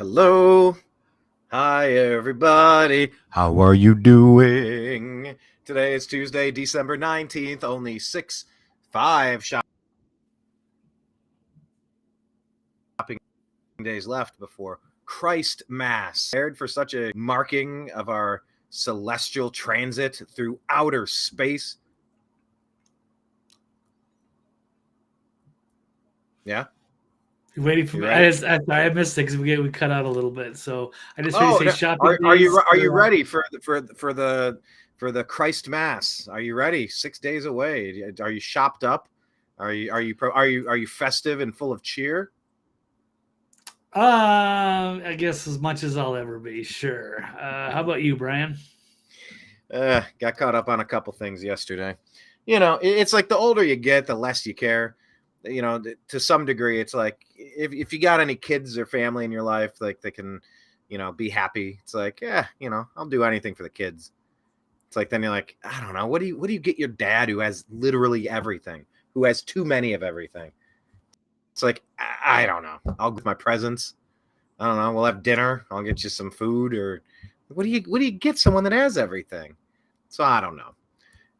Hello. Hi, everybody. How are you doing? Today is Tuesday, December 19th, only 5 shopping days left before Christ Mass. Prepared for such a marking of our celestial transit through outer space. Yeah? You waiting for You me? ready? I missed it because we cut out a little bit. So I just heard you Oh, say no. shopping Are days. you ready for the Christ Mass? Are you ready? 6 days away. Are you shopped up? Are you festive and full of cheer? I guess as much as I'll ever be. Sure. How about you, Brian? Got caught up on a couple things yesterday. It's like the older you get, the less you care. To some degree, it's like if you got any kids or family in your life, like they can, be happy. It's like, yeah, I'll do anything for the kids. It's like then you're like, I don't know, what do you get your dad who has literally everything, who has too many of everything? It's like I don't know. I'll give my presents. I don't know. We'll have dinner. I'll get you some food, or what do you get someone that has everything? So I don't know.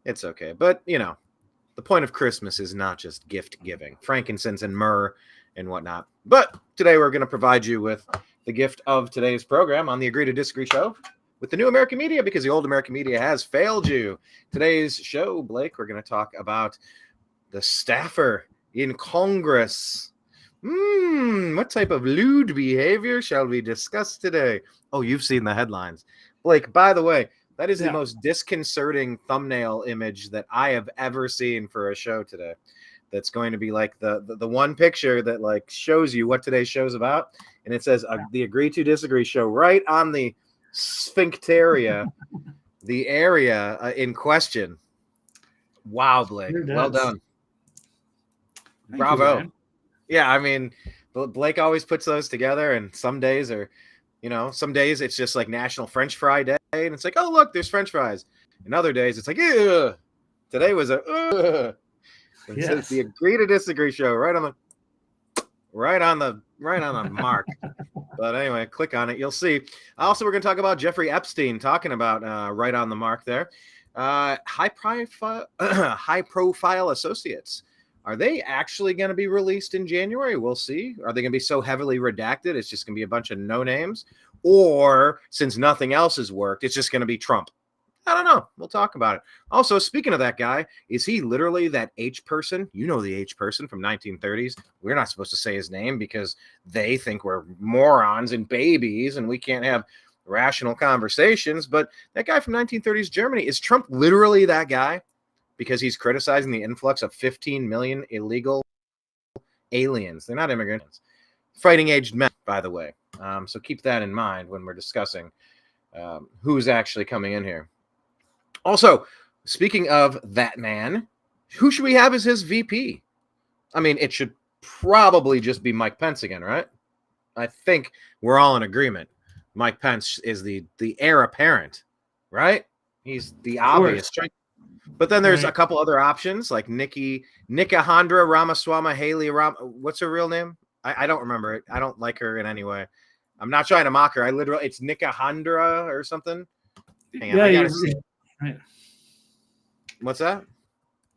It's okay, but the point of Christmas is not just gift giving, frankincense and myrrh and whatnot. But today we're going to provide you with the gift of today's program on the Agree to Disagree show with the new American media, because the old American media has failed you. Today's show, Blake, we're going to talk about the staffer in Congress. What type of lewd behavior shall we discuss today? Oh, you've seen the headlines. Blake, by the way, that is the most disconcerting thumbnail image that I have ever seen for a show today. That's going to be like the one picture that like shows you what today's show's about. And it says the Agree to Disagree show right on the sphincteria, the area in question. Wow, Blake. Well done. Bravo. Yeah, I mean, Blake always puts those together, and some days it's just like National French Fry Day, and it's like, oh look, there's French fries. And other days it's like, ugh. Today was It says the Agree to Disagree show right on the mark. But anyway, click on it, you'll see. Also, we're going to talk about Jeffrey Epstein, talking about right on the mark there. High profile associates. Are they actually going to be released in January? We'll see. Are they going to be so heavily redacted it's just going to be a bunch of no names? Or since nothing else has worked, it's just going to be Trump? I don't know. We'll talk about it. Also, speaking of that guy, is he literally that H person? You know, the H person from 1930s. We're not supposed to say his name because they think we're morons and babies and we can't have rational conversations. But that guy from 1930s Germany, is Trump literally that guy? Because he's criticizing the influx of 15 million illegal aliens. They're not immigrants. Fighting-aged men, by the way. So keep that in mind when we're discussing who's actually coming in here. Also, speaking of that man, who should we have as his VP? I mean, it should probably just be Mike Pence again, right? I think we're all in agreement. Mike Pence is the heir apparent, right? He's the obvious choice. But then there's a couple other options like Nikki Ramaswamy Haley. What's her real name? I don't remember it. I don't like her in any way. I'm not trying to mock her. It's Nikki or something. Hang on, I gotta see. Right. What's that?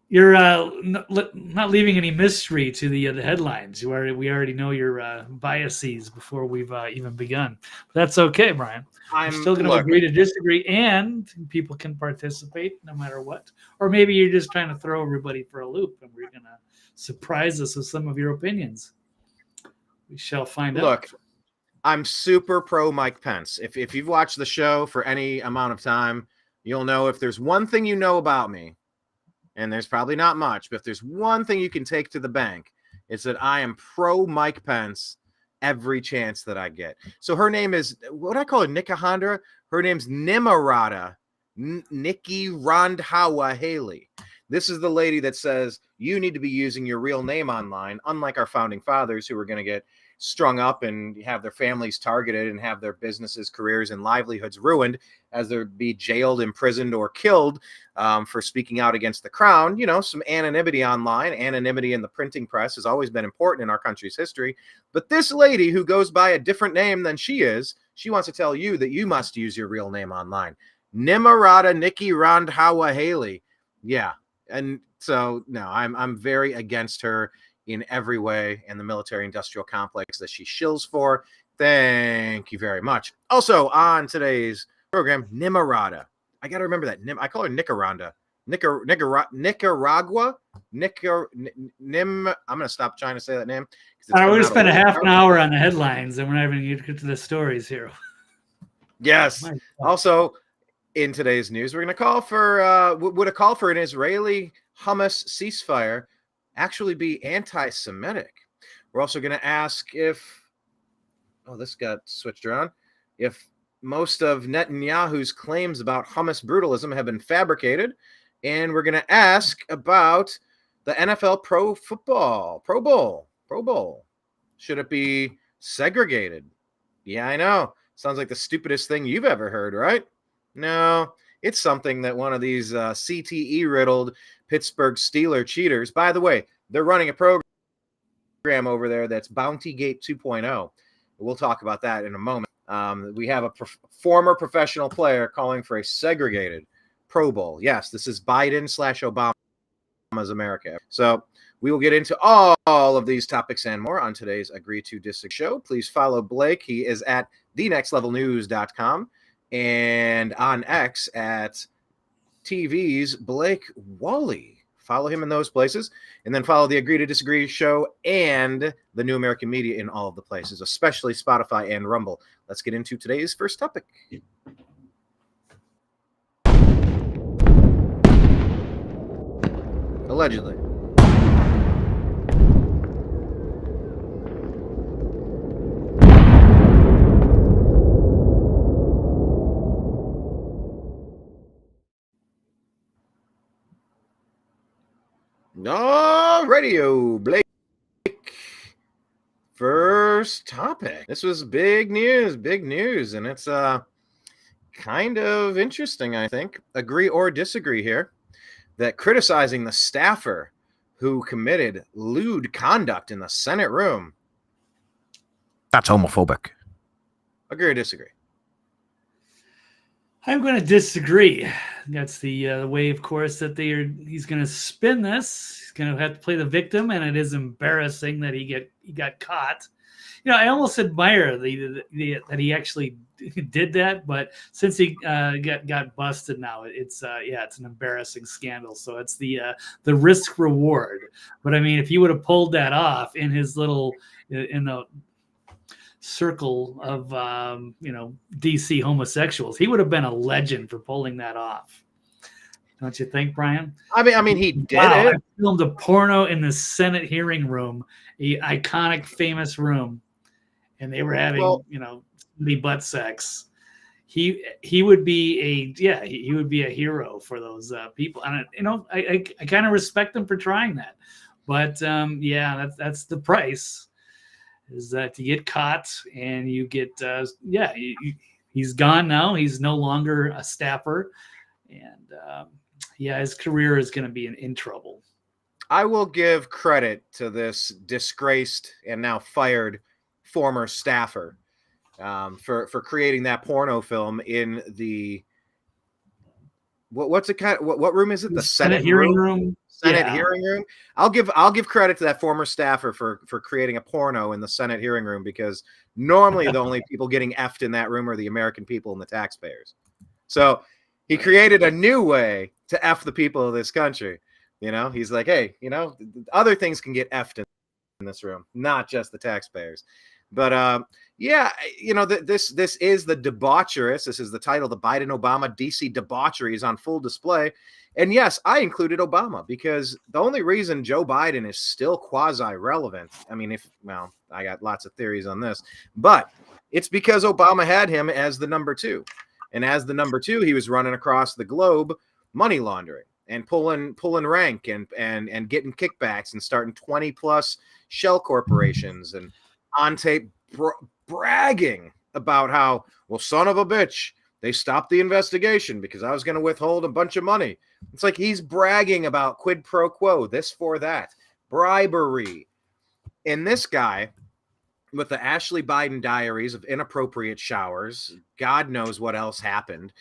You're not leaving any mystery to the headlines. We already know your biases before we've even begun. But that's okay, Brian. I'm still going to agree to disagree, and people can participate no matter what. Or maybe you're just trying to throw everybody for a loop, and we're going to surprise us with some of your opinions. We shall find out. Look, I'm super pro Mike Pence. If you've watched the show for any amount of time, you'll know if there's one thing you know about me, and there's probably not much, but if there's one thing you can take to the bank, it's that I am pro Mike Pence every chance that I get. So her name is, what do I call her, Nikki? Her name's Nimarata Nikki Randhawa Haley. This is the lady that says you need to be using your real name online, unlike our founding fathers who were going to get strung up and have their families targeted and have their businesses, careers, and livelihoods ruined as they're be jailed, imprisoned, or killed for speaking out against the crown. You know, some anonymity online, anonymity in the printing press has always been important in our country's history. But this lady who goes by a different name than she is, she wants to tell you that you must use your real name online. Nimarata Nikki Haley. Yeah. And so, no, I'm very against her in every way, and the military-industrial complex that she shills for. Thank you very much. Also, on today's program, Nimarata. I got to remember that. I call her Nicaranda. Nicaragua? I'm going to stop trying to say that name. All right, we're going to spend a half an hour on the headlines, and we're not even going to get to the stories here. Yes. Also, in today's news, we're going to call for, would a call for an Israeli Hamas ceasefire actually be anti-Semitic? We're also going to ask if, this got switched around, if most of Netanyahu's claims about Hamas brutalism have been fabricated. And we're going to ask about the NFL Pro Bowl. Should it be segregated? Yeah, I know. Sounds like the stupidest thing you've ever heard, right? No, it's something that one of these CTE-riddled Pittsburgh Steeler cheaters, by the way, they're running a program over there that's Bountygate 2.0. We'll talk about that in a moment. We have a former professional player calling for a segregated Pro Bowl. Yes, this is Biden/Obama's America. So we will get into all of these topics and more on today's Agree to Disagree show. Please follow Blake. He is at thenextlevelnews.com and on X at TV's Blake Walley. Follow him in those places, and then follow the Agree to Disagree show and the New American Media in all of the places, especially Spotify and Rumble. Let's get into today's first topic. Allegedly. No, radio, Blake. First topic. This was big news, and it's kind of interesting, I think. Agree or disagree here that criticizing the staffer who committed lewd conduct in the Senate room, that's homophobic. Agree or disagree? I'm going to disagree. That's the way, of course, that he's going to spin this. He's going to have to play the victim, and it is embarrassing that he got caught. You know, I almost admire that he actually did that, but since he got busted now, it's an embarrassing scandal. So it's the risk reward. But I mean, if he would have pulled that off in the circle of DC homosexuals, he would have been a legend for pulling that off. Don't you think, Brian? I mean, he did it. I filmed a porno in the Senate hearing room, a iconic, famous room, and they were having butt sex. He would be a hero for those people, and I kind of respect them for trying that. But that's the price. Is that you get caught and you get he's gone now. He's no longer a staffer, and his career is going to be in trouble. I will give credit to this disgraced and now fired former staffer for creating that porno film in the what room is it? The Senate hearing room. Senate hearing room. I'll give credit to that former staffer for creating a porno in the Senate hearing room, because normally the only people getting effed in that room are the American people and the taxpayers. So he created a new way to F the people of this country. You know, he's like, hey, other things can get effed in this room, not just the taxpayers. But this is the debaucherous. This is the title. The Biden-Obama DC debauchery is on full display. And yes, I included Obama because the only reason Joe Biden is still quasi-relevant, I mean, I got lots of theories on this, but it's because Obama had him as the number two. And as the number two, he was running across the globe money laundering and pulling rank and getting kickbacks and starting 20 plus shell corporations. And on tape bragging about how, well, son of a bitch, they stopped the investigation because I was going to withhold a bunch of money. It's like he's bragging about quid pro quo, this for that, bribery. And this guy with the Ashley Biden diaries of inappropriate showers, God knows what else happened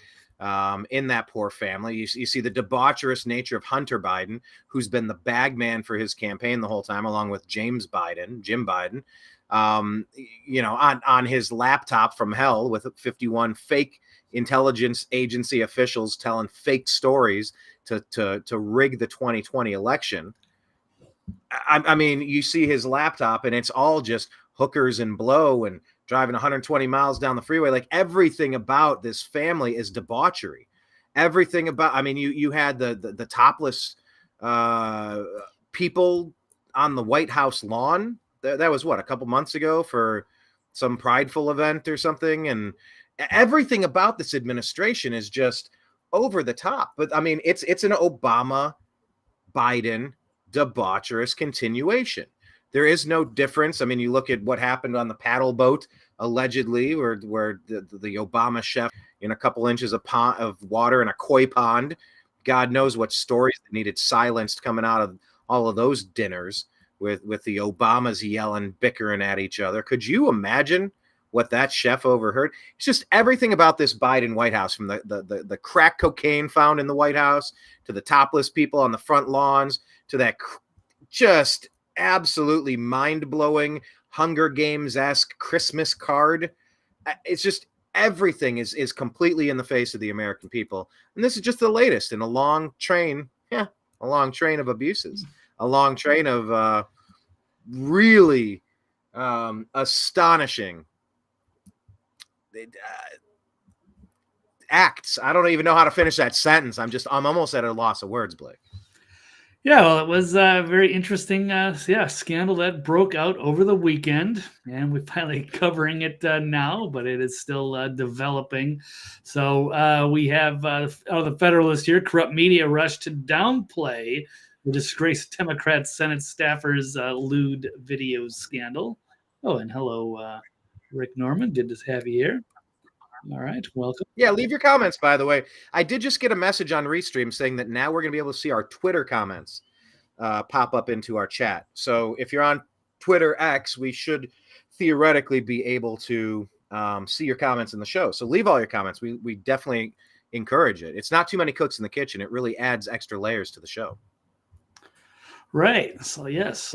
in that poor family. You see the debaucherous nature of Hunter Biden, who's been the bag man for his campaign the whole time, along with Jim Biden, on his laptop from hell with 51 fake intelligence agency officials telling fake stories to rig the 2020 election. I mean, you see his laptop and it's all just hookers and blow and driving 120 miles down the freeway. Like, everything about this family is debauchery. Everything about, I mean, you had the topless people on the White House lawn. That was what, a couple months ago for some prideful event or something. And everything about this administration is just over the top. But I mean, it's an Obama Biden debaucherous continuation. There is no difference. I mean, you look at what happened on the paddle boat, allegedly, where the Obama chef in a couple inches of water in a koi pond. God knows what stories that needed silenced coming out of all of those dinners with the Obamas yelling, bickering at each other. Could you imagine what that chef overheard? It's just everything about this Biden White House, from the crack cocaine found in the White House to the topless people on the front lawns to that just absolutely mind-blowing Hunger Games-esque Christmas card. It's just everything is completely in the face of the American people. And this is just the latest in a long train of abuses, a long train of really astonishing acts. I don't even know how to finish that sentence. I'm almost at a loss of words, Blake. Yeah, well, it was a very interesting scandal that broke out over the weekend, and we're finally covering it now, but it is still developing. So we have the Federalist here, corrupt media rush to downplay the disgraced Democrat Senate staffer's lewd video scandal. Oh, and hello, Rick Norman. Good to have you here. All right, welcome. Yeah, leave your comments, by the way. I did just get a message on Restream saying that now we're going to be able to see our Twitter comments pop up into our chat. So if you're on Twitter X, we should theoretically be able to see your comments in the show. So leave all your comments. We definitely encourage it. It's not too many cooks in the kitchen. It really adds extra layers to the show. Right. So, yes.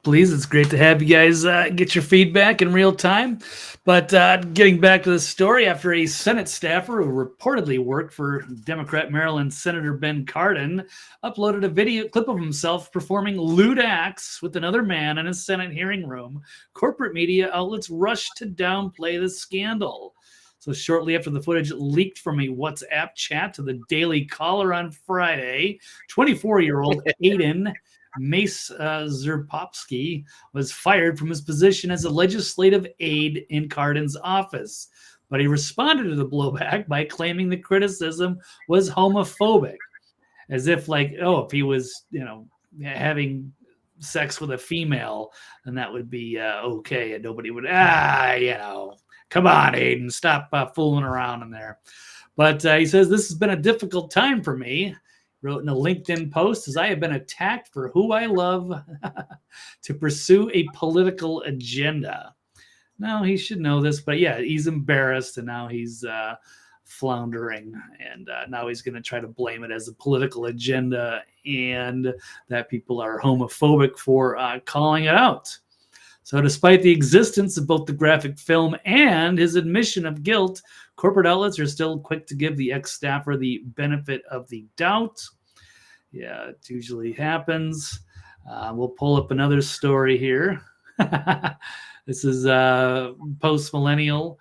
Please, it's great to have you guys get your feedback in real time. But getting back to the story, after a Senate staffer who reportedly worked for Democrat Maryland Senator Ben Cardin uploaded a video clip of himself performing lewd acts with another man in a Senate hearing room, corporate media outlets rushed to downplay the scandal. So shortly after the footage leaked from a WhatsApp chat to the Daily Caller on Friday, 24-year-old Aiden Mace Zerpopsky was fired from his position as a legislative aide in Cardin's office. But he responded to the blowback by claiming the criticism was homophobic, as if if he was, having sex with a female, then that would be okay, and nobody would, come on, Aiden, stop fooling around in there. But he says, this has been a difficult time for me. Wrote in a LinkedIn post, as I have been attacked for who I love to pursue a political agenda. Now, he should know this, but yeah, he's embarrassed, and now he's floundering, and now he's going to try to blame it as a political agenda and that people are homophobic for calling it out. So despite the existence of both the graphic film and his admission of guilt, corporate outlets are still quick to give the ex-staffer the benefit of the doubt. Yeah, it usually happens. We'll pull up another story here. This is post-millennial.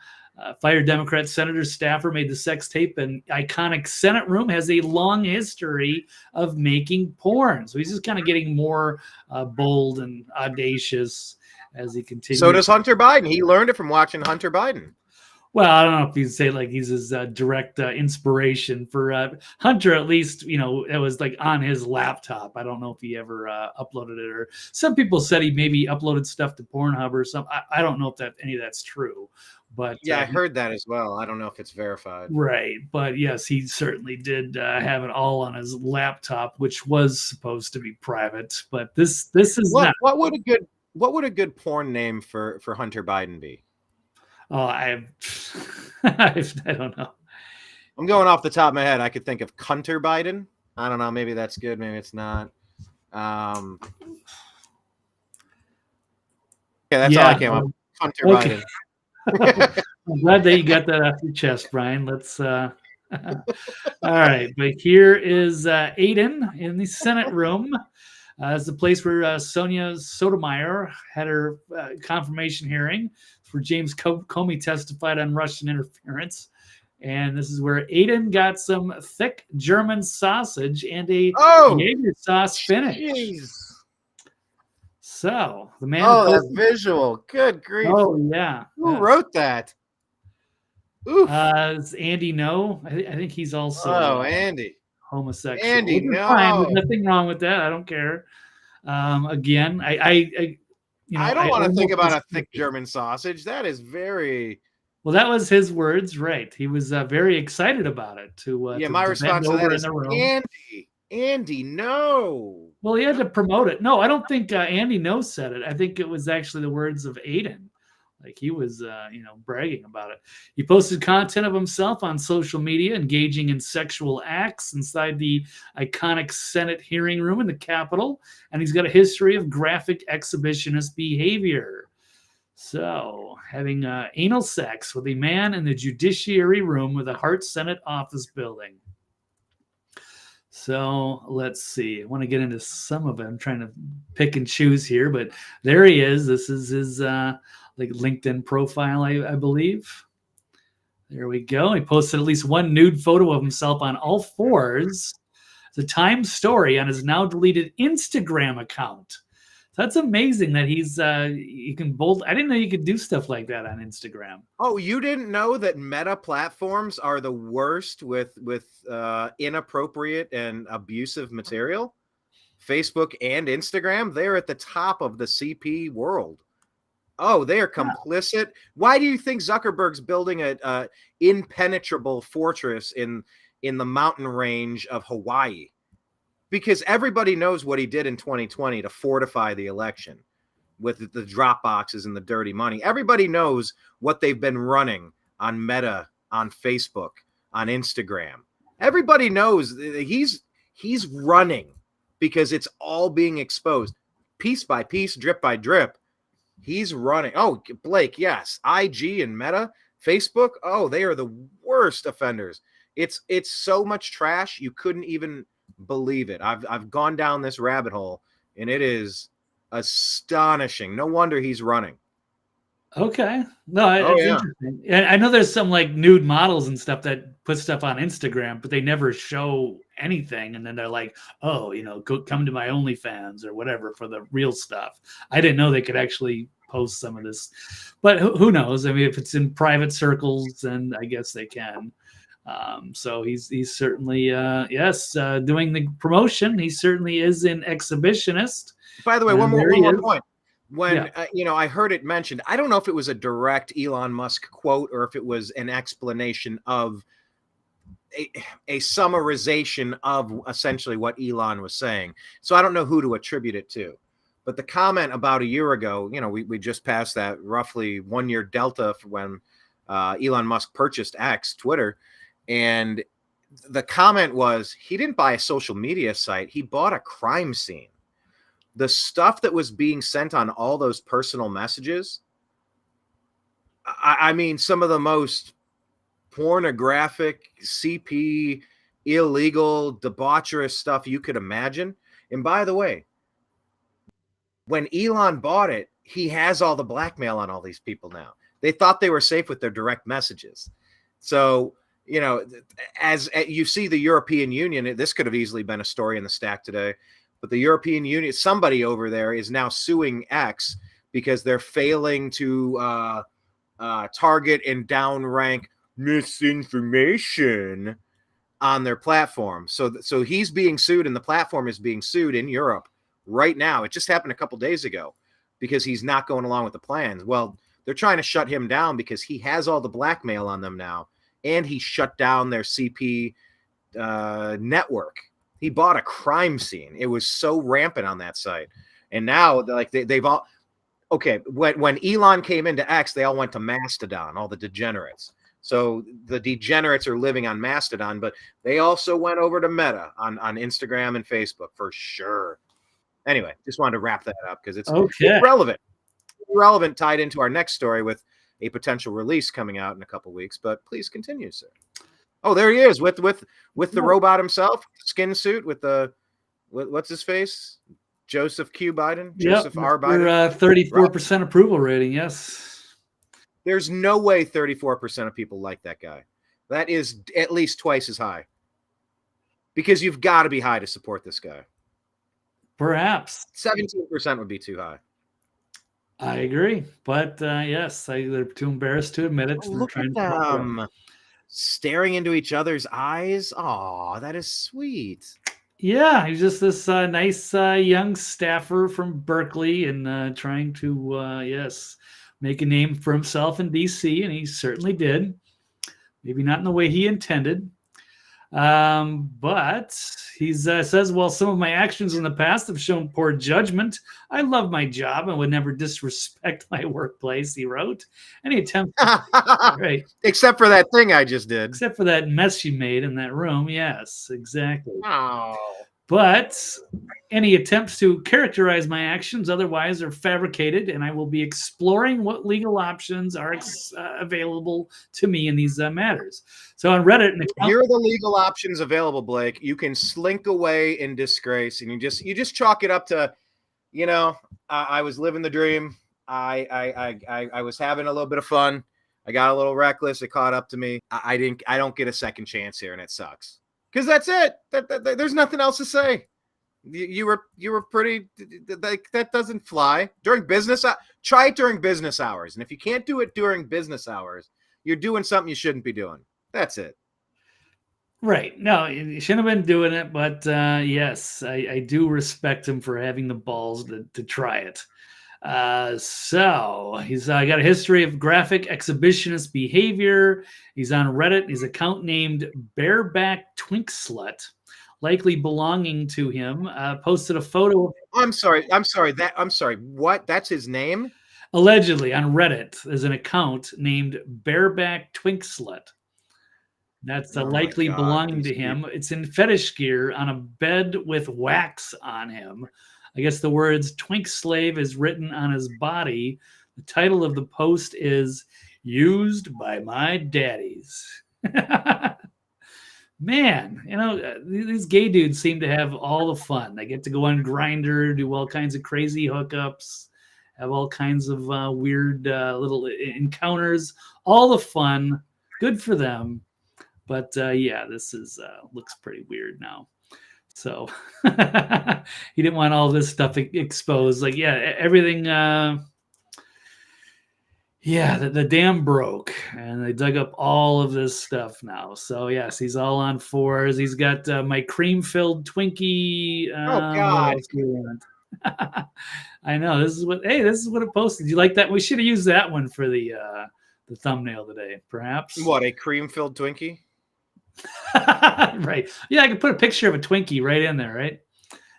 Fired Democrat Senator staffer made the sex tape in iconic Senate room, has a long history of making porn. So he's just kind of getting more bold and audacious as he continues. So does Hunter Biden. He learned it from watching Hunter Biden. Well, I don't know if you'd say like he's his direct inspiration for Hunter. At least it was like on his laptop. I don't know if he ever uploaded it, or some people said he maybe uploaded stuff to Pornhub or something. I don't know if any of that's true, but yeah, I heard that as well. I don't know if it's verified. Right, but yes, he certainly did have it all on his laptop, which was supposed to be private. But this is not. What would a good porn name for Hunter Biden be? Oh, I don't know. I'm going off the top of my head. I could think of Hunter Biden. I don't know. Maybe that's good. Maybe it's not. Yeah, that's all I came up with. Hunter Biden. I'm glad that you got that off your chest, Brian. Let's. All right, but here is Aiden in the Senate room. It's the place where Sonia Sotomayor had her confirmation hearing for James Comey testified on Russian interference. And this is where Aiden got some thick German sausage and a Jaeger sauce finish. Geez. So the man. Oh, that visual. Good grief. Oh, yeah. Who wrote that? Oof. It's Andy No. I think he's also Andy. Homosexual. Andy, no. Fine. There's nothing wrong with that. I don't care. Again, I don't want to think about a thick German sausage. That is very. Well, that was his words, right? He was very excited about it. My response to that is Andy, no. Well, he had to promote it. No, I don't think Andy No said it. I think it was actually the words of Aiden. Like he was, bragging about it. He posted content of himself on social media, engaging in sexual acts inside the iconic Senate hearing room in the Capitol, and he's got a history of graphic exhibitionist behavior. So, having anal sex with a man in the Judiciary room with a Hart Senate office building. So, let's see. I want to get into some of it. I'm trying to pick and choose here, but there he is. This is his LinkedIn profile, I believe. There we go. He posted at least one nude photo of himself on all fours. It's a Time story on his now deleted Instagram account. That's amazing that you can bold. I didn't know you could do stuff like that on Instagram. Oh, you didn't know that meta platforms are the worst with inappropriate and abusive material? Facebook and Instagram, they're at the top of the CP world. Oh, they are complicit. Why do you think Zuckerberg's building a impenetrable fortress in the mountain range of Hawaii? Because everybody knows what he did in 2020 to fortify the election with the drop boxes and the dirty money. Everybody knows what they've been running on Meta, on Facebook, on Instagram. Everybody knows he's running because it's all being exposed piece by piece, drip by drip. He's running. Oh, Blake, yes. IG and Meta, Facebook. Oh, they are the worst offenders. It's so much trash. You couldn't even believe it. I've gone down this rabbit hole and it is astonishing. No wonder he's running. Okay. No, it's interesting. And I know there's some like nude models and stuff that put stuff on Instagram, but they never show anything. And then they're like, oh, come to my OnlyFans or whatever for the real stuff. I didn't know they could actually post some of this, but who knows? I mean, if it's in private circles, then I guess they can. So he's certainly, doing the promotion. He certainly is an exhibitionist. By the way, one more point. When, I heard it mentioned, I don't know if it was a direct Elon Musk quote or if it was an explanation of a summarization of essentially what Elon was saying. So I don't know who to attribute it to. But the comment about a year ago, we just passed that roughly 1 year delta for when Elon Musk purchased X, Twitter. And the comment was he didn't buy a social media site. He bought a crime scene. The stuff that was being sent on all those personal messages, I mean, some of the most pornographic, CP, illegal, debaucherous stuff you could imagine. And by the way, when Elon bought it, he has all the blackmail on all these people now. They thought they were safe with their direct messages. So, as you see the European Union, this could have easily been a story in the stack today. But the European Union, somebody over there is now suing X because they're failing to target and downrank misinformation on their platform. So he's being sued, and the platform is being sued in Europe right now. It just happened a couple days ago because he's not going along with the plans. Well, they're trying to shut him down because he has all the blackmail on them now, and he shut down their CP network. He bought a crime scene. It was so rampant on that site, and now like they've all okay. When Elon came into X, they all went to Mastodon. All the degenerates. So the degenerates are living on Mastodon, but they also went over to Meta on Instagram and Facebook for sure. Anyway, just wanted to wrap that up because it's relevant. Relevant, tied into our next story with a potential release coming out in a couple weeks. But please continue, sir. Oh, there he is with the robot himself, skin suit with the what's his face? Joseph Q. Biden, Joseph R. Biden. 34% approval rating. Yes. There's no way 34% of people like that guy. That is at least twice as high. Because you've got to be high to support this guy. Perhaps 17% would be too high. I agree, but yes, they're too embarrassed to admit it. Oh, look at them staring into each other's eyes. Oh, that is sweet. Yeah, he's just this nice young staffer from Berkeley and trying to make a name for himself in DC, and he certainly did. Maybe not in the way he intended. But he says, well, some of my actions in the past have shown poor judgment. I love my job and would never disrespect my workplace, he wrote. Any attempt, right? Except for that thing I just did. Except for that mess you made in that room. Yes, exactly. Oh. But any attempts to characterize my actions otherwise are fabricated, and I will be exploring what legal options are available to me in these matters. So on Reddit, here are the legal options available, Blake. You can slink away in disgrace, and you just chalk it up to, I was living the dream. I was having a little bit of fun. I got a little reckless. It caught up to me. I don't get a second chance here, and it sucks. Because that's it. There's nothing else to say. You were pretty like that doesn't fly during business. Try it during business hours, and if you can't do it during business hours, you're doing something you shouldn't be doing. That's it. Right. No, you shouldn't have been doing it. But yes, I do respect him for having the balls to try it. So he's got a history of graphic exhibitionist behavior. He's on Reddit. His account named Bareback Twink Slut, likely belonging to him, posted a photo. I'm sorry. What? That's his name? Allegedly on Reddit, there's an account named Bareback Twink Slut. That's likely belonging to him. It's in fetish gear on a bed with wax on him. I guess the words "twink slave" is written on his body. The title of the post is "Used by My Daddies." Man, these gay dudes seem to have all the fun. They get to go on Grindr, do all kinds of crazy hookups, have all kinds of weird little encounters. All the fun, good for them. But this is looks pretty weird now. So he didn't want all this stuff exposed. Like, everything. The dam broke, and they dug up all of this stuff now. So yes, he's all on fours. He's got my cream-filled Twinkie. Oh God! I know this is what it posted. You like that? We should have used that one for the thumbnail today, perhaps. What, a cream-filled Twinkie? Right. Yeah, I could put a picture of a Twinkie right in there, right?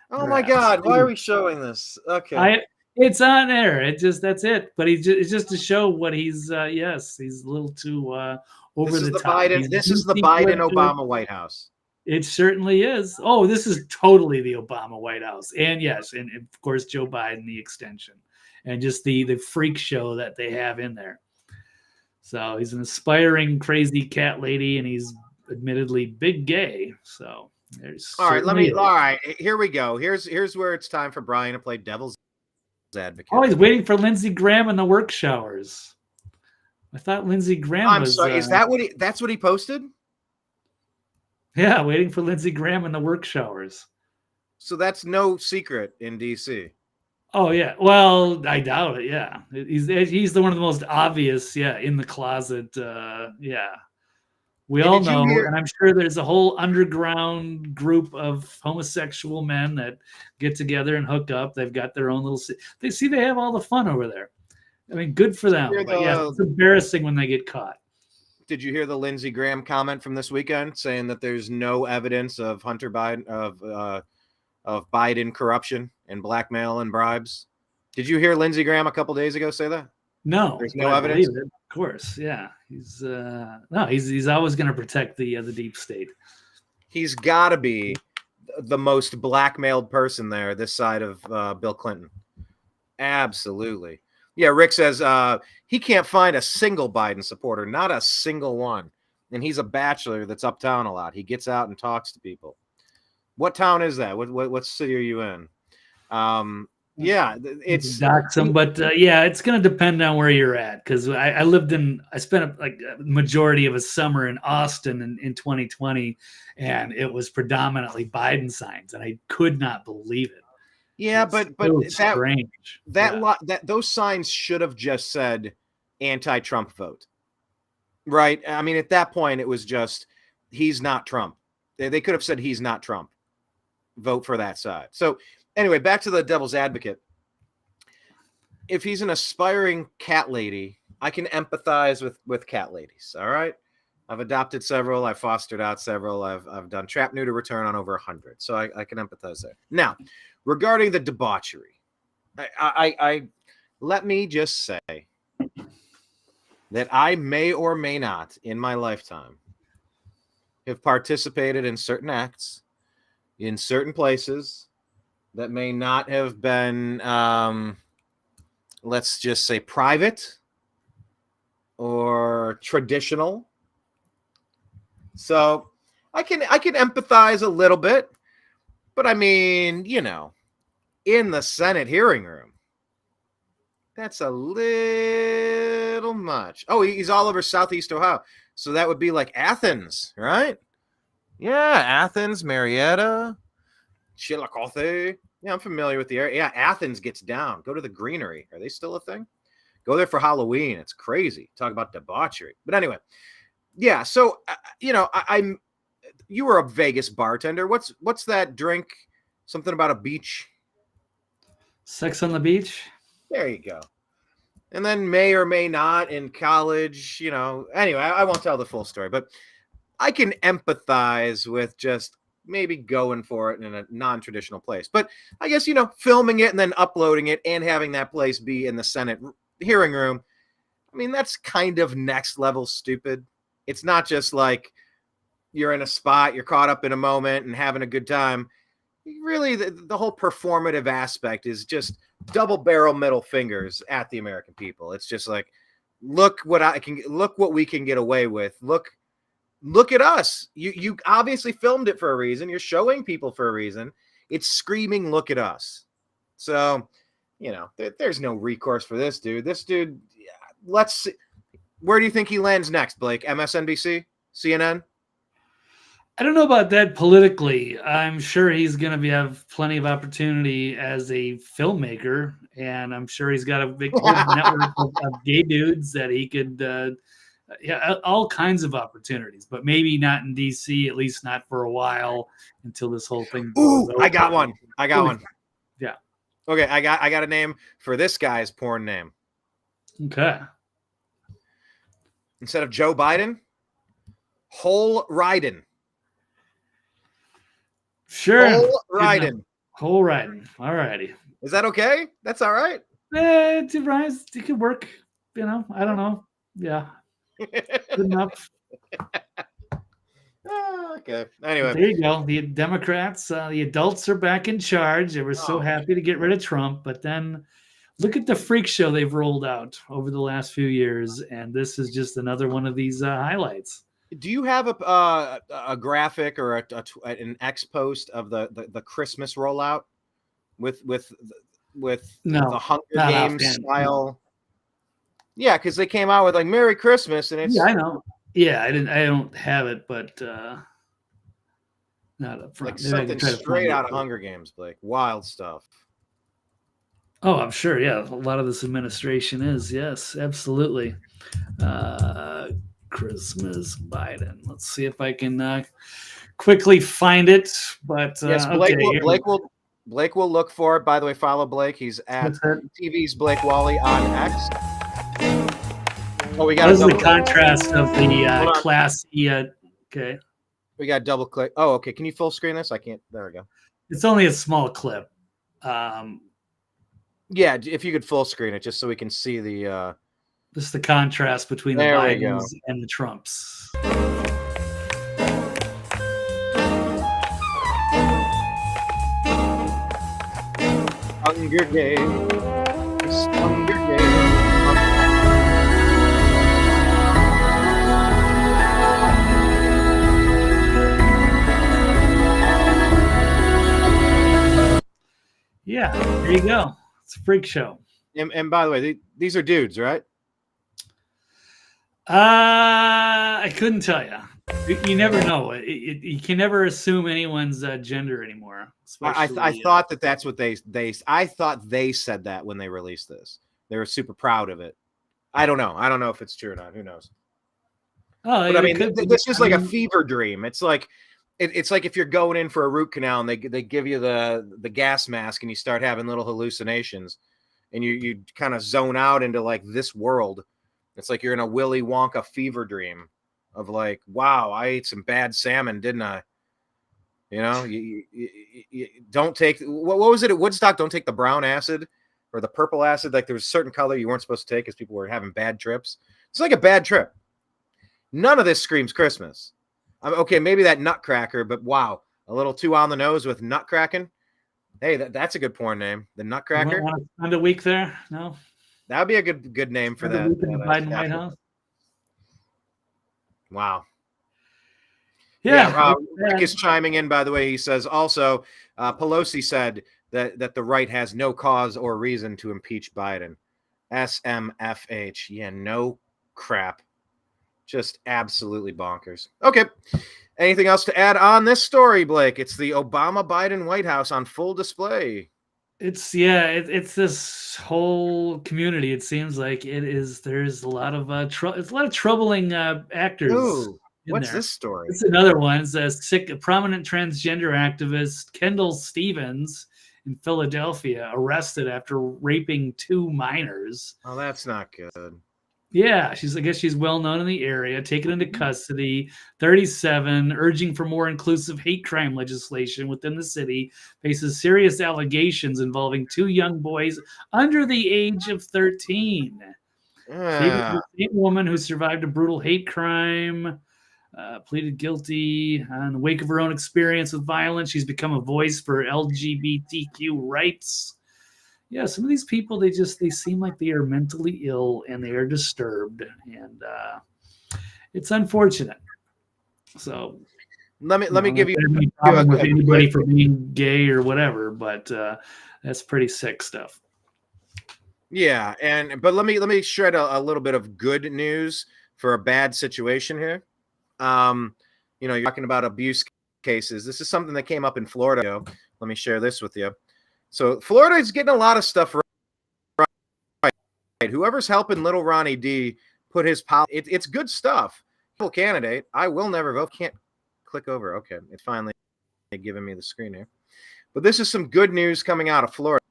Oh my God! Why are we showing this? Okay. It's on there. That's it. But it's just to show what he's. Yes, he's a little too over the top. This is the Biden-Obama White House. It certainly is. Oh, this is totally the Obama White House, and yes, and of course Joe Biden, the extension, and just the freak show that they have in there. So he's an aspiring crazy cat lady, and he's admittedly big gay. So there's all right. Here we go. Here's where it's time for Brian to play devil's advocate. Oh, he's waiting for Lindsey Graham in the work showers. I thought Lindsey Graham was. Sorry, is that that's what he posted? Yeah, waiting for Lindsey Graham in the work showers. So that's no secret in DC. Oh yeah. Well, I doubt it. Yeah, he's the one of the most obvious. Yeah, in the closet. Yeah, we And all did you know, hear? and I'm sure there's a whole underground group of homosexual men that get together and hook up. They've got their own little. They have all the fun over there. I mean, good for Did you them. hear But yes, it's embarrassing when they get caught. Did you hear the Lindsey Graham comment from this weekend saying that there's no evidence of Hunter Biden of Biden corruption and blackmail and bribes? Did you hear Lindsey Graham a couple days ago say that? No, There's but no I believe evidence. it. Of course, yeah. He's always going to protect the deep state. He's got to be the most blackmailed person there this side of Bill Clinton. Absolutely. Yeah, Rick says he can't find a single Biden supporter, not a single one. And he's a bachelor that's uptown a lot. He gets out and talks to people. What town is that? What city are you in? Yeah, it's dox them, but yeah, it's going to depend on where you're at. Because I spent like a majority of a summer in Austin in 2020, and it was predominantly Biden signs, and I could not believe it. Yeah, it's but so strange. That those signs should have just said anti-Trump vote, right? I mean, at that point, it was just he's not Trump. They could have said he's not Trump. Vote for that side. So anyway, back to the devil's advocate. If he's an aspiring cat lady, I can empathize with cat ladies. All right, I've adopted several. I've fostered out several. I've done trap neuter return on over 100. So I can empathize there. Now, regarding the debauchery, I let me just say that I may or may not in my lifetime have participated in certain acts in certain places that may not have been, let's just say, private or traditional. So I can empathize a little bit, but I mean, in the Senate hearing room, that's a little much. Oh, he's all over Southeast Ohio. So that would be like Athens, right? Yeah, Athens, Marietta, Chillicothe. Yeah, I'm familiar with the area. Yeah, Athens gets down. Go to the Greenery. Are they still a thing? Go there for Halloween. It's crazy. Talk about debauchery. But anyway, yeah. So I'm. You were a Vegas bartender. What's that drink? Something about a beach. Sex on the beach. There you go. And then may or may not in college. Anyway, I won't tell the full story, but I can empathize with just maybe going for it in a non-traditional place. But I guess, filming it and then uploading it and having that place be in the Senate hearing room, I mean, that's kind of next level stupid. It's not just like you're in a spot, you're caught up in a moment and having a good time. Really, the whole performative aspect is just double barrel middle fingers at the American people. It's just like, look what we can get away with. Look at us. You obviously filmed it for a reason. You're showing people for a reason. It's screaming, look at us. So, there's no recourse for this dude. This dude, let's see. Where do you think he lands next, Blake? MSNBC? CNN? I don't know about that politically. I'm sure he's going to have plenty of opportunity as a filmmaker, and I'm sure he's got a big network of gay dudes that he could all kinds of opportunities, but maybe not in DC, at least not for a while until this whole thing. Ooh, I got one. Yeah. Okay, I got a name for this guy's porn name. Okay. Instead of Joe Biden, Whole Ryden. Sure. Whole Ryden. Whole Ryden. All righty. Is that okay? That's all right. It could work. I don't know. Yeah. Good enough. Okay. Anyway, there you go. The Democrats, the adults are back in charge. They were so happy to get rid of Trump, but then look at the freak show they've rolled out over the last few years, and this is just another one of these highlights. Do you have a graphic or an X post of the Christmas rollout with the Hunger Games style? No. Yeah, because they came out with like Merry Christmas, and it's I know. Yeah, I don't have it, but not up front. Like something straight out of Hunger Games, Blake. Wild stuff. Oh, I'm sure. Yeah, a lot of this administration is. Yes, absolutely. Christmas Biden. Let's see if I can quickly find it. But Yes, okay, Blake will look for it. By the way, follow Blake. He's at TV's Blake Walley on X. Oh, we got. This is the contrast of the classy. Okay. We got double click. Oh, okay. Can you full screen this? I can't. There we go. It's only a small clip. Yeah, if you could full screen it, just so we can see the. Just the contrast between the Bidens and the Trumps. Hunger Games. Hunger Games. Yeah, there you go. It's a freak show. And by the way, these are dudes, right? I couldn't tell you. You never know. You can never assume anyone's gender anymore. I thought that's what I thought they said that when they released this. They were super proud of it. I don't know. I don't know if it's true or not. Who knows? Oh, but I mean, this is like a fever dream. It's like it's like if you're going in for a root canal and they give you the gas mask and you start having little hallucinations and you kind of zone out into like this world. It's like you're in a Willy Wonka fever dream of like, wow, I ate some bad salmon, didn't I? You know, you don't take, what was it at Woodstock? Don't take the brown acid or the purple acid. Like there was a certain color you weren't supposed to take because people were having bad trips. It's like a bad trip. None of this screams Christmas. Okay, maybe that Nutcracker, but wow, a little too on the nose with Nutcracking. Hey, that's a good porn name. The Nutcracker. Want to spend a week there? No. That would be a good name for that. Biden White House. Wow. Yeah. Rick is chiming in, by the way. He says also, Pelosi said that the right has no cause or reason to impeach Biden. SMFH. Yeah, no crap. Just absolutely bonkers. Okay. Anything else to add on this story, Blake? It's the Obama-Biden White House on full display. It's this whole community. It seems like it is. There's a lot of it's a lot of troubling actors. Ooh, what's this story? It's another one. It's a prominent transgender activist Kendall Stevens in Philadelphia arrested after raping 2 minors. Oh, that's not good. Yeah, I guess she's well known in the area, taken into custody, 37, urging for more inclusive hate crime legislation within the city, faces serious allegations involving 2 young boys under the age of 13. The same woman who survived a brutal hate crime pleaded guilty in the wake of her own experience with violence. She's become a voice for LGBTQ rights. Yeah, some of these people, they seem like they are mentally ill and they are disturbed, and it's unfortunate. So let me give you problem with anybody for being gay or whatever, but that's pretty sick stuff. Yeah, but let me shred a little bit of good news for a bad situation here. You're talking about abuse cases. This is something that came up in Florida. Let me share this with you. So Florida is getting a lot of stuff right. Whoever's helping little Ronnie D put his it's good stuff. Candidate. I will never vote. Can't click over. Okay, it's finally giving me the screen here. But this is some good news coming out of Florida.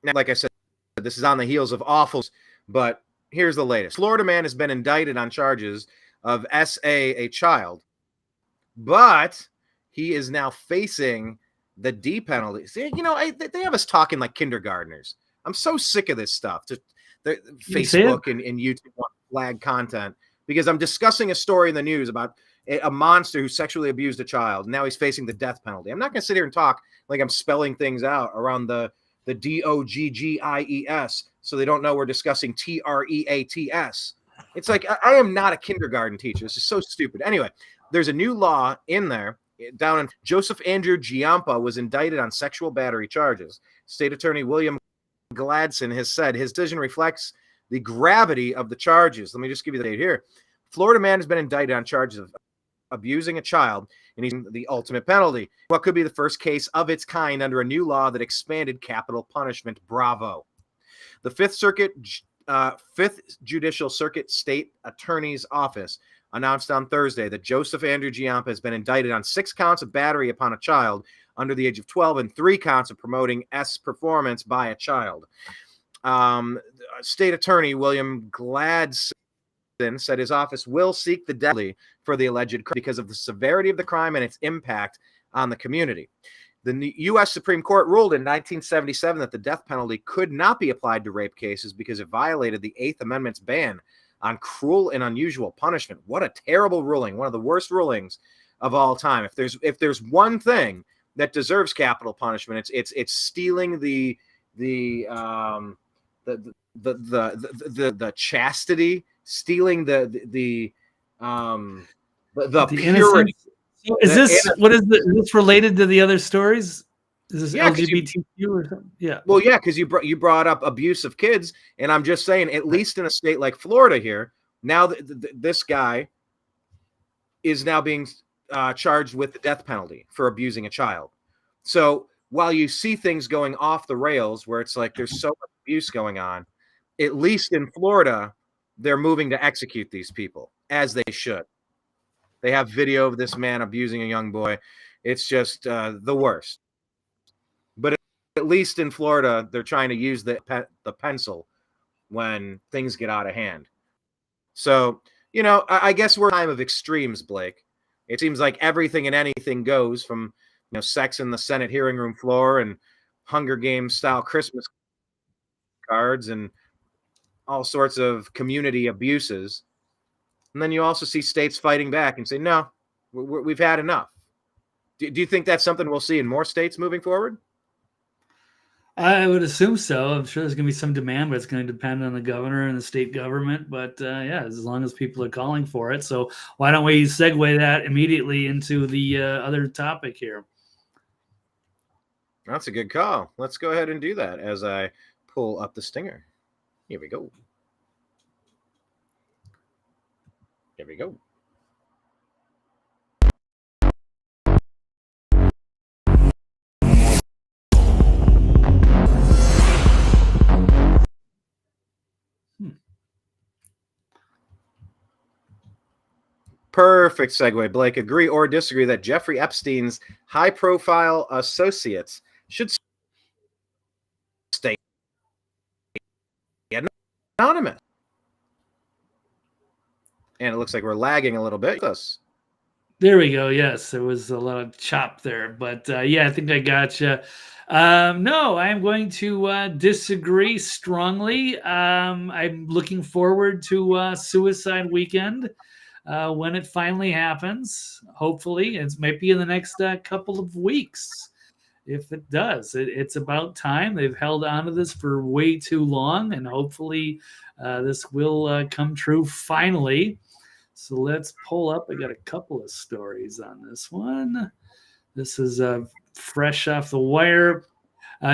Now, like I said, this is on the heels of awfuls, but here's the latest. Florida man has been indicted on charges of SA a child, but he is now facing the D penalty. See, they have us talking like kindergartners. I'm so sick of this stuff. Facebook and YouTube want flag content because I'm discussing a story in the news about a monster who sexually abused a child. Now he's facing the death penalty. I'm not going to sit here and talk like I'm spelling things out around the DOGGIES so they don't know we're discussing TREATS. It's like I am not a kindergarten teacher. This is so stupid. Anyway, there's a new law in there. Down in Joseph Andrew Giampa was indicted on sexual battery charges. State Attorney William Gladson has said his decision reflects the gravity of the charges. Let me just give you the date here. Florida man has been indicted on charges of abusing a child, and he's the ultimate penalty. What could be the first case of its kind under a new law that expanded capital punishment. Bravo. The Fifth Judicial Circuit State Attorney's Office announced on Thursday that Joseph Andrew Giampa has been indicted on 6 counts of battery upon a child under the age of 12 and 3 counts of promoting performance by a child. State Attorney William Gladstone said his office will seek the death penalty for the alleged crime because of the severity of the crime and its impact on the community. The U.S. Supreme Court ruled in 1977 that the death penalty could not be applied to rape cases because it violated the 8th Amendment's ban on cruel and unusual punishment. What a terrible ruling! One of the worst rulings of all time. If there's one thing that deserves capital punishment, it's stealing the chastity, stealing the purity. So is this related to the other stories? Is this LGBTQ or something? Yeah. Well, yeah, because you brought up abuse of kids, and I'm just saying, at least in a state like Florida here, now this guy is now being charged with the death penalty for abusing a child. So while you see things going off the rails where it's like there's so much abuse going on, at least in Florida, they're moving to execute these people as they should. They have video of this man abusing a young boy. It's just the worst. But at least in Florida, they're trying to use the pencil when things get out of hand. So, I guess we're in a time of extremes, Blake. It seems like everything and anything goes, from sex in the Senate hearing room floor and Hunger Games style Christmas cards and all sorts of community abuses. And then you also see states fighting back and say, no, we've had enough. Do you think that's something we'll see in more states moving forward? I would assume so. I'm sure there's going to be some demand, but it's going to depend on the governor and the state government. But yeah, as long as people are calling for it. So why don't we segue that immediately into the other topic here? That's a good call. Let's go ahead and do that as I pull up the stinger. Here we go. Here we go. Perfect segue, Blake. Agree or disagree that Jeffrey Epstein's high-profile associates should stay anonymous? And it looks like we're lagging a little bit. There we go. Yes, there was a lot of chop there. But yeah, I think I got you. No, I'm going to disagree strongly. I'm looking forward to Suicide Weekend when it finally happens. Hopefully, it might be in the next couple of weeks. If it does, it's about time. They've held on to this for way too long, and hopefully this will come true finally. So let's pull up. I got a couple of stories on this one. This is fresh off the wire.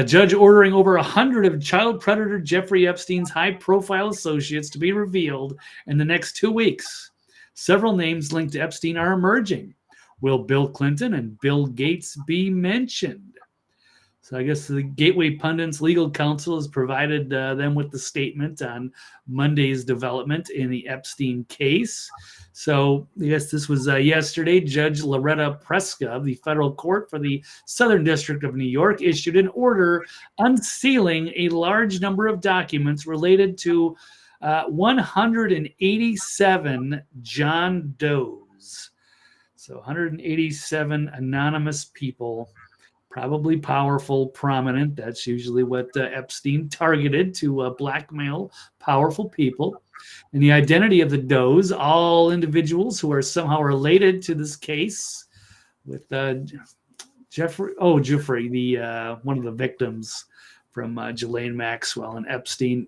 Judge ordering over 100 of child predator Jeffrey Epstein's high-profile associates to be revealed in the next 2 weeks. Several names linked to Epstein are emerging. Will Bill Clinton and Bill Gates be mentioned? So I guess the Gateway Pundit's legal counsel has provided them with the statement on Monday's development in the Epstein case. So I guess this was yesterday. Judge Loretta Preska of the federal court for the Southern District of New York issued an order unsealing a large number of documents related to 187 John Does. So 187 anonymous people, probably powerful, prominent. That's usually what Epstein targeted, to blackmail powerful people. And the identity of the Does, all individuals who are somehow related to this case, with Jeffrey, the one of the victims from Ghislaine Maxwell and Epstein.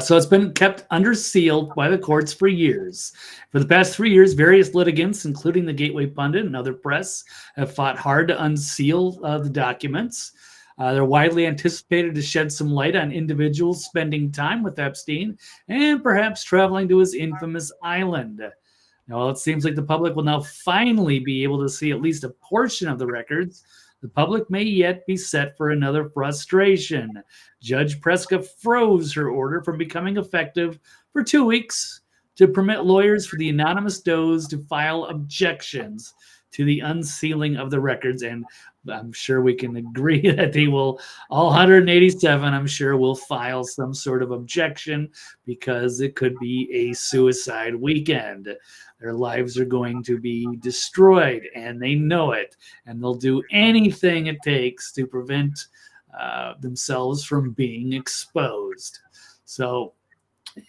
So it's been kept under seal by the courts for years. For the past 3 years, various litigants, including the Gateway Pundit and other press, have fought hard to unseal the documents. They're widely anticipated to shed some light on individuals spending time with Epstein and perhaps traveling to his infamous island. Well, it seems like the public will now finally be able to see at least a portion of the records. The public may yet be set for another frustration. Judge Preska froze her order from becoming effective for 2 weeks to permit lawyers for the anonymous does to file objections to the unsealing of the records. And I'm sure we can agree that they will, all 187, I'm sure, will file some sort of objection because it could be a suicide weekend. Their lives are going to be destroyed, and they know it. And they'll do anything it takes to prevent themselves from being exposed. So,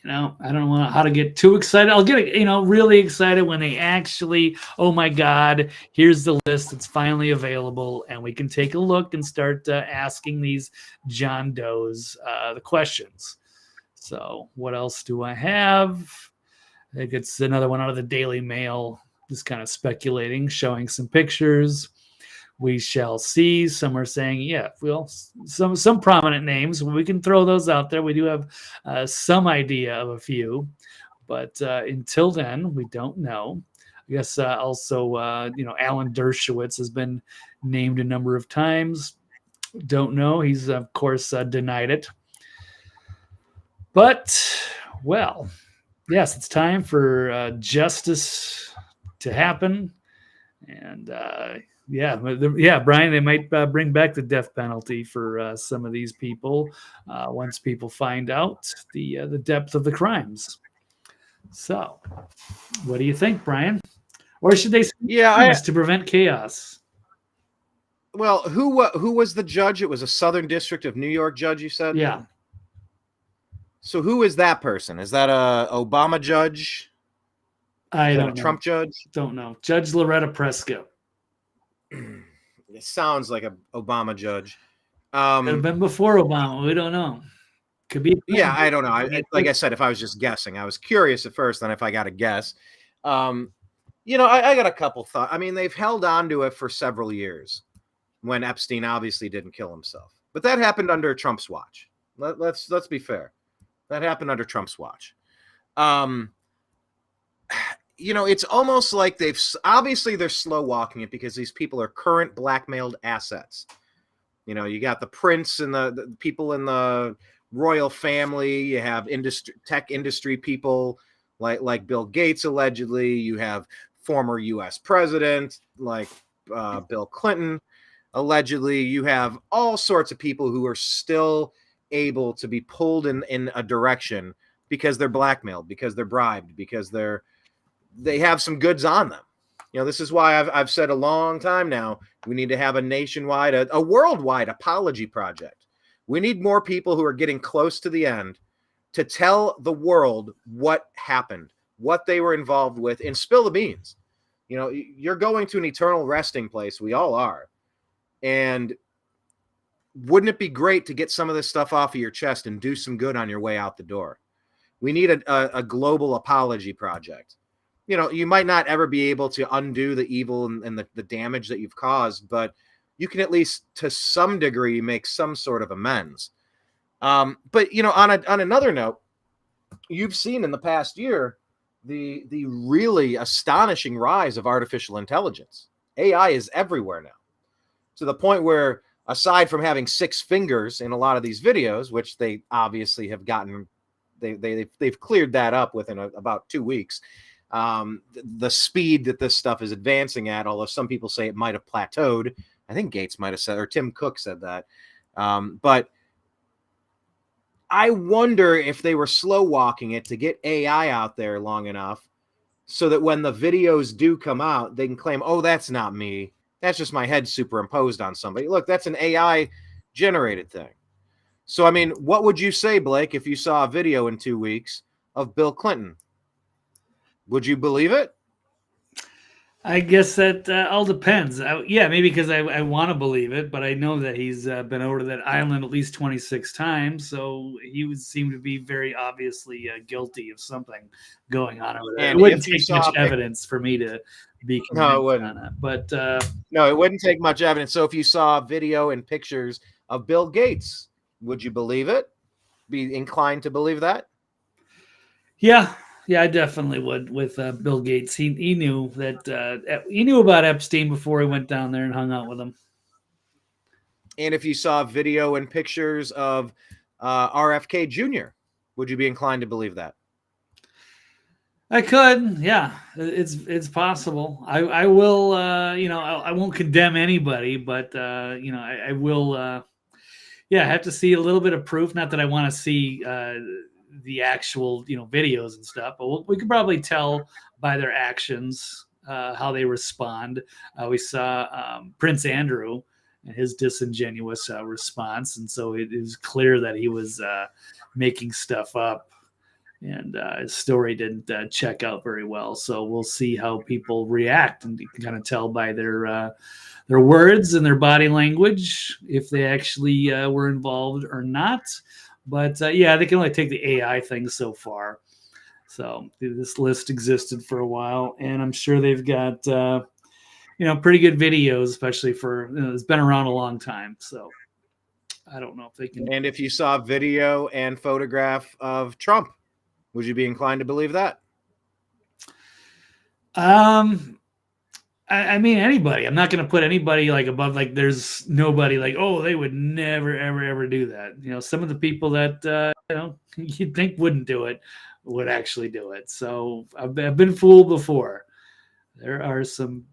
I don't know how to get too excited. I'll get, really excited when they actually, oh my God, here's the list. It's finally available, and we can take a look and start asking these John Does the questions. So, what else do I have? I think it's another one out of the Daily Mail, just kind of speculating, showing some pictures. We shall see. Some are saying, yeah, well, some prominent names. We can throw those out there. We do have some idea of a few, but until then, we don't know. I guess also, Alan Dershowitz has been named a number of times. Don't know. He's, of course, denied it. But, well, yes, it's time for justice to happen. And, Brian, they might bring back the death penalty for some of these people once people find out the depth of the crimes. So, what do you think, Brian? Or should they to prevent chaos? Well, who was the judge? It was a Southern District of New York judge, you said? Yeah. So who is that person? Is that a Obama judge? I don't know. Trump judge? Don't know. Judge Loretta Preska. It sounds like an Obama judge. Could have been before Obama. We don't know. Could be. Yeah, I don't know. Like I said, if I was just guessing, I was curious at first. Then if I got to guess, I got a couple thoughts. I mean, they've held on to it for several years when Epstein obviously didn't kill himself. But that happened under Trump's watch. Let's be fair. That happened under Trump's watch. It's almost like they're slow walking it because these people are current blackmailed assets. You got the prince and the people in the royal family. You have tech industry people like Bill Gates, allegedly. You have former U.S. president like Bill Clinton, allegedly. You have all sorts of people who are still able to be pulled in a direction because they're blackmailed, because they're bribed, because they have some goods on them. This is why I've said a long time now, we need to have a nationwide, a worldwide apology project. We need more people who are getting close to the end to tell the world what happened, what they were involved with, and spill the beans. You're going to an eternal resting place. We all are. And wouldn't it be great to get some of this stuff off of your chest and do some good on your way out the door? We need a global apology project. You might not ever be able to undo the evil and the damage that you've caused, but you can at least to some degree make some sort of amends. But on another note, you've seen in the past year the really astonishing rise of artificial intelligence. AI is everywhere now, to the point where, aside from having 6 fingers in a lot of these videos, which they obviously have gotten, they've cleared that up within about 2 weeks. The speed that this stuff is advancing at, although some people say it might have plateaued. I think Gates might have said, or Tim Cook said that. But I wonder if they were slow walking it to get AI out there long enough so that when the videos do come out, they can claim, oh, that's not me. That's just my head superimposed on somebody. Look, that's an AI generated thing. So, I mean, what would you say, Blake, if you saw a video in 2 weeks of Bill Clinton? Would you believe it? I guess that all depends. Maybe because I want to believe it, but I know that he's been over to that island at least 26 times, so he would seem to be very obviously guilty of something going on over there. It wouldn't take much evidence for me to be convinced on it. But no, it wouldn't take much evidence. So if you saw video and pictures of Bill Gates, would you believe it? Be inclined to believe that? Yeah. Yeah, I definitely would with Bill Gates. He knew that he knew about Epstein before he went down there and hung out with him. And if you saw video and pictures of RFK Jr., would you be inclined to believe that? I could, yeah, it's possible. I will, I won't condemn anybody, but I will, yeah, I have to see a little bit of proof. Not that I want to see the actual, videos and stuff, but we could probably tell by their actions how they respond. We saw Prince Andrew and his disingenuous response, and so it is clear that he was making stuff up, and his story didn't check out very well. So we'll see how people react, and you can kind of tell by their words and their body language if they actually were involved or not. But yeah, they can only take the AI thing so far. So this list existed for a while, and I'm sure they've got pretty good videos, especially for it's been around a long time. So I don't know if they can. And if you saw video and photograph of Trump, would you be inclined to believe that? I mean, anybody. I'm not going to put anybody like above. Like, there's nobody like, oh, they would never, ever, ever do that. Some of the people that you'd think wouldn't do it would actually do it. So I've been fooled before. There are some,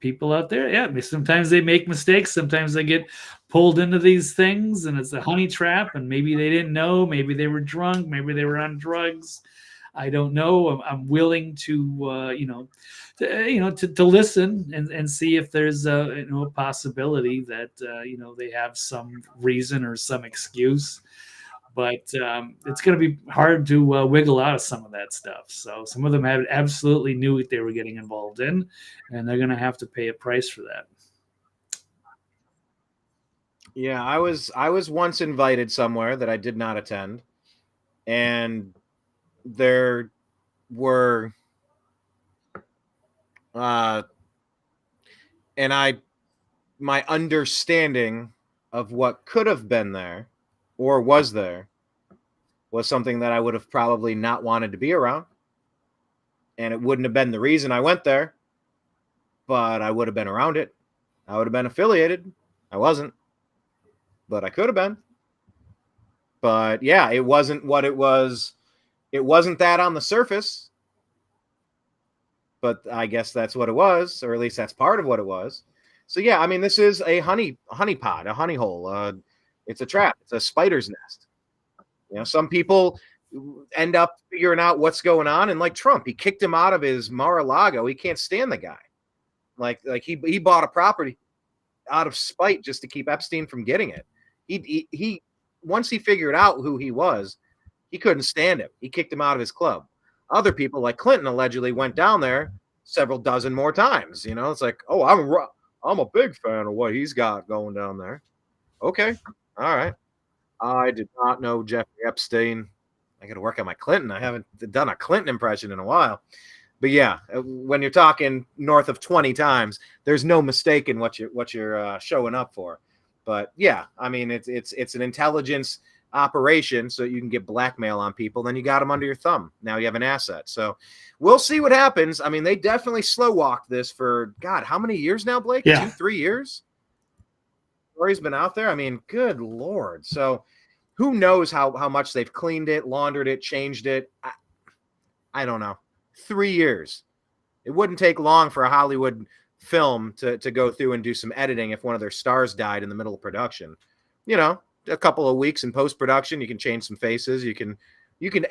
people out there. Yeah, sometimes they make mistakes. Sometimes they get pulled into these things, and it's a honey trap. And maybe they didn't know. Maybe they were drunk. Maybe they were on drugs. I don't know. I'm willing to, to listen and see if there's a possibility that they have some reason or some excuse. But it's going to be hard to wiggle out of some of that stuff. So some of them absolutely knew what they were getting involved in, and they're going to have to pay a price for that. Yeah, I was once invited somewhere that I did not attend, and there were and my understanding of what could have been there or was there was something that I would have probably not wanted to be around, and it wouldn't have been the reason I went there, but I would have been around it. I would have been affiliated. I wasn't, but I could have been. But yeah, it wasn't what it was. It wasn't that on the surface, but I guess that's what it was, or at least that's part of what it was. So yeah, I mean, this is a honey pot, a honey hole. It's a trap. It's a spider's nest. Some people end up figuring out what's going on, and like Trump, he kicked him out of his Mar-a-Lago. He can't stand the guy. Like he bought a property out of spite just to keep Epstein from getting it. He once he figured out who he was, he couldn't stand him. He kicked him out of his club. Other people, like Clinton, allegedly went down there several dozen more times. It's like, oh, I'm a big fan of what he's got going down there. Okay, all right. I did not know Jeffrey Epstein. I got to work on my Clinton. I haven't done a Clinton impression in a while. But yeah, when you're talking north of 20 times, there's no mistake in what you're showing up for. But yeah, I mean, it's an intelligence operation, so you can get blackmail on people. Then you got them under your thumb. Now you have an asset. So we'll see what happens. I mean, they definitely slow walked this for God, how many years now, Blake? Yeah. 2-3 years. Story's been out there. I mean, good Lord. So who knows how much they've cleaned it, laundered it, changed it. I don't know. 3 years. It wouldn't take long for a Hollywood film to go through and do some editing if one of their stars died in the middle of production. A couple of weeks in post-production, you can change some faces. You can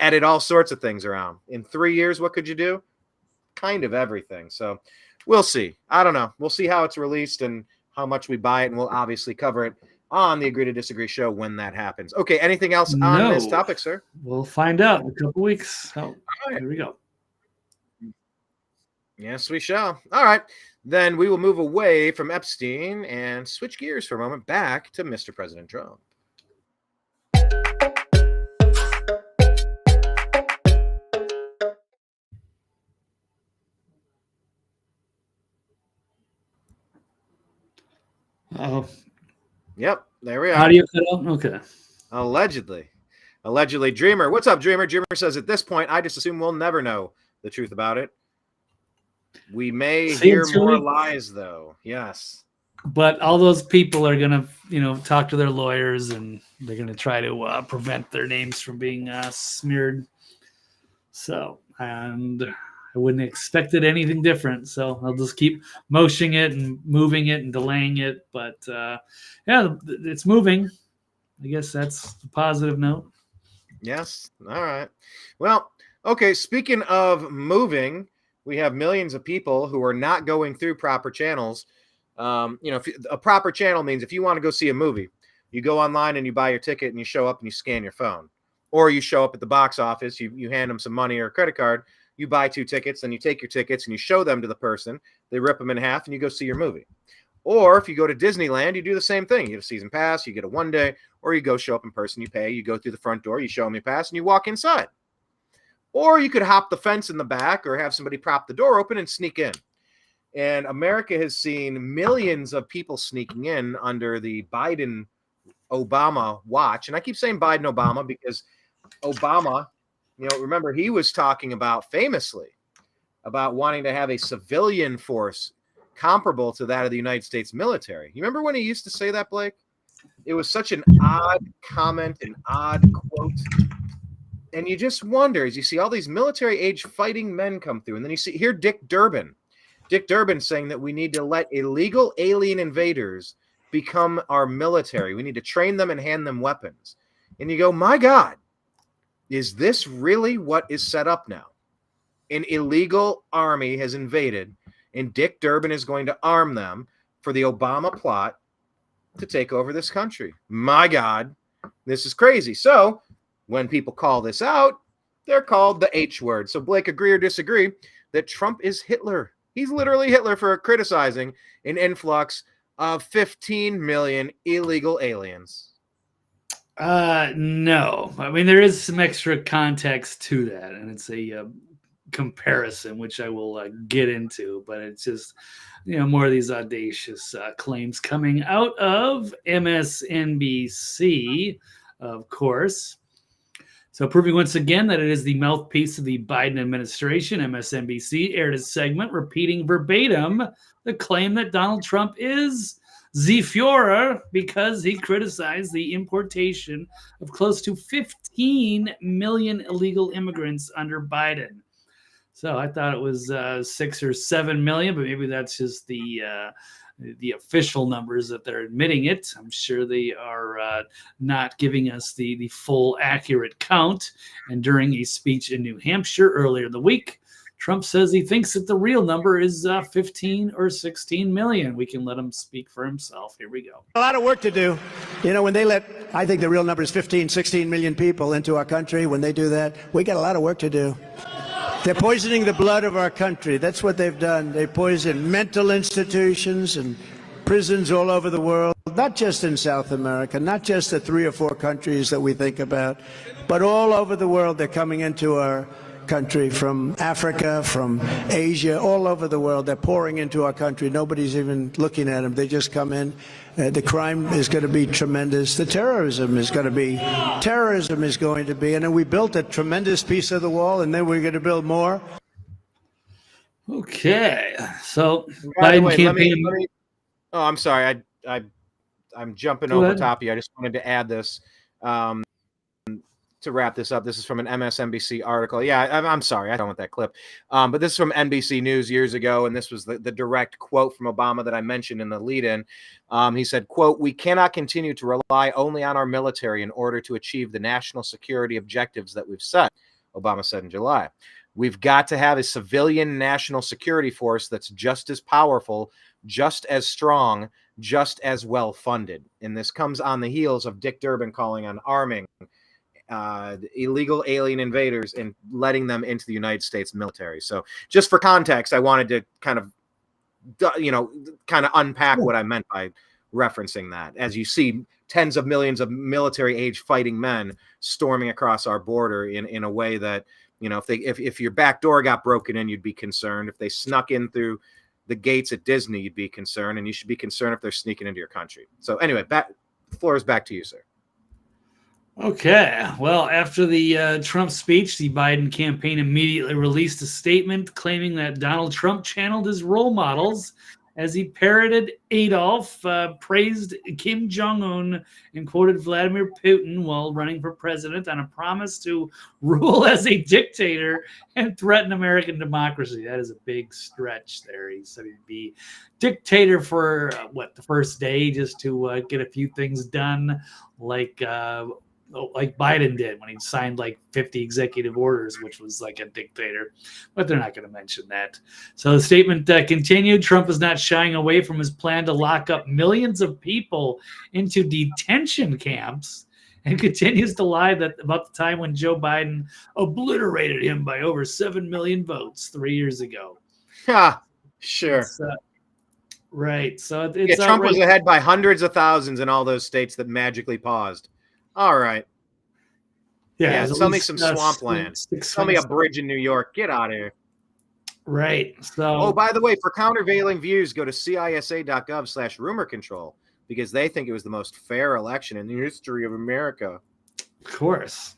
edit all sorts of things around. In 3 years, what could you do? Kind of everything. So we'll see. I don't know. We'll see how it's released and how much we buy it, and we'll obviously cover it on the Agree to Disagree show when that happens. Okay, anything else on this topic, sir? We'll find out in a couple weeks. So right. Here we go. Yes, we shall. All right. Then we will move away from Epstein and switch gears for a moment back to Mr. President Trump. Oh. Yep, there we are. Audio cut out? Okay. Allegedly. Allegedly, Dreamer. What's up, Dreamer? Dreamer says, at this point, I just assume we'll never know the truth about it. We may hear more lies, though. Yes. But all those people are going to, talk to their lawyers, and they're going to try to prevent their names from being smeared. So, and I wouldn't have expected anything different. So I'll just keep motioning it and moving it and delaying it. But yeah, it's moving. I guess that's the positive note. Yes. All right. Well, okay. Speaking of moving, we have millions of people who are not going through proper channels. A proper channel means if you want to go see a movie, you go online and you buy your ticket and you show up and you scan your phone. Or you show up at the box office, you hand them some money or a credit card, you buy 2 tickets, then you take your tickets and you show them to the person. They rip them in half and you go see your movie. Or if you go to Disneyland, you do the same thing. You get a season pass, you get a 1 day, or you go show up in person, you pay, you go through the front door, you show them your pass, and you walk inside. Or you could hop the fence in the back or have somebody prop the door open and sneak in. And America has seen millions of people sneaking in under the Biden-Obama watch. And I keep saying Biden-Obama because Obama, remember he was talking about famously about wanting to have a civilian force comparable to that of the United States military. You remember when he used to say that, Blake? It was such an odd comment, an odd quote. And you just wonder, as you see all these military-age fighting men come through, and then you hear Dick Durbin saying that we need to let illegal alien invaders become our military. We need to train them and hand them weapons. And you go, my God, is this really what is set up now? An illegal army has invaded, and Dick Durbin is going to arm them for the Obama plot to take over this country. My God, this is crazy. So when people call this out, they're called the H word. So Blake, agree or disagree that Trump is Hitler? He's literally Hitler for criticizing an influx of 15 million illegal aliens. No. I mean, there is some extra context to that, and it's a comparison, which I will get into, but it's just, more of these audacious claims coming out of MSNBC, of course. So proving once again that it is the mouthpiece of the Biden administration, MSNBC aired a segment repeating verbatim the claim that Donald Trump is the Führer because he criticized the importation of close to 15 million illegal immigrants under Biden. So I thought it was 6 or 7 million, but maybe that's just the official numbers that they're admitting it. I'm sure they are not giving us the full accurate count. And during a speech in New Hampshire earlier in the week, Trump says he thinks that the real number is 15 or 16 million. We can let him speak for himself. Here we go. A lot of work to do. When they I think the real number is 15, 16 million people into our country. When they do that, we got a lot of work to do. They're poisoning the blood of our country. That's what they've done. They poison mental institutions and prisons all over the world, not just in South America, not just the 3 or 4 countries that we think about, but all over the world. They're coming into our country from Africa, from Asia, all over the world. They're pouring into our country. Nobody's even looking at them. They just come in. The crime is going to be tremendous. The terrorism is going to be. And then we built a tremendous piece of the wall, and then we're going to build more. Okay. So Biden campaign. I'm sorry. I'm jumping over top of you. I just wanted to add this. To wrap this up, this is from an MSNBC article. Yeah, I'm sorry, I don't want that clip. But this is from NBC News years ago, and this was the direct quote from Obama that I mentioned in the lead-in. He said, quote, "We cannot continue to rely only on our military in order to achieve the national security objectives that we've set," Obama said in July. "We've got to have a civilian national security force that's just as powerful, just as strong, just as well-funded." And this comes on the heels of Dick Durbin calling on arming illegal alien invaders and letting them into the United States military. So just for context, I wanted to kind of unpack what I meant by referencing that. As you see tens of millions of military age fighting men storming across our border in a way that, if your back door got broken in, you'd be concerned. If they snuck in through the gates at Disney, you'd be concerned, and you should be concerned if they're sneaking into your country. So anyway, the floor is back to you, sir. Okay. Well, after the Trump speech, the Biden campaign immediately released a statement claiming that Donald Trump channeled his role models as he parroted Adolf, praised Kim Jong-un, and quoted Vladimir Putin while running for president on a promise to rule as a dictator and threaten American democracy. That is a big stretch there. He said he'd be dictator for, the first day just to get a few things done, like Biden did when he signed like 50 executive orders, which was like a dictator, but they're not going to mention that. So the statement continued. Trump is not shying away from his plan to lock up millions of people into detention camps and continues to lie about the time when Joe Biden obliterated him by over 7 million votes 3 years ago. Yeah, sure. Right. So it's Trump was ahead by hundreds of thousands in all those states that magically paused. All right. Yeah, tell me some swampland. Tell me a bridge in New York. Get out of here. Right. So. Oh, by the way, for countervailing views, go to cisa.gov/rumor control because they think it was the most fair election in the history of America. Of course.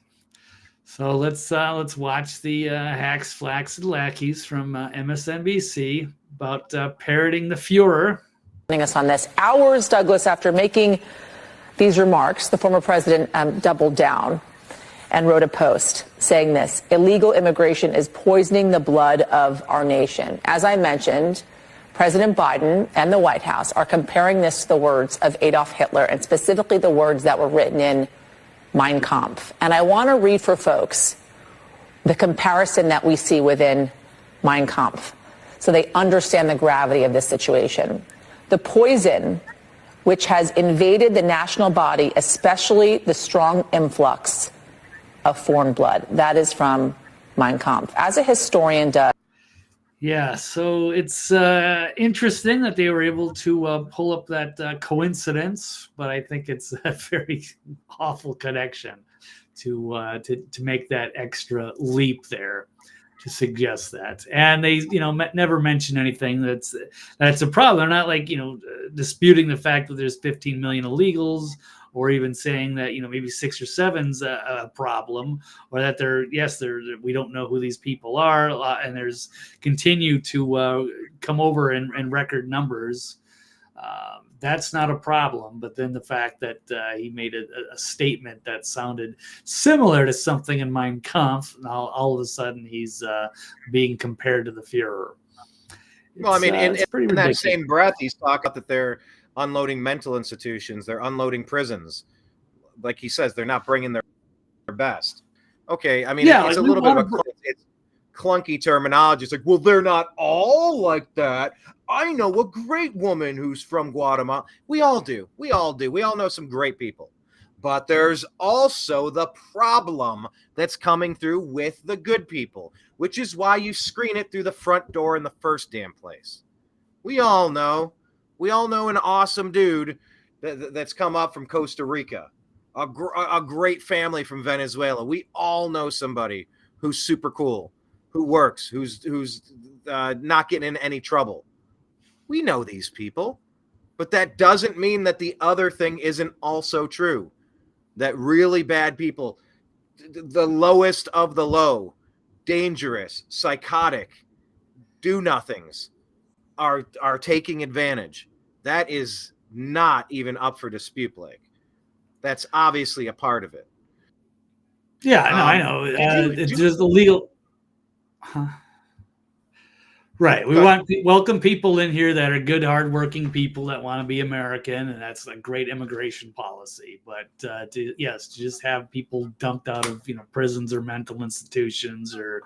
So let's watch the hacks, flacks, and lackeys from MSNBC about parroting the Fuhrer. Us on this hours, Douglas, after making these remarks, the former president doubled down and wrote a post saying this: illegal immigration is poisoning the blood of our nation. As I mentioned, President Biden and the White House are comparing this to the words of Adolf Hitler, and specifically the words that were written in Mein Kampf. And I want to read for folks the comparison that we see within Mein Kampf so they understand the gravity of this situation. The poison which has invaded the national body, especially the strong influx of foreign blood. That is from Mein Kampf. As a historian does. Yeah, so it's interesting that they were able to pull up that coincidence, but I think it's a very awful connection to make that extra leap there to suggest that. And they, never mention anything that's a problem. They're not like, disputing the fact that there's 15 million illegals, or even saying that, maybe 6 or 7's a problem, or that we don't know who these people are, and there's continue to come over in record numbers. That's not a problem. But then the fact that he made a statement that sounded similar to something in Mein Kampf, now all of a sudden he's being compared to the Fuhrer. Well, I mean, in that same breath, he's talking about that they're unloading mental institutions, they're unloading prisons. Like he says, they're not bringing their best. Okay, I mean, it's a little bit of a clunky terminology. It's like, well, they're not all like that. I know a great woman who's from Guatemala. We all do. We all know some great people. But there's also the problem that's coming through with the good people, which is why you screen it through the front door in the first damn place. We all know an awesome dude that's come up from Costa Rica, a great family from Venezuela. We all know somebody who's super cool, who works, who's not getting in any trouble. We know these people, but that doesn't mean that the other thing isn't also true. That really bad people, the lowest of the low, dangerous, psychotic, do-nothings, are taking advantage. That is not even up for dispute, Blake. That's obviously a part of it. Yeah, I know. It's just illegal. Huh? Right. We welcome people in here that are good, hardworking people that want to be American, and that's a great immigration policy. But to just have people dumped out of prisons or mental institutions, or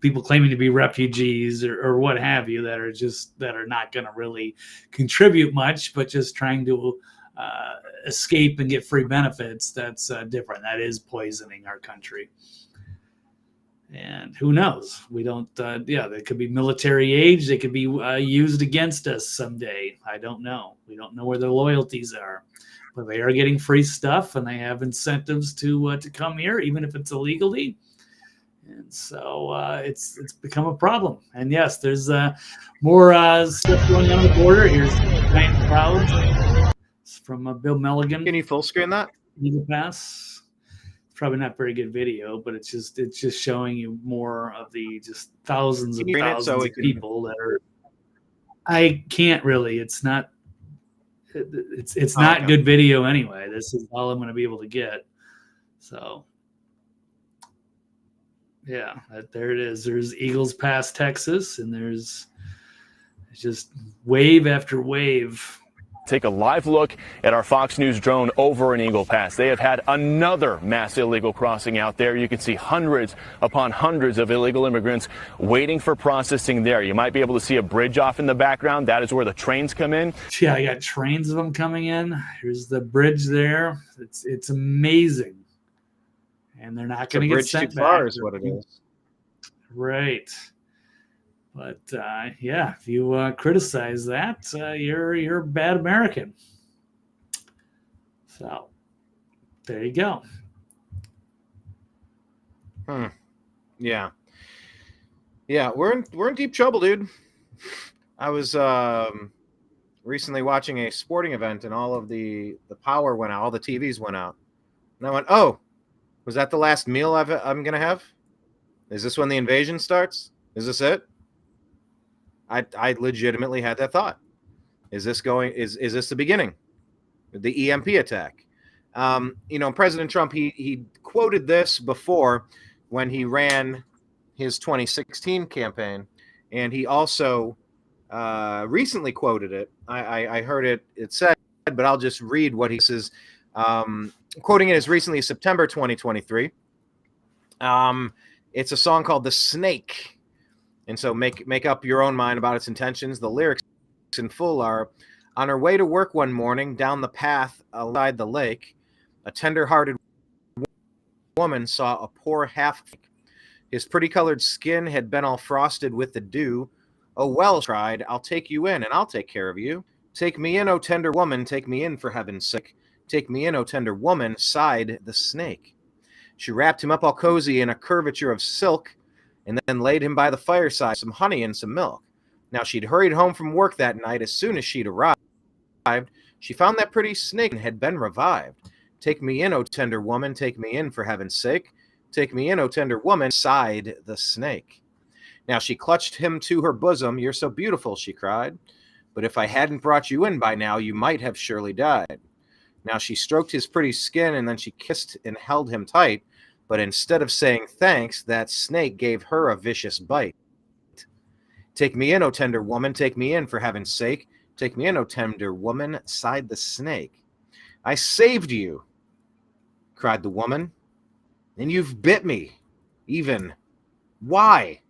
people claiming to be refugees or what have you, that are not going to really contribute much, but just trying to escape and get free benefits. That's different. That is poisoning our country. And who knows? We don't, they could be military age. They could be used against us someday. I don't know. We don't know where their loyalties are. But they are getting free stuff, and they have incentives to come here, even if it's illegally. And so it's become a problem. And yes, there's more stuff going on the border. Here's giant crowds from Bill Milligan. Can you full screen that? Eagle Pass. Probably not very good video, but it's just showing you more of the just thousands of people that are. I can't really. It's not not good video anyway. This is all I'm going to be able to get. So yeah, there it is. There's Eagles Pass, Texas, and there's just wave after wave. Take a live look at our Fox News drone over in Eagle Pass. They have had another mass illegal crossing out there. You can see hundreds upon hundreds of illegal immigrants waiting for processing there. You might be able to see a bridge off in the background. That is where the trains come in. Yeah, I got trains of them coming in. Here's the bridge there. It's amazing. And they're not going to get sent too back. far is what it is. Right. But yeah, if you criticize that, you're a bad American. So there you go. Yeah. We're in deep trouble, dude. I was recently watching a sporting event, and all of the power went out, all the TVs went out, and I went, "Oh, was that the last meal I'm gonna have? Is this when the invasion starts? Is this it?" I legitimately had that thought. Is this the beginning? The EMP attack. President Trump, he quoted this before when he ran his 2016 campaign, and he also recently quoted it. I heard it said, but I'll just read what he says, quoting it as recently as September 2023. It's a song called "The Snake." And so make up your own mind about its intentions. The lyrics in full are, "On her way to work one morning, down the path alongside the lake, a tender-hearted woman saw a poor half-freak. His pretty-colored skin had been all frosted with the dew. Oh, well, she cried, I'll take you in, and I'll take care of you. Take me in, oh tender woman, take me in for heaven's sake. Take me in, oh tender woman," sighed the snake. She wrapped him up all cozy in a curvature of silk, and then laid him by the fireside, some honey and some milk. Now she'd hurried home from work that night. As soon as she'd arrived, she found that pretty snake had been revived. "Take me in, O tender woman, take me in for heaven's sake. Take me in, O tender woman," sighed the snake. Now she clutched him to her bosom. "You're so beautiful," she cried. "But if I hadn't brought you in by now, you might have surely died." Now she stroked his pretty skin, and then she kissed and held him tight. But instead of saying thanks, that snake gave her a vicious bite. "Take me in, O tender woman, take me in for heaven's sake. Take me in, O tender woman," sighed the snake. "I saved you," cried the woman, "and you've bit me, even. Why?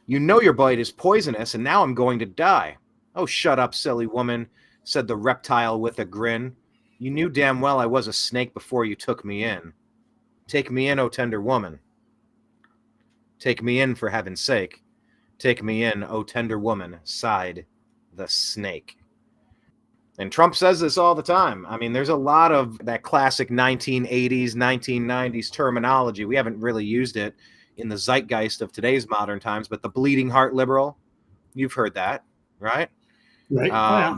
You know your bite is poisonous, and now I'm going to die." "Oh, shut up, silly woman," said the reptile with a grin. "You knew damn well I was a snake before you took me in. Take me in, O tender woman. Take me in for heaven's sake. Take me in, O tender woman," sighed the snake. And Trump says this all the time. I mean, there's a lot of that classic 1980s, 1990s terminology. We haven't really used it in the zeitgeist of today's modern times, but the bleeding heart liberal, you've heard that, right? Right.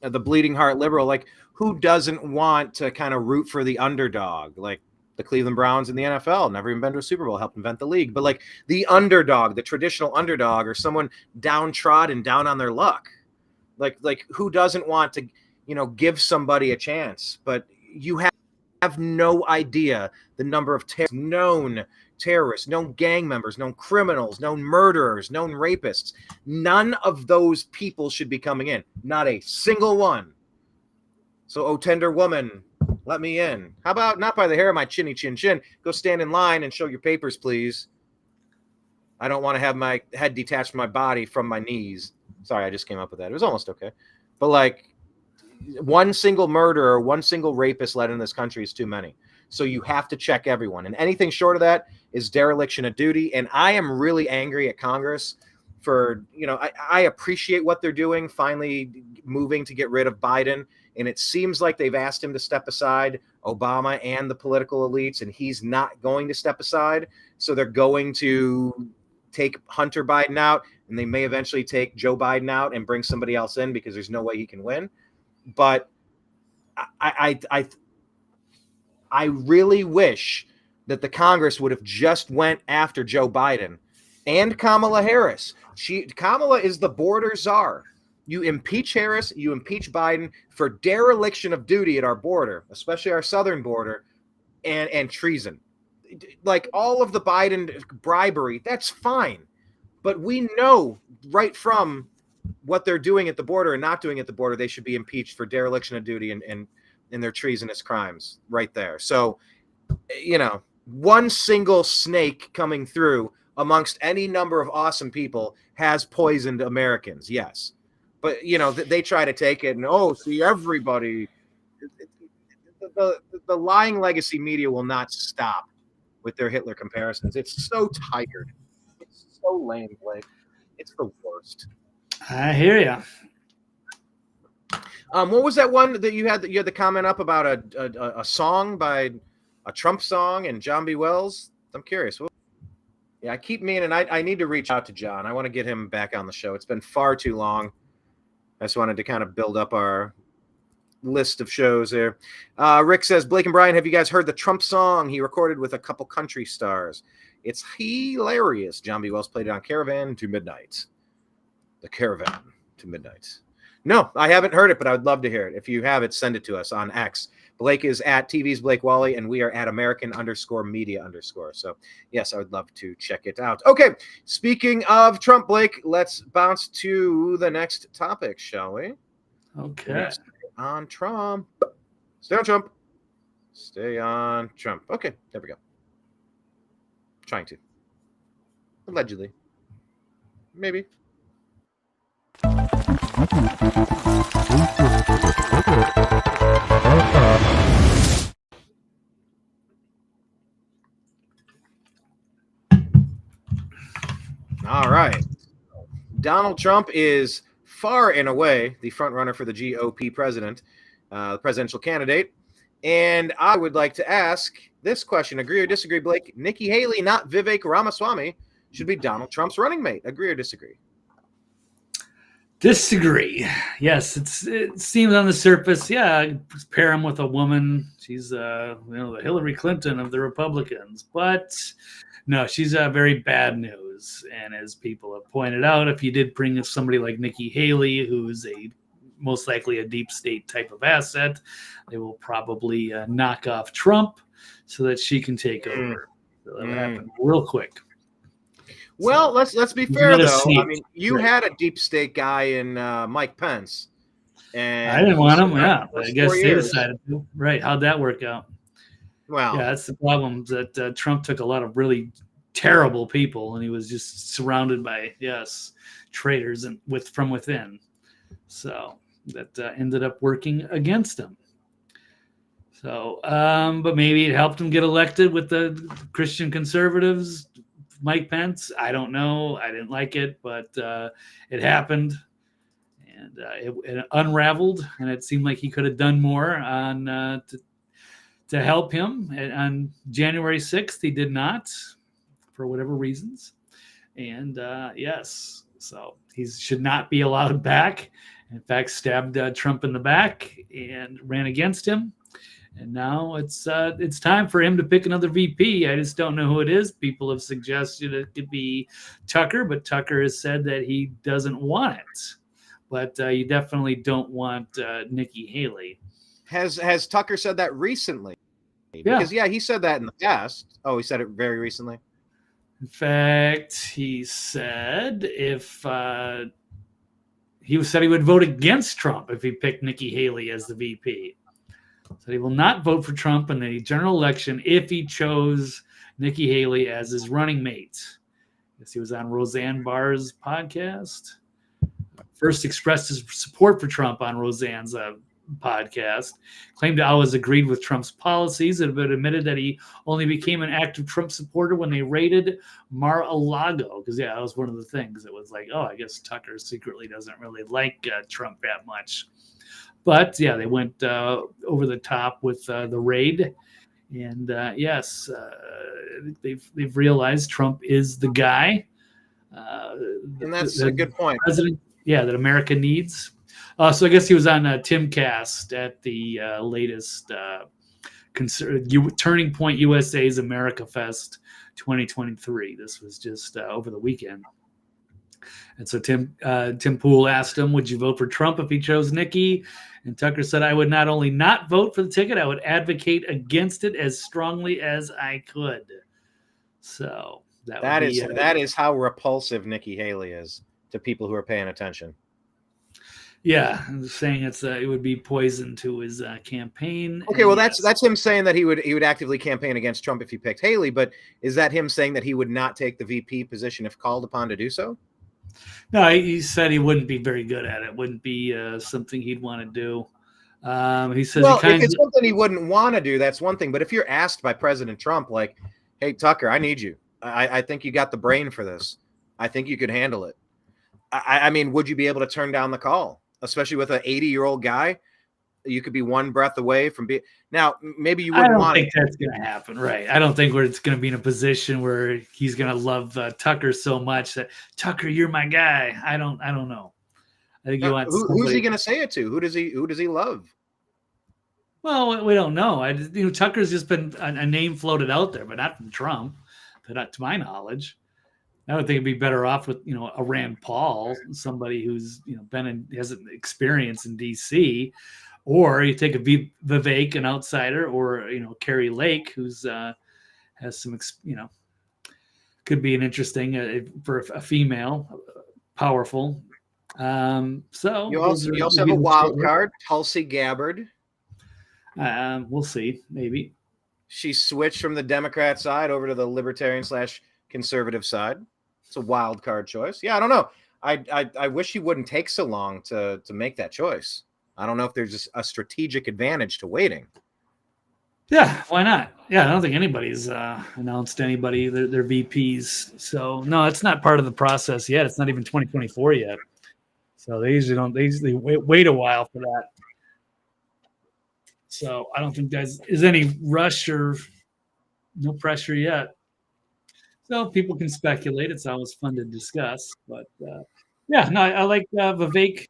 The bleeding heart liberal, like, who doesn't want to kind of root for the underdog? Like, the Cleveland Browns in the NFL, never even been to a Super Bowl, helped invent the league. But like the underdog, the traditional underdog, or someone downtrodden, down on their luck. Like who doesn't want to, give somebody a chance? But you have no idea the number of known terrorists, known gang members, known criminals, known murderers, known rapists. None of those people should be coming in. Not a single one. So, "Oh, tender woman, let me in." How about not by the hair of my chinny chin chin? Go stand in line and show your papers, please. I don't want to have my head detached from my body from my knees. Sorry, I just came up with that. It was almost okay. But like, one single murderer, one single rapist let in this country is too many. So you have to check everyone. And anything short of that is dereliction of duty. And I am really angry at Congress for, I appreciate what they're doing, finally moving to get rid of Biden. And it seems like they've asked him to step aside, Obama and the political elites, and he's not going to step aside. So they're going to take Hunter Biden out, and they may eventually take Joe Biden out and bring somebody else in because there's no way he can win. But I really wish that the Congress would have just went after Joe Biden and Kamala Harris. Kamala is the border czar. You impeach Harris, you impeach Biden for dereliction of duty at our border, especially our southern border, and treason. Like all of the Biden bribery, that's fine. But we know right from what they're doing at the border and not doing at the border, they should be impeached for dereliction of duty and their treasonous crimes right there. So, one single snake coming through amongst any number of awesome people has poisoned Americans. Yes. But, they try to take it and, see, everybody. The lying legacy media will not stop with their Hitler comparisons. It's so tired. It's so lame, Blake. It's the worst. I hear you. What was that one that you had the comment up about a song by a Trump song and John B. Wells? I'm curious. Yeah, I keep meaning I need to reach out to John. I want to get him back on the show. It's been far too long. I just wanted to kind of build up our list of shows there. Rick says, Blake and Brian, have you guys heard the Trump song he recorded with a couple country stars? It's hilarious. John B. Wells played it on Caravan to Midnight. The Caravan to Midnight. No, I haven't heard it, but I would love to hear it. If you have it, send it to us on X. Blake is at TV's Blake Walley, and we are at American_media_. So, yes, I would love to check it out. Okay, speaking of Trump, Blake, let's bounce to the next topic, shall we? Okay. Stay on Trump. Stay on Trump. Stay on Trump. Okay, there we go. Trying to. Allegedly. Maybe. All right. Donald Trump is far and away the front runner for the GOP president, the presidential candidate. And I would like to ask this question. Agree or disagree, Blake? Nikki Haley, not Vivek Ramaswamy, should be Donald Trump's running mate. Agree or disagree? Disagree. Yes, it seems on the surface, pair him with a woman. She's the Hillary Clinton of the Republicans. But no, she's very bad news. And as people have pointed out, if you did bring somebody like Nikki Haley, who's most likely a deep state type of asset, they will probably knock off Trump so that she can take over. So that would happen real quick. Well, let's be fair though. I mean, you had a deep state guy in Mike Pence, and I didn't want him. Yeah, I guess they decided to. Right? How'd that work out? Well, yeah, that's the problem. That Trump took a lot of really terrible people, and he was just surrounded by traitors and from within. So that ended up working against him. So, but maybe it helped him get elected with the Christian conservatives. Mike Pence, I don't know. I didn't like it, but it happened, and it unraveled, and it seemed like he could have done more on to help him. And on January 6th, he did not, for whatever reasons. And so he should not be allowed back. In fact, stabbed Trump in the back and ran against him. And now it's time for him to pick another VP. I just don't know who it is. People have suggested it could be Tucker, but Tucker has said that he doesn't want it. But you definitely don't want Nikki Haley. Has Tucker said that recently? Because he said that in the past. Oh, he said it very recently. In fact, he said he said he would vote against Trump if he picked Nikki Haley as the VP. So he will not vote for Trump in the general election if he chose Nikki Haley as his running mate. I guess he was on Roseanne Barr's podcast. First expressed his support for Trump on Roseanne's podcast. Claimed to always agreed with Trump's policies, but admitted that he only became an active Trump supporter when they raided Mar-a-Lago. Because, that was one of the things. It was like, I guess Tucker secretly doesn't really like Trump that much. But they went over the top with the raid, and they've realized Trump is the guy. And that's a good point. President, that America needs. So I guess he was on Timcast at the latest Turning Point USA's America Fest 2023. This was just over the weekend. And so Tim Pool asked him, would you vote for Trump if he chose Nikki? And Tucker said, I would not only not vote for the ticket, I would advocate against it as strongly as I could. So that is how repulsive Nikki Haley is to people who are paying attention. Yeah, saying it would be poison to his campaign. Okay, well, that's him saying that he would actively campaign against Trump if he picked Haley. But is that him saying that he would not take the VP position if called upon to do so? No, he said he wouldn't be very good at it. Wouldn't be something he'd want to do. He says, well, if it's something he wouldn't want to do, that's one thing. But if you're asked by President Trump, like, hey, Tucker, I need you. I think you got the brain for this. I think you could handle it. I mean, would you be able to turn down the call? Especially with an 80-year-old guy, you could be one breath away from being. Now, maybe you wouldn't want. I don't think that's going to happen, right? I don't think it's going to be in a position where he's going to love Tucker so much that Tucker, you're my guy. I don't know. I think he wants. Who's he going to say it to? Who does he love? Well, we don't know. Tucker's just been a name floated out there, but not from Trump, to my knowledge. I would think it'd be better off with, a Rand Paul, somebody who's, has an experience in DC, or you take a Vivek, an outsider, or, Carrie Lake, who's has some, could be an interesting for a female, powerful. So you also have a wild card, Tulsi Gabbard. We'll see, maybe. She switched from the Democrat side over to the libertarian/conservative side. It's a wild card choice. Yeah, I don't know. I wish he wouldn't take so long to make that choice. I don't know if there's just a strategic advantage to waiting. Yeah, why not? Yeah, I don't think anybody's announced anybody their VPs. So no, it's not part of the process yet. It's not even 2024 yet. So they usually wait a while for that. So I don't think there's any rush or no pressure yet. So people can speculate. It's always fun to discuss. But I like Vivek.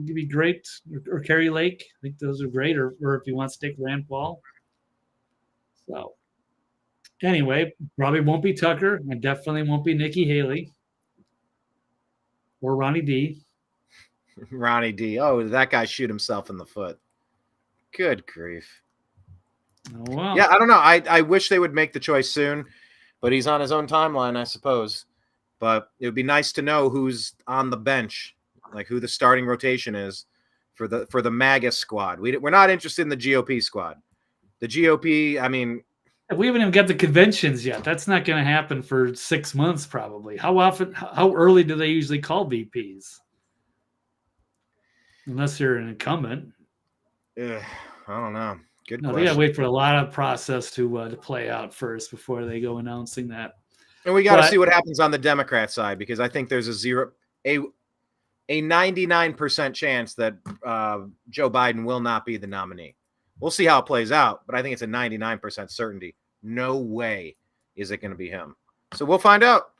It'd be great. Or Carrie Lake. I think those are great. Or if you want to stick Rand Paul. So anyway, probably won't be Tucker. And definitely won't be Nikki Haley. Or Ronnie D. Ronnie D. Oh, that guy shoot himself in the foot. Good grief. Oh, wow. Yeah, I don't know. I wish they would make the choice soon. But he's on his own timeline, I suppose. But it would be nice to know who's on the bench, like who the starting rotation is for the MAGA squad. We're not interested in the GOP squad. The GOP, I mean, we haven't even got the conventions yet. That's not going to happen for 6 months, probably. How early do they usually call VPs? Unless you're an incumbent. I don't know. Good question. They got to wait for a lot of process to play out first before they go announcing that. And we got to see what happens on the Democrat side, because I think there's a 99% chance that Joe Biden will not be the nominee. We'll see how it plays out, but I think it's a 99% certainty. No way is it going to be him. So we'll find out.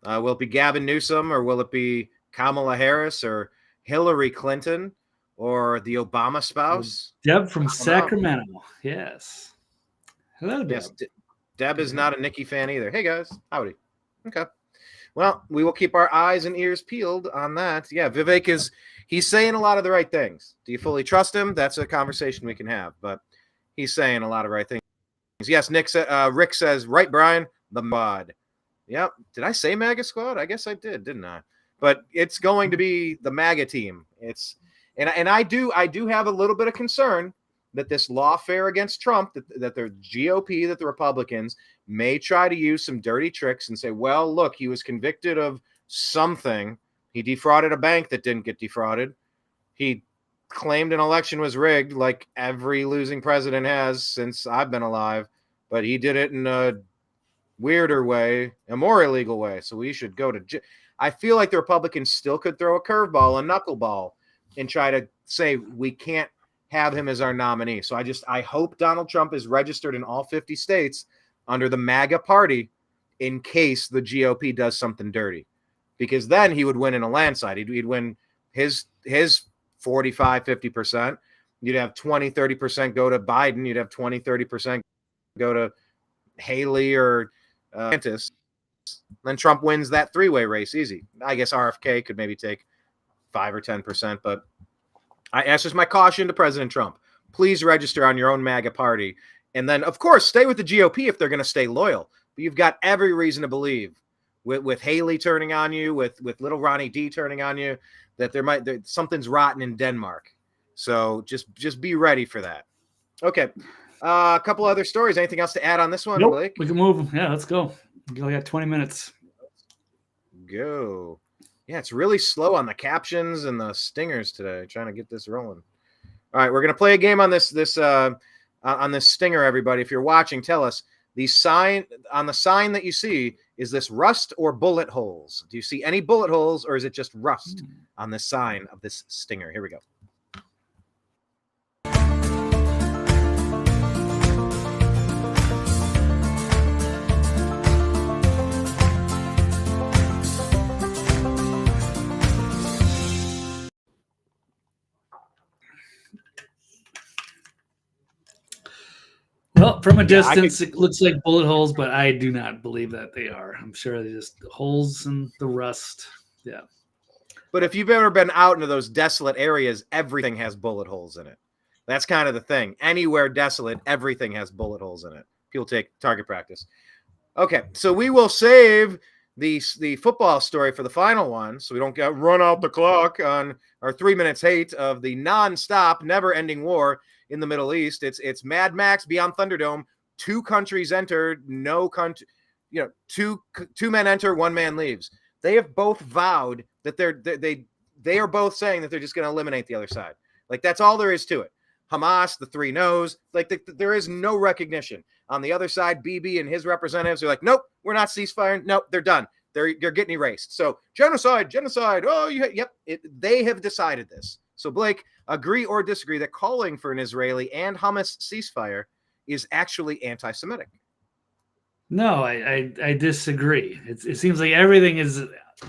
Will it be Gavin Newsom, or will it be Kamala Harris, or Hillary Clinton, or the Obama spouse? Deb from Sacramento. Yes. Hello, Deb. Yes, Deb is not a Nikki fan either. Hey, guys. Howdy. Okay. Well, we will keep our eyes and ears peeled on that. Yeah, Vivek he's saying a lot of the right things. Do you fully trust him? That's a conversation we can have, but he's saying a lot of right things. Yes, Rick says, right, Brian, the mod. Yep. Did I say MAGA squad? I guess I did, didn't I? But it's going to be the MAGA team. And I do have a little bit of concern that this lawfare against Trump, that the GOP, that the Republicans may try to use some dirty tricks and say, well, look, he was convicted of something. He defrauded a bank that didn't get defrauded. He claimed an election was rigged, like every losing president has since I've been alive, but he did it in a weirder way, a more illegal way. So we should go to jail. I feel like the Republicans still could throw a curveball, a knuckleball, and try to say we can't have him as our nominee. So I hope Donald Trump is registered in all 50 states under the MAGA party in case the GOP does something dirty, because then he would win in a landslide. He'd win his 45, 50%. You'd have 20, 30% go to Biden. You'd have 20, 30% go to Haley or DeSantis. Then Trump wins that three-way race easy. I guess RFK could maybe take 5 or 10%, but that's just my caution to President Trump. Please register on your own MAGA party. And then, of course, stay with the GOP if they're going to stay loyal. But you've got every reason to believe, with Haley turning on you, with little Ronnie D turning on you, that something's rotten in Denmark. So just be ready for that. Okay. A couple other stories. Anything else to add on this one, nope, Blake? We can move. Yeah, let's go. We only got 20 minutes. Go. Yeah, it's really slow on the captions and the stingers today. Trying to get this rolling. All right, we're gonna play a game on this stinger. Everybody, if you're watching, tell us the sign that you see. Is this rust or bullet holes? Do you see any bullet holes, or is it just rust on the sign of this stinger? Here we go. Well, from a distance, it looks like bullet holes, but I do not believe that they are. I'm sure they're just holes in the rust. Yeah. But if you've ever been out into those desolate areas, everything has bullet holes in it. That's kind of the thing. Anywhere desolate, everything has bullet holes in it. People take target practice. Okay, so we will save the football story for the final one, so we don't get run out the clock on our 3 minutes hate of the nonstop, never-ending war in the Middle East. It's Mad Max Beyond Thunderdome. 2 countries enter, no country, two men enter, 1 man leaves. They have both vowed that they are both saying that they're just going to eliminate the other side. Like, that's all there is to it. Hamas, the 3 no's, there is no recognition. On the other side, Bibi and his representatives are like, nope, we're not ceasefire. Nope, they're done. They're getting erased. So genocide. Oh, yep. They have decided this. So Blake, agree or disagree that calling for an Israeli and Hamas ceasefire is actually anti-Semitic? No, I disagree. It seems like everything is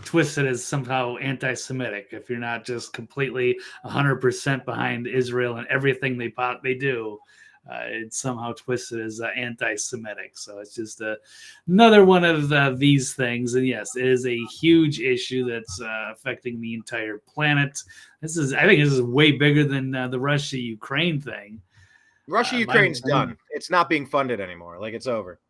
twisted as somehow anti-Semitic. If you're not just completely 100% behind Israel and everything they do, it's somehow twisted as anti-Semitic. So it's just another one of these things. And yes, it is a huge issue that's affecting the entire planet. I think this is way bigger than the Russia-Ukraine thing. Russia-Ukraine's done. It's not being funded anymore. Like, it's over.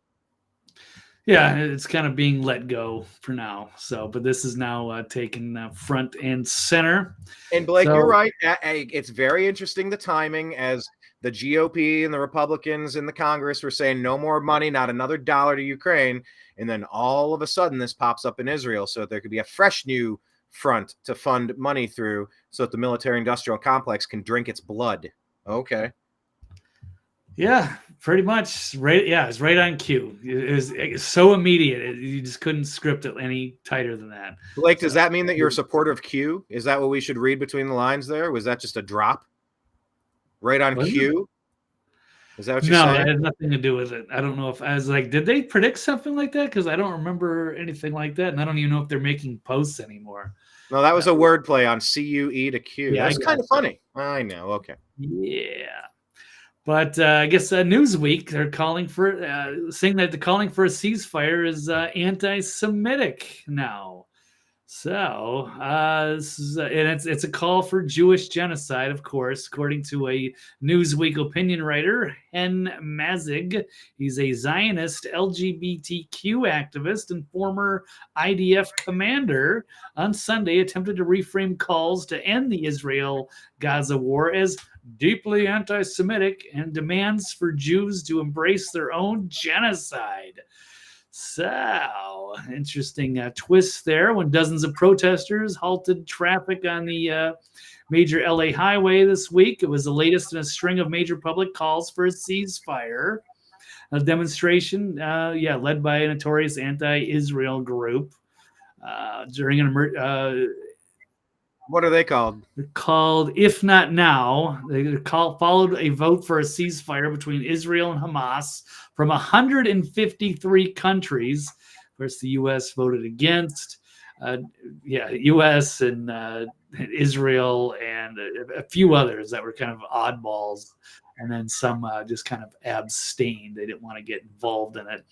Yeah, it's kind of being let go for now. So, but this is now taken front and center. And Blake, you're right. It's very interesting, the timing, as the GOP and the Republicans in the Congress were saying no more money, not another dollar to Ukraine. And then all of a sudden this pops up in Israel. So there could be a fresh new front to fund money through so that the military industrial complex can drink its blood. Okay. Yeah, pretty much. Right. Yeah, it's right on cue. It was so immediate. You just couldn't script it any tighter than that. Blake, does that mean that you're a supporter of Q? Is that what we should read between the lines there? Was that just a drop? Right on cue? Is that what you're saying? No, it had nothing to do with it. I don't know if I was like, did they predict something like that? Because I don't remember anything like that. And I don't even know if they're making posts anymore. No, that was a wordplay on CUE to Q. Yeah, that's kind of funny. I know. Okay. Yeah. But I guess Newsweek, they're calling for, saying that the calling for a ceasefire is anti-Semitic now. So this is, and it's a call for Jewish genocide, of course, according to a Newsweek opinion writer, Hen Mazig. He's a Zionist LGBTQ activist and former IDF commander. On Sunday, attempted to reframe calls to end the Israel-Gaza war as deeply anti-Semitic and demands for Jews to embrace their own genocide. So, interesting twist there when dozens of protesters halted traffic on the major LA highway this week. It was the latest in a string of major public calls for a ceasefire. A demonstration, led by a notorious anti-Israel group during an what are they called? They're called If Not Now. They followed a vote for a ceasefire between Israel and Hamas from 153 countries. Of course, the U.S. voted against. U.S. and Israel and a few others that were kind of oddballs, and then some just kind of abstained. They didn't want to get involved in it.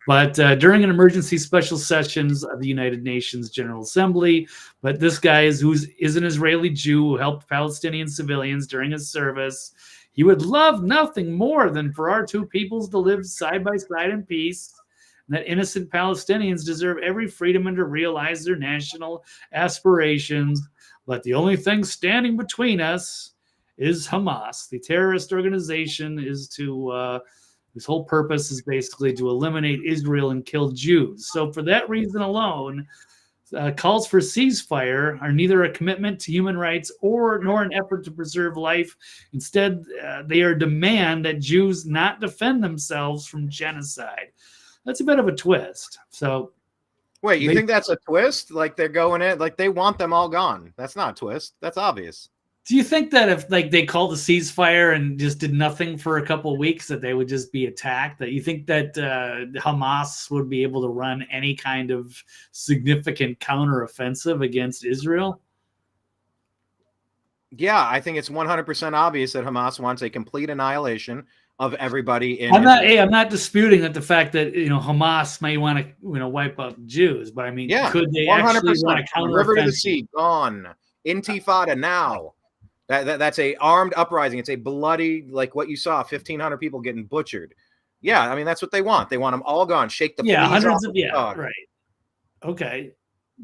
But during an emergency special sessions of the United Nations General Assembly, but this guy is an Israeli Jew who helped Palestinian civilians during his service. He would love nothing more than for our two peoples to live side by side in peace, and that innocent Palestinians deserve every freedom and to realize their national aspirations. But the only thing standing between us is Hamas. The terrorist organization is to... His whole purpose is basically to eliminate Israel and kill Jews. So for that reason alone, calls for ceasefire are neither a commitment to human rights nor an effort to preserve life. Instead, they are a demand that Jews not defend themselves from genocide. That's a bit of a twist. So, wait, you think that's a twist? Like they're going in, like they want them all gone? That's not a twist. That's obvious. Do you think that if they called a ceasefire and just did nothing for a couple of weeks, that they would just be attacked? That you think that Hamas would be able to run any kind of significant counteroffensive against Israel? Yeah, I think it's 100% obvious that Hamas wants a complete annihilation of everybody in. I'm not disputing that the fact that Hamas may want to wipe out Jews, but I mean, could they 100%, actually run a counteroffensive? River to the sea, gone. Intifada now. That's a armed uprising. It's a bloody, like what you saw, 1,500 people getting butchered. Yeah, I mean that's what they want. They want them all gone. Shake the hundreds of right. Okay,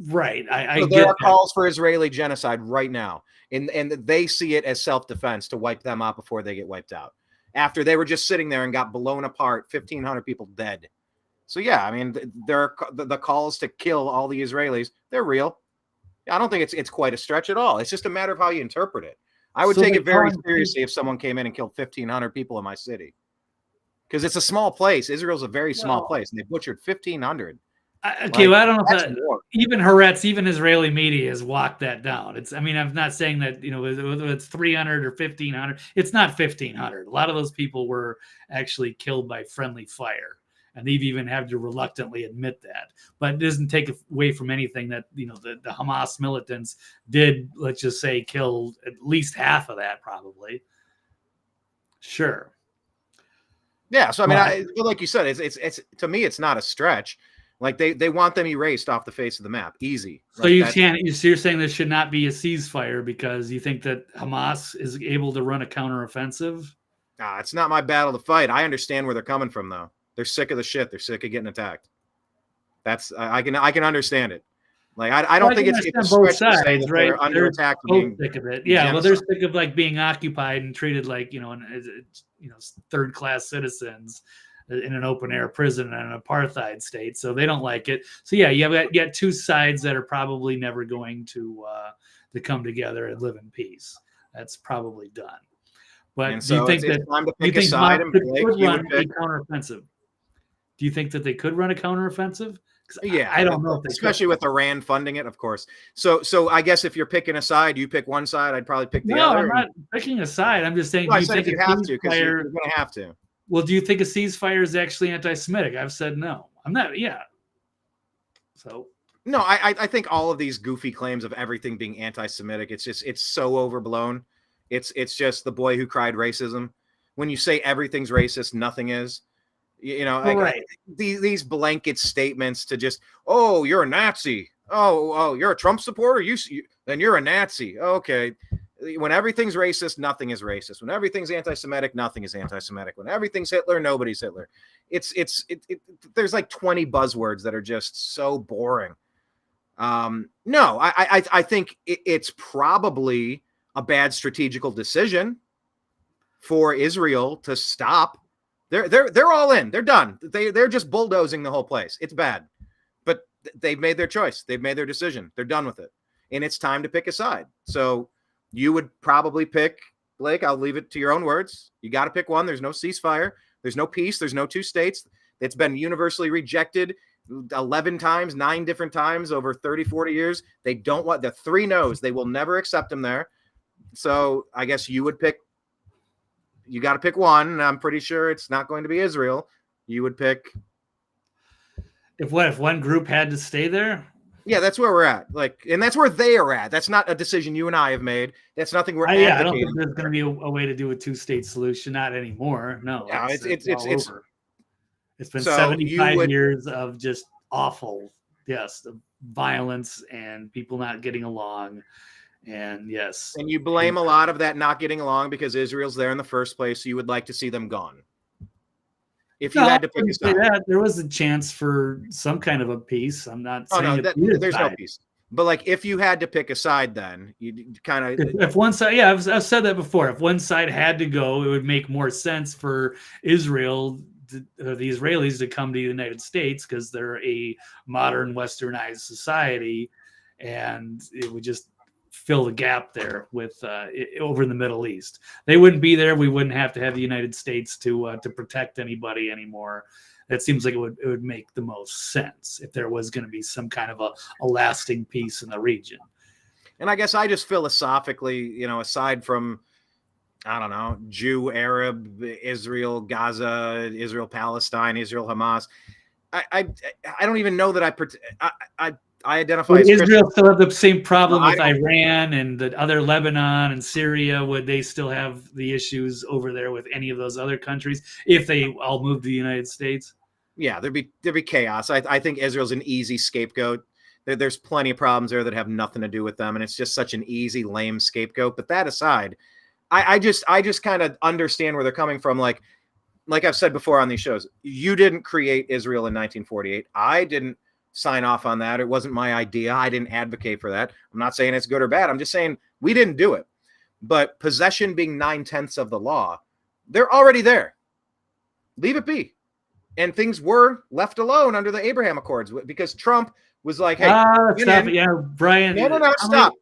right. I so get there are that. calls for Israeli genocide right now, and they see it as self-defense to wipe them out before they get wiped out. After they were just sitting there and got blown apart, 1,500 people dead. So yeah, I mean the calls to kill all the Israelis, they're real. I don't think it's quite a stretch at all. It's just a matter of how you interpret it. I would take it very seriously if someone came in and killed 1,500 people in my city, because it's a small place. Israel's a very small place, and they butchered 1,500. Okay, well, I don't know if that, even Haaretz, even Israeli media has walked that down. I'm not saying that whether it's 300 or 1,500. It's not 1,500. A lot of those people were actually killed by friendly fire. And they've even had to reluctantly admit that. But it doesn't take away from anything that, the Hamas militants did, let's just say, kill at least half of that, probably. Sure. Yeah. So, I mean, like you said, it's to me, it's not a stretch. Like they want them erased off the face of the map. Easy. So you're saying there should not be a ceasefire because you think that Hamas is able to run a counteroffensive? Nah, it's not my battle to fight. I understand where they're coming from, though. They're sick of the shit. They're sick of getting attacked. That's I can understand it. Like I don't think it's both sides, to say right? They're under attack. Both sick of it. Yeah, well, they're sick of being occupied and treated like third class citizens in an open air prison in an apartheid state. So they don't like it. So yeah, you got two sides that are probably never going to come together and live in peace. That's probably done. But do you think that Hamas could run a counteroffensive? Do you think that they could run a counteroffensive? Yeah, I don't know if they especially could. with Iran funding it, of course. So I guess if you're picking a side, you pick one side. I'd probably pick the other. No, I'm not picking a side. I'm just saying. No, I said if you have to, because you're going to have to. Well, do you think a ceasefire is actually anti-Semitic? I've said no. I'm not. Yeah. So. No, I think all of these goofy claims of everything being anti-Semitic, it's so overblown. It's just the boy who cried racism. When you say everything's racist, nothing is. Right. These blanket statements to just, oh, you're a Nazi. Oh, you're a Trump supporter. Then you're a Nazi. Okay. When everything's racist, nothing is racist. When everything's anti-Semitic, nothing is anti-Semitic. When everything's Hitler, nobody's Hitler. There's like 20 buzzwords that are just so boring. No, I think it's probably a bad strategical decision for Israel to stop. They're all in. They're done. They're just bulldozing the whole place. It's bad, but they've made their choice. They've made their decision. They're done with it, and it's time to pick a side. So you would probably pick, Blake. I'll leave it to your own words. You got to pick one. There's no ceasefire. There's no peace. There's no two states. It's been universally rejected 11 times, 9 different times over 30, 40 years. They don't want the 3 no's. They will never accept them there. So I guess you would pick. You got to pick one. And I'm pretty sure it's not going to be Israel. You would pick. If one group had to stay there? Yeah, that's where we're at. Like, and that's where they are at. That's not a decision you and I have made. That's nothing we're advocating. I don't think there's going to be a way to do a two-state solution. Not anymore. No, yeah, it's over. It's been so 75 years of just awful, the violence and people not getting along. And yes. And you blame a lot of that not getting along because Israel's there in the first place. So you would like to see them gone. If you had to pick a side. There was a chance for some kind of a peace. I'm not saying there's no peace. But like, if you had to pick a side, then you kind of if one side, I've said that before. If one side had to go, it would make more sense for Israel, the Israelis, to come to the United States because they're a modern Westernized society, and it would just fill the gap there with over in the Middle East. They wouldn't be there. We wouldn't have to have the United States to protect anybody anymore. That seems like it would make the most sense if there was going to be some kind of a lasting peace in the region. And I guess I just philosophically, aside from, I don't know, Jew, Arab, Israel, Gaza, Israel, Palestine, Israel, Hamas, I don't even know that I identify as Israel Christian. Still have the same problem with Iran and the other Lebanon and Syria. Would they still have the issues over there with any of those other countries if they all moved to the United States? Yeah, there'd be chaos. I think Israel's an easy scapegoat. There's plenty of problems there that have nothing to do with them, and it's just such an easy, lame scapegoat. But that aside, I just kind of understand where they're coming from. Like I've said before on these shows, you didn't create Israel in 1948. I didn't sign off on that. It wasn't my idea. I didn't advocate for that. I'm not saying it's good or bad. I'm just saying we didn't do it. But possession being 9/10 of the law, they're already there. Leave it be. And things were left alone under the Abraham Accords because Trump was like, hey, Brian. No, stop.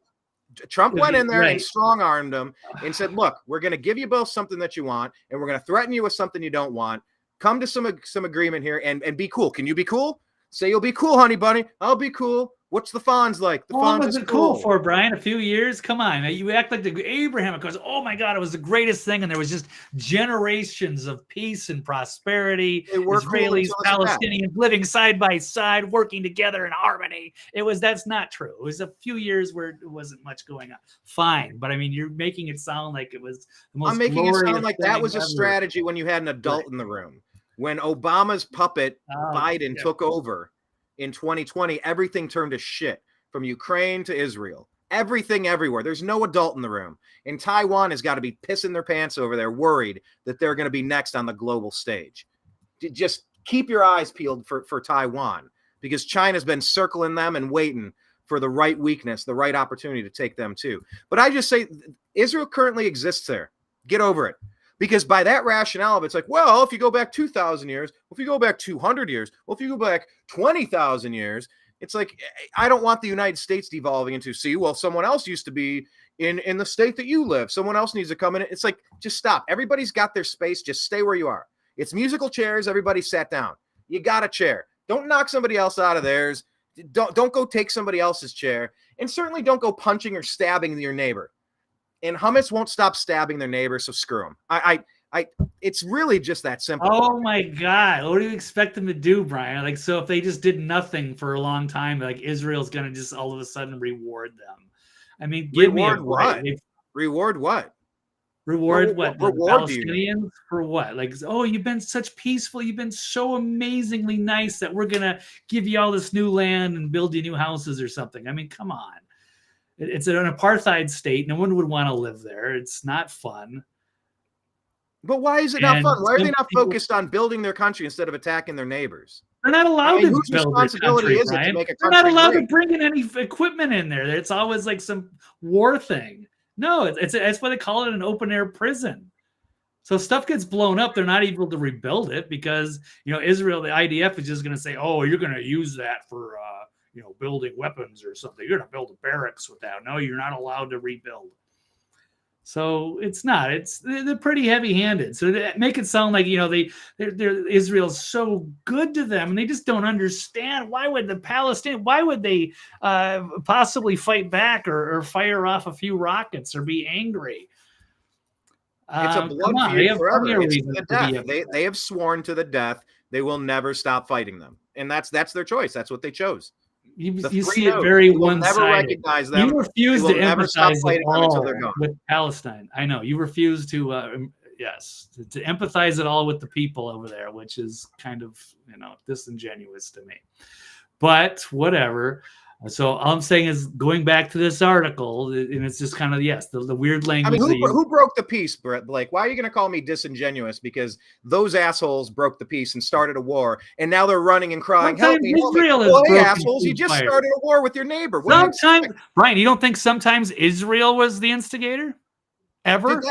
Trump went in there and strong-armed them and said, look, we're going to give you both something that you want, and we're going to threaten you with something you don't want. Come to some agreement here and be cool. Can you be cool? Say you'll be cool, honey bunny. I'll be cool. What's the Fonz like? The Fonz was it cool for, Brian? A few years? Come on. You act like the Abraham Accords. Oh, my God. It was the greatest thing. And there was just generations of peace and prosperity. Israelis, Palestinians living side by side, working together in harmony. That's not true. It was a few years where it wasn't much going on. Fine. But, I mean, you're making it sound like it was the most I'm making it sound like that was a strategy when you had an adult in the room. When Obama's puppet, Biden, took over in 2020, everything turned to shit from Ukraine to Israel. Everything everywhere. There's no adult in the room. And Taiwan has got to be pissing their pants over there, worried that they're going to be next on the global stage. Just keep your eyes peeled for Taiwan because China's been circling them and waiting for the right weakness, the right opportunity to take them too. But I just say Israel currently exists there. Get over it. Because by that rationale, it's like, well, if you go back 2,000 years, if you go back 200 years, well, if you go back 20,000 years, it's like, I don't want the United States devolving into, someone else used to be in the state that you live. Someone else needs to come in. It's like, just stop. Everybody's got their space. Just stay where you are. It's musical chairs. Everybody sat down. You got a chair. Don't knock somebody else out of theirs. Don't go take somebody else's chair. And certainly don't go punching or stabbing your neighbor. And Hamas won't stop stabbing their neighbors, so screw them. It's really just that simple. Oh my God, what do you expect them to do, Brian? Like, so if they just did nothing for a long time, like Israel's gonna just all of a sudden reward them? I mean, reward what? Reward what? Reward what? The Palestinians for what? Like, oh, you've been such peaceful, you've been so amazingly nice that we're gonna give you all this new land and build you new houses or something. I mean, come on. It's an apartheid state. No one would want to live there. It's not fun. But why is it not fun? Why are they not focused on building their country instead of attacking their neighbors? They're not allowed to build their country, Brian. They're not allowed to bring in any equipment in there. It's always like some war thing. No, that's why they call it an open air prison. So stuff gets blown up. They're not able to rebuild it because, Israel, the IDF is just going to say, oh, you're going to use that for building weapons or something. You're going to build a barracks with that. No, you're not allowed to rebuild. So it's not. They're pretty heavy-handed. So they make it sound like Israel's so good to them, and they just don't understand why would they possibly fight back or fire off a few rockets or be angry? It's a blood feud forever. It's the death. They have sworn to the death. They will never stop fighting them, and that's their choice. That's what they chose. You see it very one-sided. Never recognize them. You refuse to empathize at all gone. with Palestine. I know you refuse to. Yes, to empathize at all with the people over there, which is kind of disingenuous to me. But whatever. So all I'm saying is going back to this article, and it's just kind of the weird language. I mean, who broke the peace, Blake? Why are you going to call me disingenuous? Because those assholes broke the peace and started a war, and now they're running and crying, "Help me, help me!" Well, hey, assholes, you just started a war with your neighbor. Sometimes, Brian, you don't think sometimes Israel was the instigator? Ever?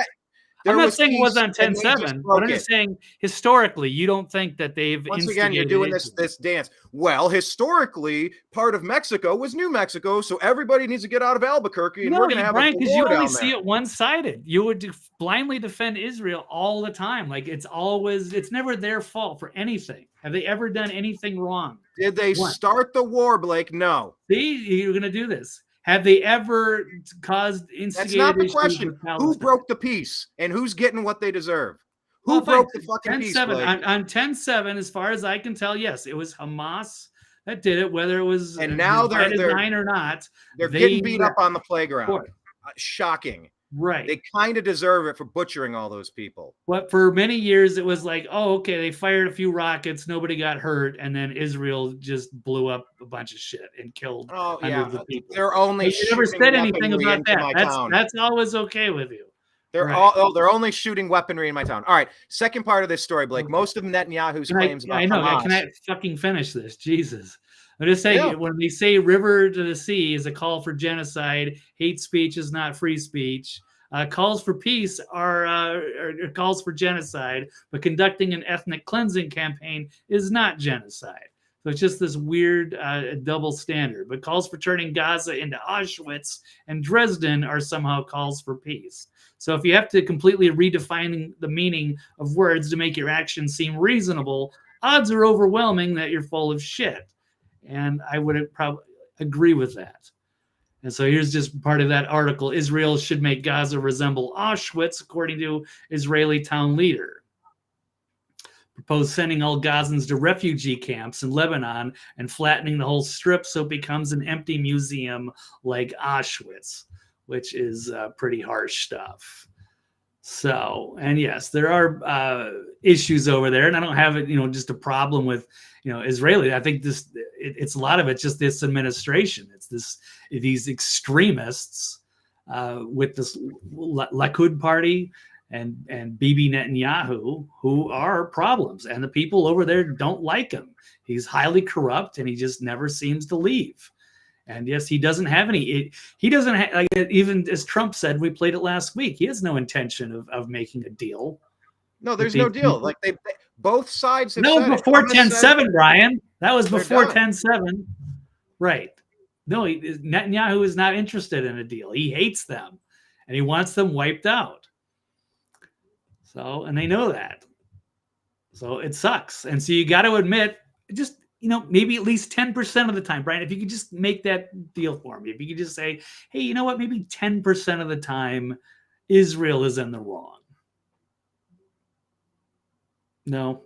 I'm not saying it was on 10/7, but I'm just saying historically, you don't think that they've once again, you're doing this dance. Well, historically, part of Mexico was New Mexico, so everybody needs to get out of Albuquerque, and we're going to have Brian, a war because you only down see there. it one-sided. You would blindly defend Israel all the time. Like it's never their fault for anything. Have they ever done anything wrong? Did they start the war, Blake? No. See, you're going to do this. Have they ever instigated? That's not the question. Who broke the peace and who's getting what they deserve? Who broke the fucking peace? On 10/7, as far as I can tell, yes, it was Hamas that did it. Whether it was now they're design or not, they're getting beat up on the playground. Shocking. Right. They kind of deserve it for butchering all those people. But for many years, it was like, oh, okay, they fired a few rockets, nobody got hurt, and then Israel just blew up a bunch of shit and killed hundreds of people. They're only you never said anything about that. That's always okay with you. They're only shooting weaponry in my town. All right. Second part of this story, Blake. Most of Netanyahu's claims about Hamas. Can I fucking finish this? Jesus. I'm just saying, when they say river to the sea is a call for genocide, hate speech is not free speech. Calls for peace are calls for genocide, but conducting an ethnic cleansing campaign is not genocide. So it's just this weird double standard. But calls for turning Gaza into Auschwitz and Dresden are somehow calls for peace. So if you have to completely redefine the meaning of words to make your actions seem reasonable, odds are overwhelming that you're full of shit. And I would probably agree with that. And so here's just part of that article. Israel should make Gaza resemble Auschwitz, according to Israeli town leader. Proposed sending all Gazans to refugee camps in Lebanon and flattening the whole strip so it becomes an empty museum like Auschwitz, which is pretty harsh stuff. So, and yes, there are issues over there, and I don't have just a problem with Israeli. I think it's a lot of it just this administration. It's these extremists with this Lewd party and Bibi Netanyahu who are problems, and the people over there don't like him. He's highly corrupt, and he just never seems to leave. And yes, he doesn't have any. He doesn't have, like, even as Trump said, we played it last week. He has no intention of making a deal. No, there's no deal. Like they both sides have said before 10/7, Brian. That was before 10/7, right? No, Netanyahu is not interested in a deal. He hates them, and he wants them wiped out. So, and they know that. So it sucks. And so you got to admit, just maybe at least 10% of the time, Brian, if you could just make that deal for me, if you could just say, hey, you know what, maybe 10% of the time, Israel is in the wrong. No.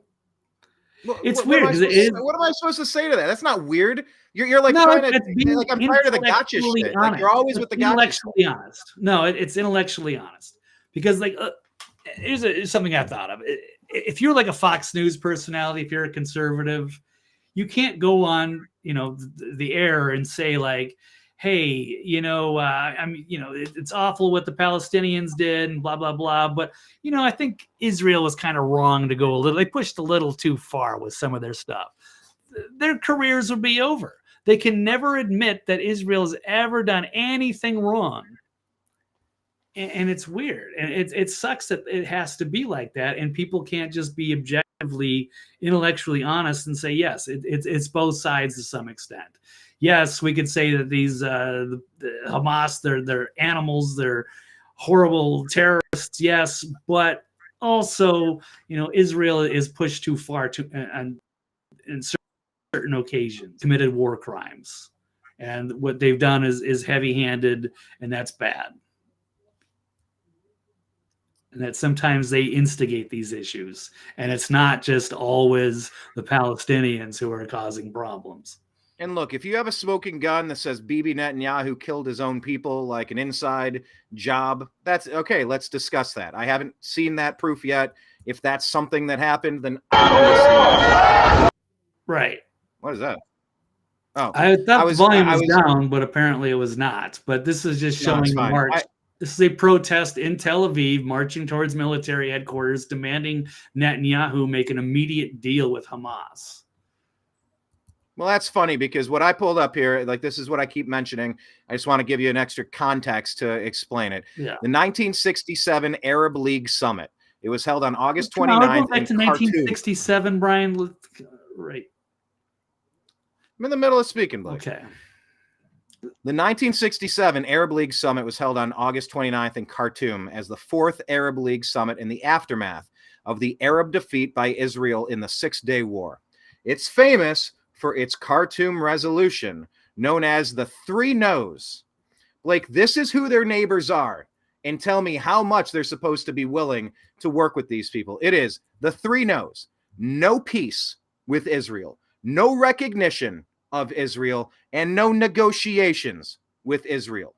It's weird. What am I supposed to say to that? That's not weird. You're like trying to, like, I'm tired of the gotcha shit. Like, you're always with the gotcha. Intellectually honest. No, it's intellectually honest. Because, like, here's something I thought of. If you're like a Fox News personality, if you're a conservative, you can't go on, the air and say, like, hey, it's awful what the Palestinians did and blah, blah, blah. But, I think Israel was kind of wrong to go they pushed a little too far with some of their stuff. Their careers would be over. They can never admit that Israel has ever done anything wrong. And it's weird. And it sucks that it has to be like that. And people can't just be objectively, intellectually honest and say, yes, it's both sides to some extent. Yes, we could say that these the Hamas, they're animals, they're horrible terrorists. Yes, but also, Israel is pushed too far in certain occasions, committed war crimes, and what they've done is heavy-handed, and that's bad. And that sometimes they instigate these issues, and it's not just always the Palestinians who are causing problems. And look, if you have a smoking gun that says Bibi Netanyahu killed his own people, like an inside job, that's okay. Let's discuss that. I haven't seen that proof yet. If that's something that happened, then obviously. Right. What is that? Oh, I thought the volume was down, but apparently it was not. But this is just showing the march. This is a protest in Tel Aviv, marching towards military headquarters, demanding Netanyahu make an immediate deal with Hamas. Well, that's funny because what I pulled up here, like this is what I keep mentioning. I just want to give you an extra context to explain it. Yeah. The 1967 Arab League Summit. It was held on August 29th. I'll go back to 1967, Brian. Right. I'm in the middle of speaking, Blake. Okay. The 1967 Arab League Summit was held on August 29th in Khartoum as the fourth Arab League Summit in the aftermath of the Arab defeat by Israel in the Six-Day War. It's famous for its Khartoum resolution, known as the 3 No's. Blake, this is who their neighbors are, and tell me how much they're supposed to be willing to work with these people. It is the 3 No's. No peace with Israel, no recognition of Israel, and no negotiations with Israel.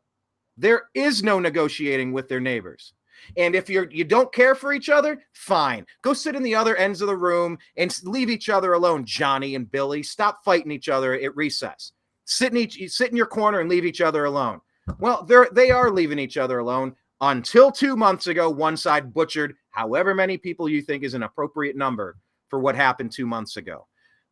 There is no negotiating with their neighbors. And if you don't care for each other, fine. Go sit in the other ends of the room and leave each other alone, Johnny and Billy. Stop fighting each other at recess. Sit in your corner and leave each other alone. Well, they are leaving each other alone until 2 months ago, one side butchered however many people you think is an appropriate number for what happened 2 months ago.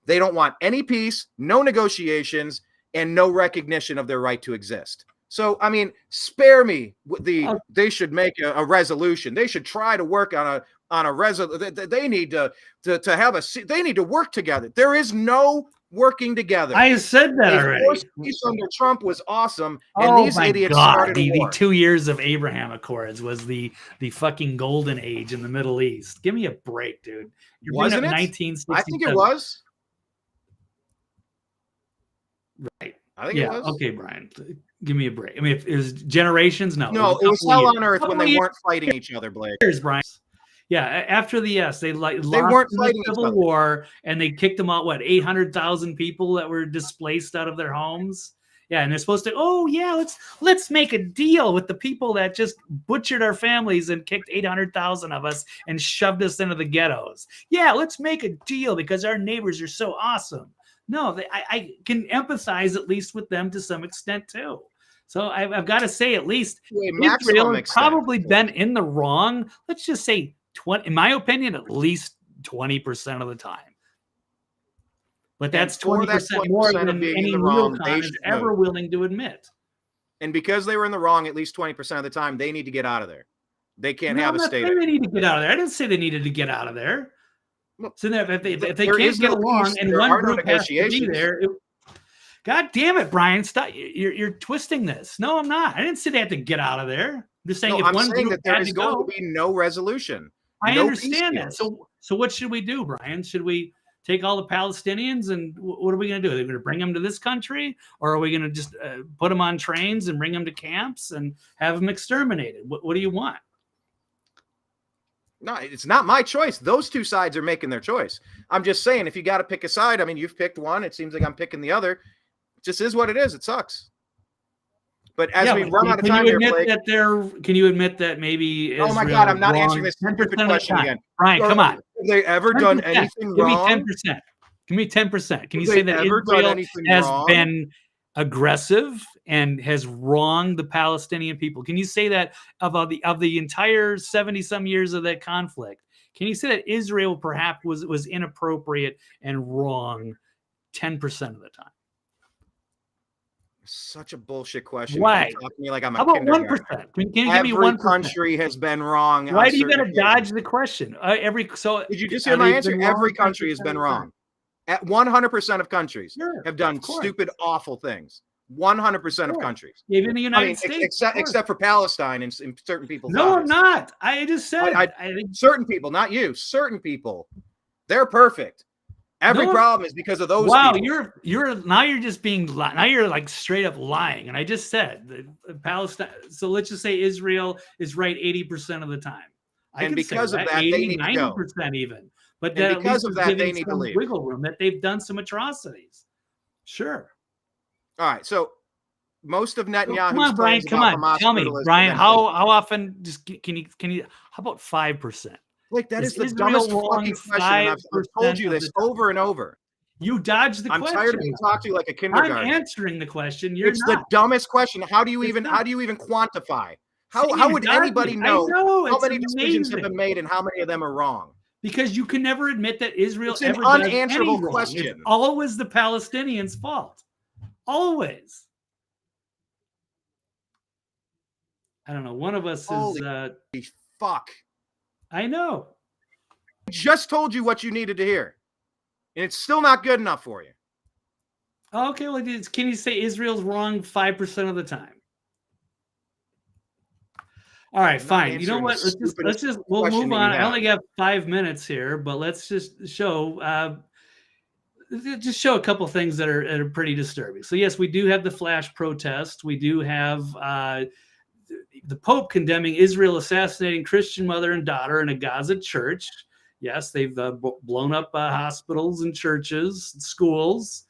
They don't want any peace, no negotiations, and no recognition of their right to exist. So, I mean, spare me they should make a resolution. They should try to work on a resolution. They need to they need to work together. There is no working together. I said that already. Forced peace under Trump was awesome, and these idiots started a war. The 2 years of Abraham Accords was the fucking golden age in the Middle East. Give me a break, dude. Wasn't it? 1967. I think it was. Right. I think it was. Okay, Brian. Give me a break. I mean, if it was generations, no. No, it was hell on earth when they weren't fighting each other, Blake. Brian. Yeah, after the they lost fighting the Civil War, and they kicked them out. What, 800,000 people that were displaced out of their homes? Yeah, and they're supposed to. Let's make a deal with the people that just butchered our families and kicked 800,000 of us and shoved us into the ghettos. Yeah, let's make a deal because our neighbors are so awesome. No, I can empathize at least with them to some extent too. So I've got to say, at least Israel has probably been in the wrong. Let's just say 20, in my opinion, at least 20% of the time. But that's 20% more than any neocon is ever willing to admit. And because they were in the wrong at least 20% of the time, they need to get out of there. They can't have a state. They need to get out of there. I didn't say they needed to get out of there. So that if they can't get along and one group has to be there, God damn it, Brian! Stop! You're twisting this. No, I'm not. I didn't say they had to get out of there. I'm just saying I'm saying that there is going to be no resolution. I understand that. So what should we do, Brian? Should we take all the Palestinians and what are we going to do? Are we going to bring them to this country, or are we going to just put them on trains and bring them to camps and have them exterminated? What do you want? No, it's not my choice. Those two sides are making their choice. I'm just saying, if you got to pick a side, I mean, you've picked one. It seems like I'm picking the other. It just is what it is. It sucks. But as we run out of time here, Blake, can you admit that maybe Israel, oh my God, I'm not answering this stupid question again. Brian, come on. Have they ever done anything wrong? Give me 10%. Can you say that Israel has been aggressive and has wronged the Palestinian people? Can you say that of the entire 70-some years of that conflict? Can you say that Israel perhaps was inappropriate and wrong 10% of the time? Such a bullshit question. Why? You talk to me like I'm a How about kindergartner. 1%? Can you give me 1%? Every country has been wrong. Why do you got to dodge the question? Did you just hear my answer? Every country has been wrong. At 100% of countries have done stupid, awful things. 100% of countries. Even the United States. Except for Palestine and certain people's No, lives. I'm not. I just said I think certain people, not you. Certain people, they're perfect. Every problem is because of those people. You're just being now you're like straight up lying. And I just said that Palestine. So let's just say Israel is right 80% of the time. And because of that, 80, they need to go. 90% even. But because of that, they need to leave. Wiggle room that they've done some atrocities. Sure. All right, so most of Netanyahu's come on, Brian. claims Come about on, Hamas tell me, brutalism Brian. have been How often? Just can you? How about 5%? like that is the Israel dumbest wrong fucking question, and I've told 5% you of this the time? over and over. You dodged the I'm question. tired of being talked to like a I'm kindergarten. answering the question. You're It's not. the dumbest question. How do you It's even not. quantify? See, How you would dodged anybody it. I know know, how it's many decisions have amazing. been made and how many of them are wrong? Because you can never admit that Israel It's an ever does unanswerable any wrong. question. It's always the Palestinians' fault. Always. I don't know. One of us Holy is. fuck! I know. I just told you what you needed to hear, and it's still not good enough for you. Okay, well, can you say Israel's wrong 5% of the time? All right, fine. You know what? We'll move on. I only got 5 minutes here, but let's just show a couple things that are pretty disturbing. So yes, we do have the flash protest. We do have the Pope condemning Israel assassinating Christian mother and daughter in a Gaza church. Yes, they've blown up hospitals and churches, schools.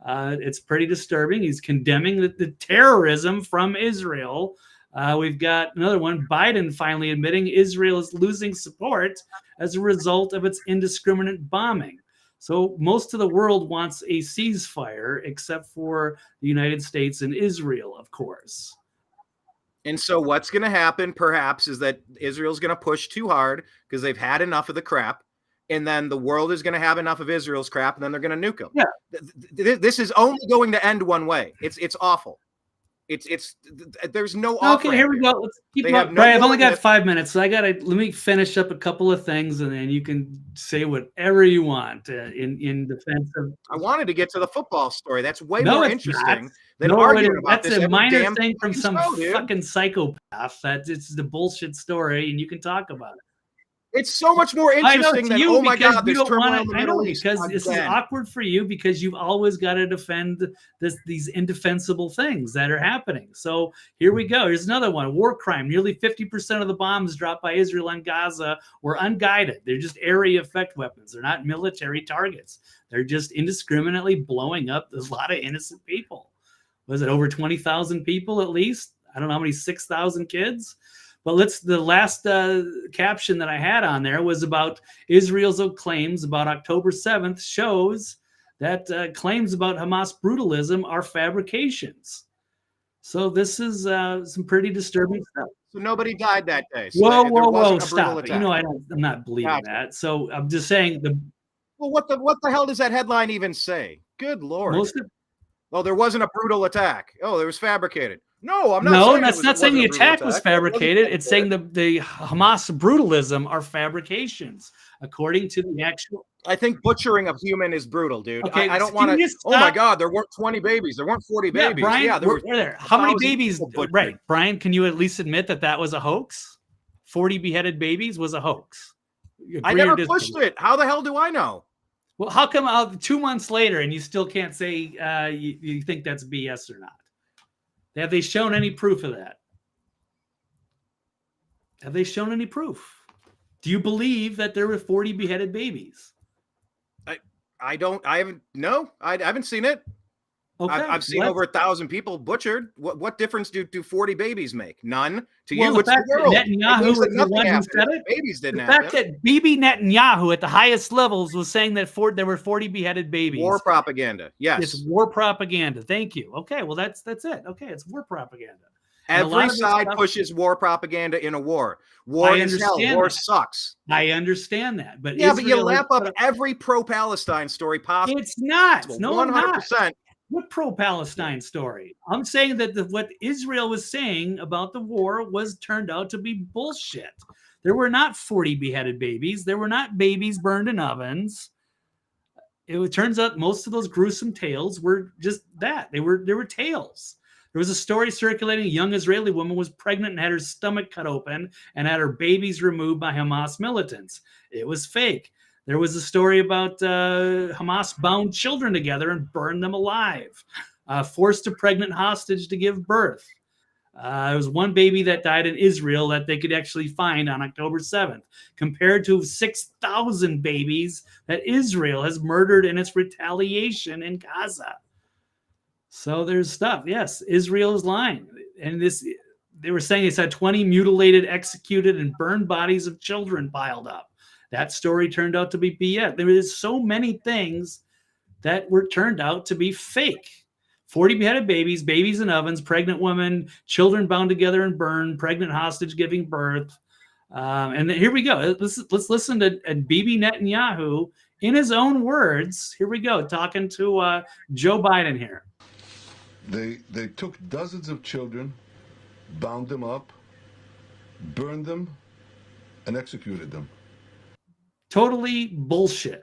It's pretty disturbing. He's condemning the terrorism from Israel. We've got another one. Biden finally admitting Israel is losing support as a result of its indiscriminate bombing. So most of the world wants a ceasefire, except for the United States and Israel, of course. And so what's going to happen, perhaps, is that Israel's going to push too hard because they've had enough of the crap. And then the world is going to have enough of Israel's crap, and then they're going to nuke them. Yeah. This is only going to end one way. It's awful. There's no okay. Here we go. Let's keep up. Right, I've only got 5 minutes, so let me finish up a couple of things, and then you can say whatever you want in defense of. I wanted to get to the football story. That's way more interesting than No, arguing about this. That's a minor thing from some fucking psychopath. It's the bullshit story, and you can talk about it. It's so much more interesting than, oh my God, there's turmoil in the Middle East. Because this is awkward for you because you've always got to defend these indefensible things that are happening. So here we go. Here's another one. War crime. Nearly 50% of the bombs dropped by Israel on Gaza were unguided. They're just area effect weapons. They're not military targets. They're just indiscriminately blowing up a lot of innocent people. Was it over 20,000 people at least? I don't know how many, 6,000 kids? But the last caption that I had on there was about Israel's claims about October 7th shows that claims about Hamas brutalism are fabrications. So this is some pretty disturbing stuff. So nobody died that day. So whoa, stop it. You know, I'm not believing that. So I'm just saying Well, what the hell does that headline even say? Good Lord. There wasn't a brutal attack. Oh, it was fabricated. No, I'm not. No, that's not saying the attack was fabricated. It's saying the Hamas brutalism are fabrications, according to the actual. I think butchering of human is brutal, dude. Okay, I don't want to. Oh my God, there weren't 20 babies. There weren't 40 babies. Brian, there were. How many babies? Right, Brian. Can you at least admit that was a hoax? 40 beheaded babies was a hoax. I never pushed it. How the hell do I know? Well, how come 2 months later and you still can't say you think that's BS or not? Have they shown any proof of that? Have they shown any proof? Do you believe that there were 40 beheaded babies? I haven't seen it. Okay, I've seen over 1,000 people butchered. What difference do 40 babies make? None. To you, the it's fact the world. That Netanyahu was the one who said it. Babies didn't happen. The fact that Bibi Netanyahu at the highest levels was saying that there were 40 beheaded babies. War propaganda. Yes. It's war propaganda. Thank you. Okay, well that's it. Okay, it's war propaganda. Every side pushes war propaganda in a war. War is hell. War sucks. I understand that, but yeah, but you lap up every pro-Palestine story possible. It's not. No, 100%. What pro-Palestine story? I'm saying that what Israel was saying about the war turned out to be bullshit. There were not 40 beheaded babies. There were not babies burned in ovens. It turns out most of those gruesome tales were just that. They were tales. There was a story circulating. A young Israeli woman was pregnant and had her stomach cut open and had her babies removed by Hamas militants. It was fake. There was a story about Hamas bound children together and burned them alive, forced a pregnant hostage to give birth. There was one baby that died in Israel that they could actually find on October 7th, compared to 6,000 babies that Israel has murdered in its retaliation in Gaza. So there's stuff. Yes, Israel is lying. And they were saying it's had 20 mutilated, executed, and burned bodies of children piled up. That story turned out to be BS. There is so many things that were turned out to be fake. 40 beheaded babies, babies in ovens, pregnant women, children bound together and burned, pregnant hostage giving birth. And here we go. Let's listen to Bibi Netanyahu in his own words. Here we go, talking to Joe Biden here. They took dozens of children, bound them up, burned them, and executed them. Totally bullshit.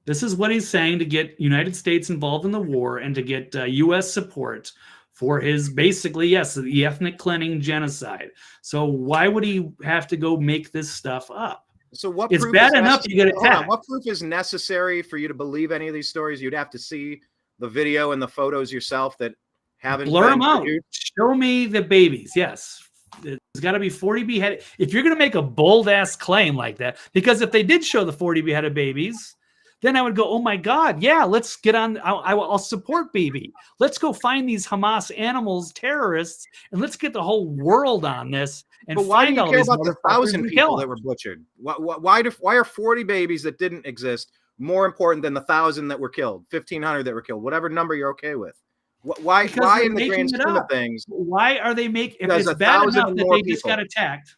This is what he's saying to get United States involved in the war and to get U.S. support for his basically, yes, the ethnic cleansing genocide. So why would he have to go make this stuff up? So what? It's bad enough you get attacked. What proof is necessary for you to believe any of these stories? You'd have to see the video and the photos yourself that haven't blur them out. Produced. Show me the babies. Yes. There's got to be 40 beheaded. If you're going to make a bold ass claim like that, because if they did show the 40 beheaded babies, then I would go, oh my God, yeah, let's get on. I'll support Bibi. Let's go find these Hamas animals, terrorists, and let's get the whole world on this. And but why do you care about the 1,000 people that were were butchered? Why are 40 babies that didn't exist more important than the 1,000 that were killed, 1,500 that were killed, whatever number you're okay with? Why in the grand scheme of things? Why are they making? If it's bad enough that they just got attacked,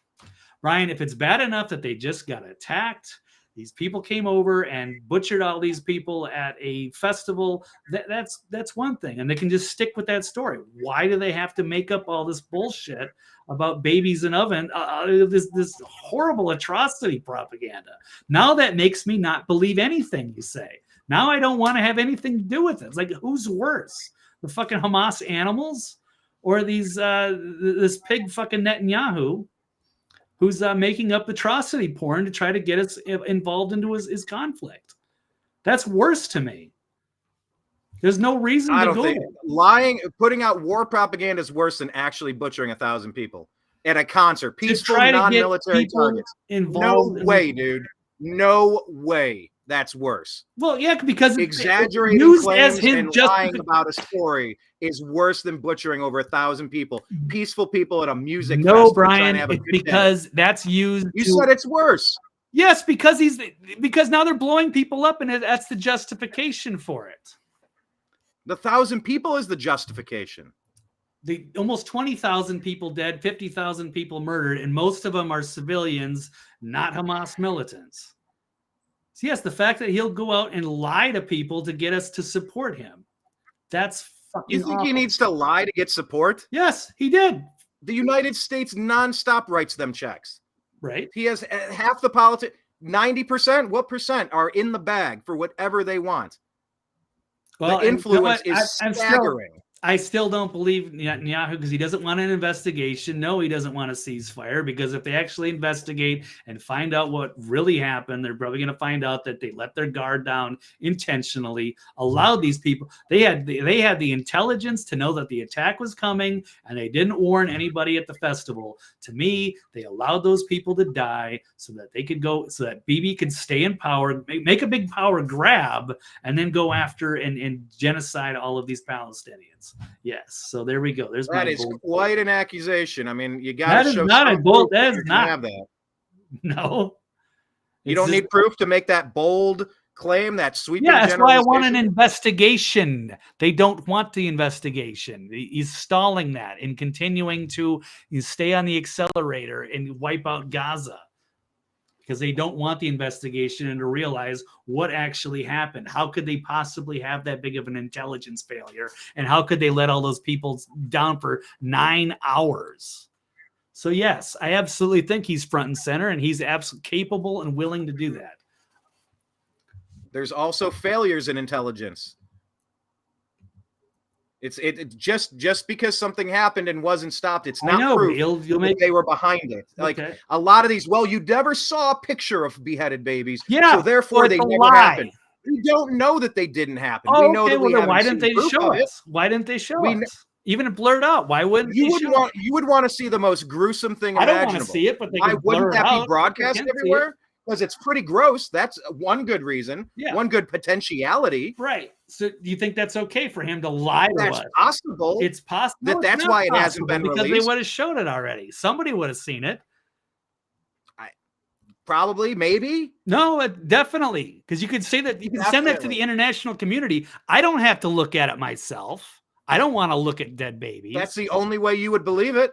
Brian, if it's bad enough that they just got attacked, these people came over and butchered all these people at a festival, that's one thing. And they can just stick with that story. Why do they have to make up all this bullshit about babies in oven, this horrible atrocity propaganda? Now that makes me not believe anything you say. Now I don't want to have anything to do with it. It's like, who's worse? The fucking Hamas animals or this pig fucking Netanyahu who's making up atrocity porn to try to get us involved into his conflict? That's worse to me. There's no reason to go there. Lying, putting out war propaganda is worse than actually butchering 1,000 people at a concert. Peaceful, non-military targets. No way, dude. No way. That's worse. Well, yeah, because exaggerating claims and lying about a story is worse than butchering over 1,000 people, peaceful people at a music festival. No, Brian, it's because that's used. You said it's worse. Yes, because now they're blowing people up, and that's the justification for it. The 1,000 people is the justification. The almost 20,000 people dead, 50,000 people murdered, and most of them are civilians, not Hamas militants. So yes, the fact that he'll go out and lie to people to get us to support him. That's fucking You think awful. He needs to lie to get support? Yes, he did. The United States nonstop writes them checks. Right. He has half the politics, 90%. What percent are in the bag for whatever they want? Well, the influence is staggering. I still don't believe Netanyahu because he doesn't want an investigation. No, he doesn't want a ceasefire because if they actually investigate and find out what really happened, they're probably going to find out that they let their guard down intentionally, allowed these people. They had the intelligence to know that the attack was coming, and they didn't warn anybody at the festival. To me, they allowed those people to die so that they could go, so that Bibi could stay in power, make a big power grab, and then go after and genocide all of these Palestinians. Yes, so there we go. That is quite an accusation. I mean, you got to show. That is not a bold. That is not. Have that. No, you don't need proof to make that bold claim. That sweeping. Yeah, that's why I want an investigation. They don't want the investigation. He's stalling that and continuing to stay on the accelerator and wipe out Gaza. Because they don't want the investigation and to realize what actually happened. How could they possibly have that big of an intelligence failure? And how could they let all those people down for 9 hours? So yes, I absolutely think he's front and center, and he's absolutely capable and willing to do that. There's also failures in intelligence. It's just because something happened and wasn't stopped, it's not proof that they were behind it. Like a lot of these, well, you never saw a picture of beheaded babies, so therefore they never happened. We don't know that they didn't happen. Oh, we know that why didn't they show us? Why didn't they show us? Even blurred out. Why wouldn't you would want to see the most gruesome thing imaginable? I don't want to see it, but they why wouldn't that be broadcast everywhere? because it's pretty gross. That's one good reason. Yeah. One good potentiality. Right. So do you think that's okay for him to lie to us? That's possible. It's possible. That's why it hasn't been because released. they would have shown it already. Somebody would have seen it. Probably, maybe. No, definitely. Because you could say that you can send that to the international community. I don't have to look at it myself. I don't want to look at dead babies. That's the only way you would believe it.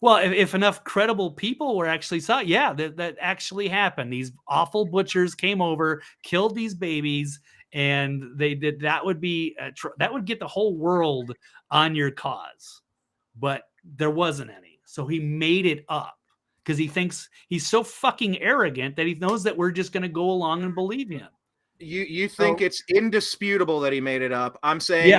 Well, if enough credible people were actually saw, yeah, that actually happened. These awful butchers came over, killed these babies, and they did. That would be that would get the whole world on your cause, but there wasn't any. So he made it up because he thinks he's so fucking arrogant that he knows that we're just going to go along and believe him. You think it's indisputable that he made it up? I'm saying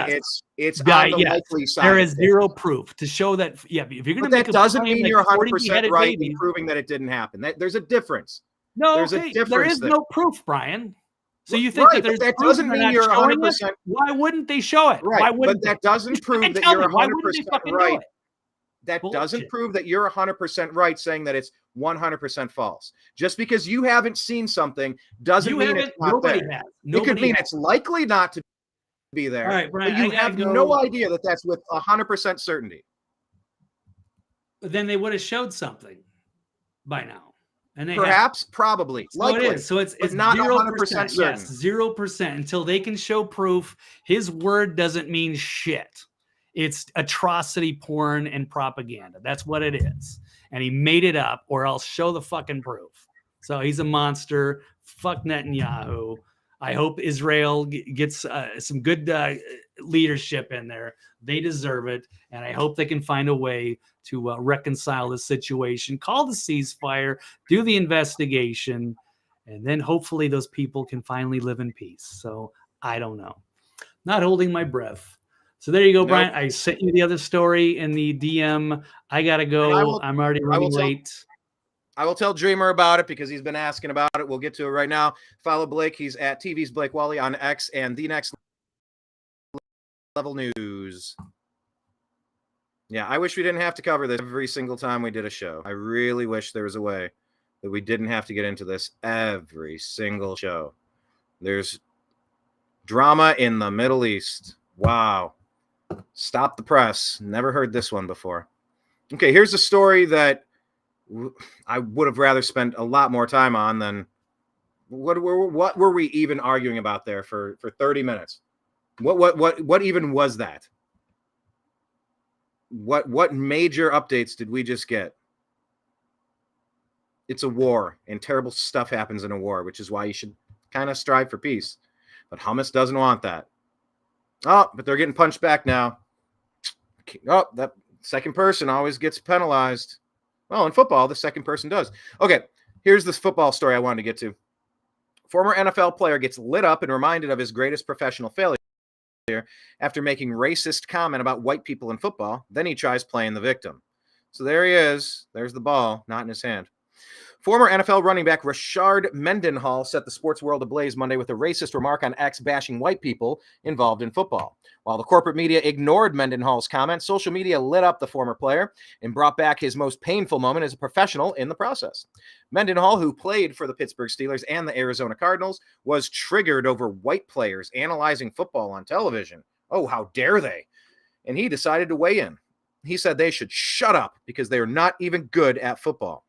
it's on the likely side. There is zero proof to show that. Yeah, if you're going to make that doesn't mean you're 100% right in proving that it didn't happen. There's a difference. No, there's a difference. There is no proof, Brian. So you think that there's that doesn't mean you're 100%. Why wouldn't they show it? Right, Why wouldn't but that doesn't prove that you're 100% right. That Bullshit. Doesn't prove that you're 100% right saying that it's 100% false. Just because you haven't seen something doesn't mean it's not there. It could mean it's likely not to be there. All right, Brian, but you have no idea that that's with 100% certainty. But then they would have showed something by now. And they probably. So likely. It is. So it's not 0%. 100% certain. Yes, 0% until they can show proof. His word doesn't mean shit. It's atrocity porn and propaganda. That's what it is. And he made it up, or else show the fucking proof. So he's a monster. Fuck Netanyahu. I hope Israel gets some good leadership in there. They deserve it. And I hope they can find a way to reconcile the situation, call the ceasefire, do the investigation, and then hopefully those people can finally live in peace. So I don't know. Not holding my breath. So there you go, Brian. I sent you the other story in the DM. I got to go. I'm already running late. I will tell Dreamer about it because he's been asking about it. We'll get to it right now. Follow Blake. He's at TV's Blake Walley on X and The Next Level News. Yeah, I wish we didn't have to cover this every single time we did a show. I really wish there was a way that we didn't have to get into this every single show. There's drama in the Middle East. Wow. Stop the press. Never heard this one before. Okay, here's a story that I would have rather spent a lot more time on than what were we even arguing about there for 30 minutes? What even was that? What major updates did we just get? It's a war, and terrible stuff happens in a war, which is why you should kind of strive for peace. But Hamas doesn't want that. Oh, but they're getting punched back now. Oh, that second person always gets penalized. Well, in football, the second person does. Okay, here's this football story I wanted to get to. Former NFL player gets lit up and reminded of his greatest professional failure after making racist comment about white people in football. Then he tries playing the victim. So there he is. There's the ball, not in his hand. Former NFL running back Rashard Mendenhall set the sports world ablaze Monday with a racist remark on X bashing white people involved in football. While the corporate media ignored Mendenhall's comment, social media lit up the former player and brought back his most painful moment as a professional in the process. Mendenhall, who played for the Pittsburgh Steelers and the Arizona Cardinals, was triggered over white players analyzing football on television. Oh, how dare they? And he decided to weigh in. He said they should shut up because they are not even good at football.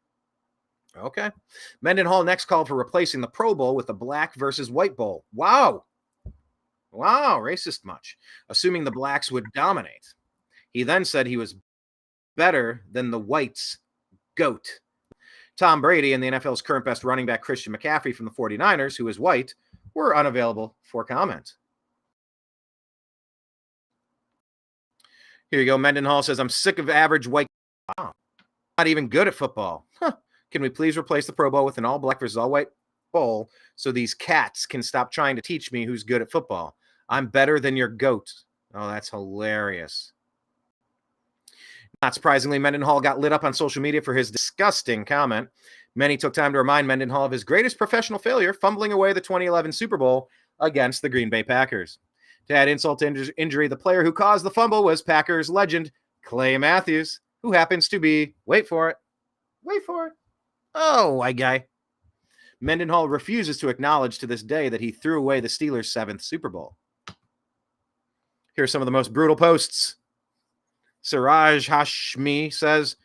Okay. Mendenhall next called for replacing the Pro Bowl with the black versus white bowl. Wow. Wow, racist much. Assuming the blacks would dominate. He then said he was better than the whites' GOAT. Tom Brady and the NFL's current best running back Christian McCaffrey from the 49ers, who is white, were unavailable for comment. Here you go. Mendenhall says, I'm sick of average white. Wow. Not even good at football. Huh. Can we please replace the Pro Bowl with an all-black versus all-white bowl so these cats can stop trying to teach me who's good at football? I'm better than your GOAT. Oh, that's hilarious. Not surprisingly, Mendenhall got lit up on social media for his disgusting comment. Many took time to remind Mendenhall of his greatest professional failure, fumbling away the 2011 Super Bowl against the Green Bay Packers. To add insult to injury, the player who caused the fumble was Packers legend Clay Matthews, who happens to be, wait for it, oh, white guy. Mendenhall refuses to acknowledge to this day that he threw away the Steelers' 7th Super Bowl. Here are some of the most brutal posts. Siraj Hashmi says,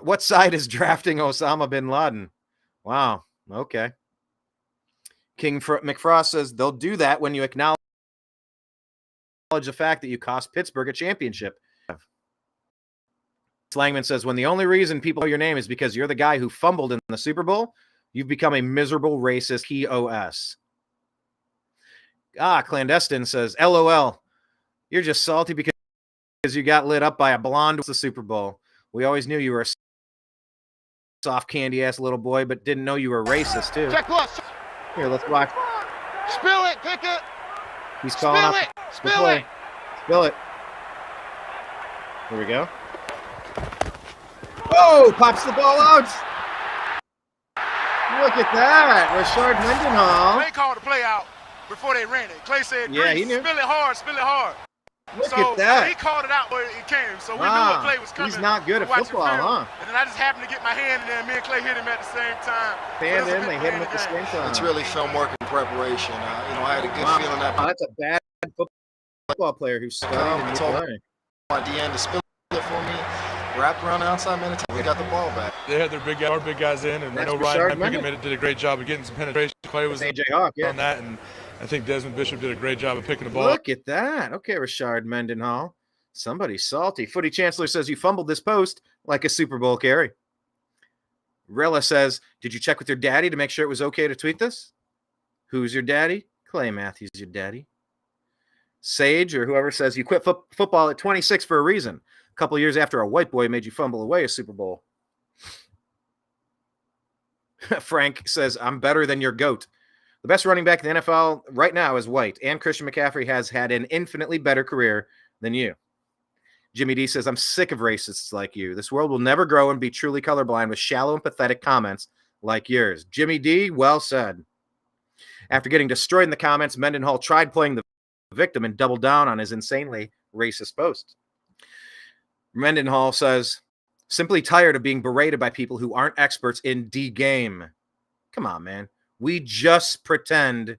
what side is drafting Osama bin Laden? Wow. Okay. King McFrost says, they'll do that when you acknowledge the fact that you cost Pittsburgh a championship. Slangman says, when the only reason people know your name is because you're the guy who fumbled in the Super Bowl, you've become a miserable racist POS. Clandestine says, LOL, you're just salty because you got lit up by a blonde with the Super Bowl. We always knew you were a soft candy ass little boy, but didn't know you were racist too. Check plus. Here, let's watch. Spill it, Pickett. He's calling up. Spill it. Spill it. Here we go. Oh, pops the ball out. Look at that. Rashard Mendenhall. Clay called the play out before they ran it. Clay said, yeah, he knew. Spill it hard, spill it hard. Look at that. He called it out where it came, so we knew what play was coming. He's not good at football, huh? And then I just happened to get my hand in there, and me and Clay hit him at the same time. They hit him at the same time. It's really film work and preparation. I had a good feeling that. That's a bad football player who's studied and learning. My DN to spill it for me, wrapped around the outside minute. We got the ball back. They had our big guys in, and I know Ryan Pickett did a great job of getting some penetration. Clay was AJ Hawk, on that, and I think Desmond Bishop did a great job of picking the ball. Look at that. Okay, Rashard Mendenhall. Somebody's salty. Footy Chancellor says you fumbled this post like a Super Bowl carry. Rella says, did you check with your daddy to make sure it was okay to tweet this? Who's your daddy? Clay Matthews, your daddy. Sage or whoever says you quit football at 26 for a reason. A couple years after a white boy made you fumble away a Super Bowl. Frank says, I'm better than your GOAT. The best running back in the NFL right now is white, and Christian McCaffrey has had an infinitely better career than you. Jimmy D says, I'm sick of racists like you. This world will never grow and be truly colorblind with shallow and pathetic comments like yours. Jimmy D, well said. After getting destroyed in the comments, Mendenhall tried playing the victim and doubled down on his insanely racist post. Mendenhall says, simply tired of being berated by people who aren't experts in D-game. Come on, man. We just pretend.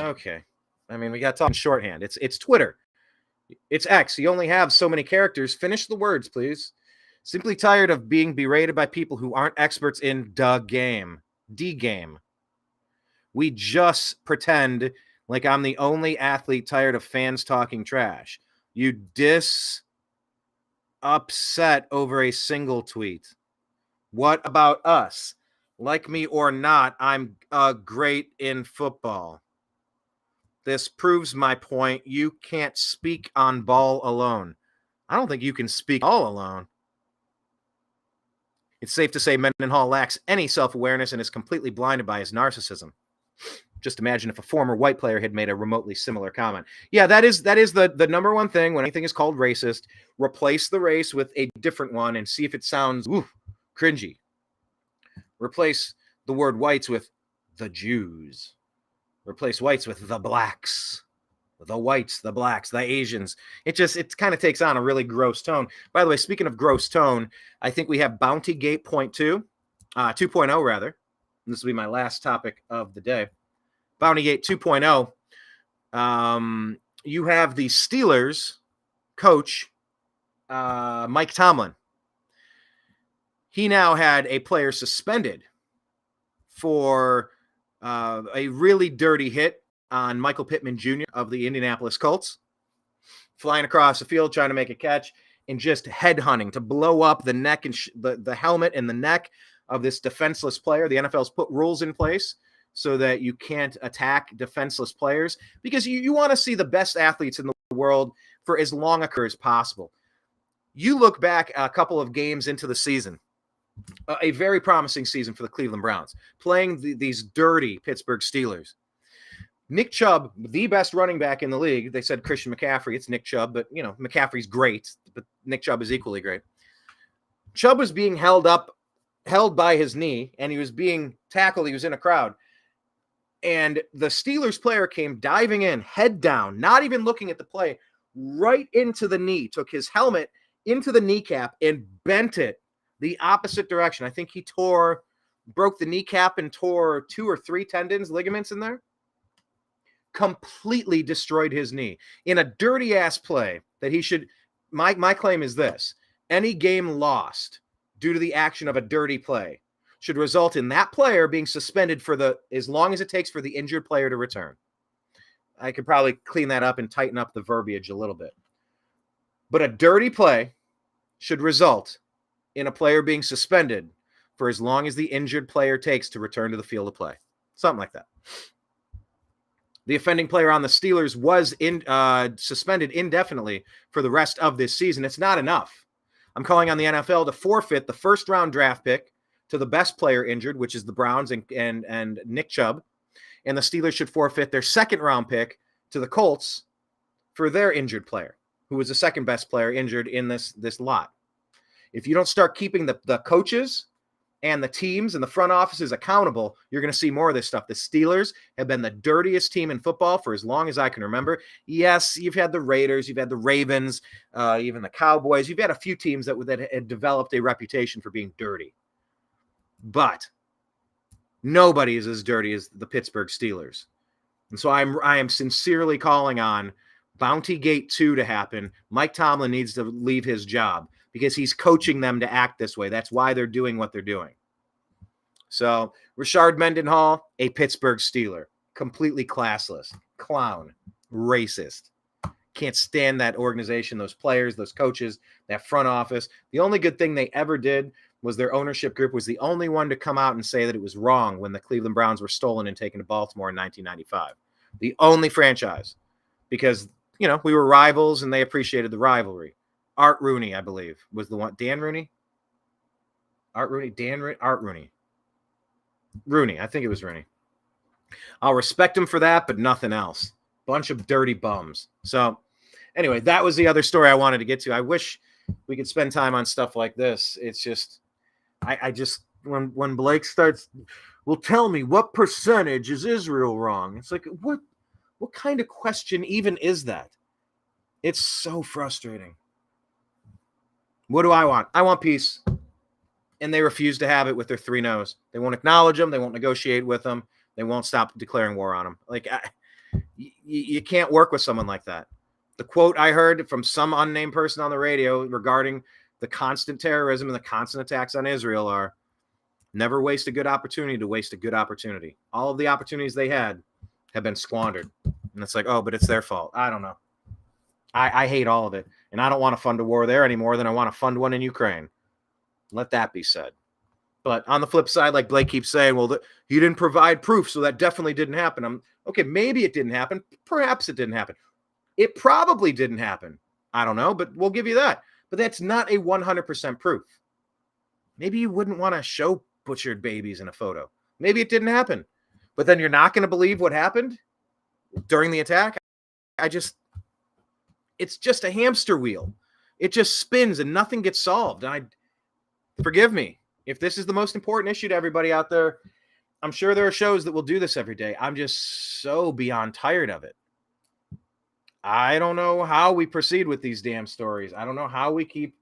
Okay. I mean, we got talking shorthand. It's Twitter. It's X. You only have so many characters. Finish the words, please. Simply tired of being berated by people who aren't experts in D-game. We just pretend like I'm the only athlete tired of fans talking trash. You upset over a single tweet. What about us? Like me or not, I'm great in football. This proves my point. You can't speak on ball alone. I don't think you can speak all alone. It's safe to say Mendenhall lacks any self-awareness and is completely blinded by his narcissism. Just imagine if a former white player had made a remotely similar comment. Yeah, that is the number one thing when anything is called racist. Replace the race with a different one and see if it sounds cringy. Replace the word whites with the Jews. Replace whites with the blacks. The whites, the blacks, the Asians. It kind of takes on a really gross tone. By the way, speaking of gross tone, I think we have Bountygate 2.0 rather. This will be my last topic of the day. Bountygate 2.0. You have the Steelers coach, Mike Tomlin. He now had a player suspended for a really dirty hit on Michael Pittman Jr. of the Indianapolis Colts, flying across the field trying to make a catch and just headhunting to blow up the neck and the helmet and the neck of this defenseless player. The NFL's put rules in place so that you can't attack defenseless players because you want to see the best athletes in the world for as long a career as possible. You look back a couple of games into the season, a very promising season for the Cleveland Browns, playing these dirty Pittsburgh Steelers. Nick Chubb, the best running back in the league. They said Christian McCaffrey. It's Nick Chubb, but, McCaffrey's great, but Nick Chubb is equally great. Chubb was being held by his knee, and he was being tackled. He was in a crowd. And the Steelers player came diving in, head down, not even looking at the play, right into the knee, took his helmet into the kneecap and bent it the opposite direction. I think he tore broke the kneecap and tore 2 or 3 tendons, ligaments in there. Completely destroyed his knee in a dirty ass play that he should. My claim is this: any game lost due to the action of a dirty play should result in that player being suspended for as long as it takes for the injured player to return. I could probably clean that up and tighten up the verbiage a little bit. But a dirty play should result in a player being suspended for as long as the injured player takes to return to the field of play. Something like that. The offending player on the Steelers was suspended indefinitely for the rest of this season. It's not enough. I'm calling on the NFL to forfeit the first-round draft pick to the best player injured, which is the Browns and Nick Chubb. And the Steelers should forfeit their second-round pick to the Colts for their injured player, who was the second best player injured in this lot. If you don't start keeping the coaches and the teams and the front offices accountable, you're going to see more of this stuff. The Steelers have been the dirtiest team in football for as long as I can remember. Yes, you've had the Raiders, you've had the Ravens, even the Cowboys. You've had a few teams that had developed a reputation for being dirty. But nobody is as dirty as the Pittsburgh Steelers. And so I am sincerely calling on Bounty Gate 2 to happen. Mike Tomlin needs to leave his job because he's coaching them to act this way. That's why they're doing what they're doing. So Rashard Mendenhall, a Pittsburgh Steeler, completely classless, clown, racist. Can't stand that organization, those players, those coaches, that front office. The only good thing they ever did was their ownership group was the only one to come out and say that it was wrong when the Cleveland Browns were stolen and taken to Baltimore in 1995. The only franchise, because, we were rivals and they appreciated the rivalry. Art Rooney, I believe, was the one. Dan Rooney? Art Rooney? Art Rooney. Rooney. I think it was Rooney. I'll respect him for that, but nothing else. Bunch of dirty bums. So anyway, that was the other story I wanted to get to. I wish we could spend time on stuff like this. It's just, I just, when Blake starts, well, tell me, what percentage is Israel wrong? It's like, what kind of question even is that? It's so frustrating. What do I want? I want peace. And they refuse to have it with their 3 no's. They won't acknowledge them. They won't negotiate with them. They won't stop declaring war on them. Like, you can't work with someone like that. The quote I heard from some unnamed person on the radio regarding the constant terrorism and the constant attacks on Israel are, never waste a good opportunity to waste a good opportunity. All of the opportunities they had have been squandered. And it's like, oh, but it's their fault. I don't know. I hate all of it. And I don't want to fund a war there any more than I want to fund one in Ukraine. Let that be said. But on the flip side, like Blake keeps saying, well, he didn't provide proof, so that definitely didn't happen. Okay, maybe it didn't happen. Perhaps it didn't happen. It probably didn't happen. I don't know, but we'll give you that. But that's not a 100% proof. Maybe you wouldn't want to show butchered babies in a photo. Maybe it didn't happen. But then you're not going to believe what happened during the attack? It's just a hamster wheel. It just spins and nothing gets solved. And forgive me if this is the most important issue to everybody out there. I'm sure there are shows that will do this every day. I'm just so beyond tired of it. I don't know how we proceed with these damn stories. I don't know how we keep.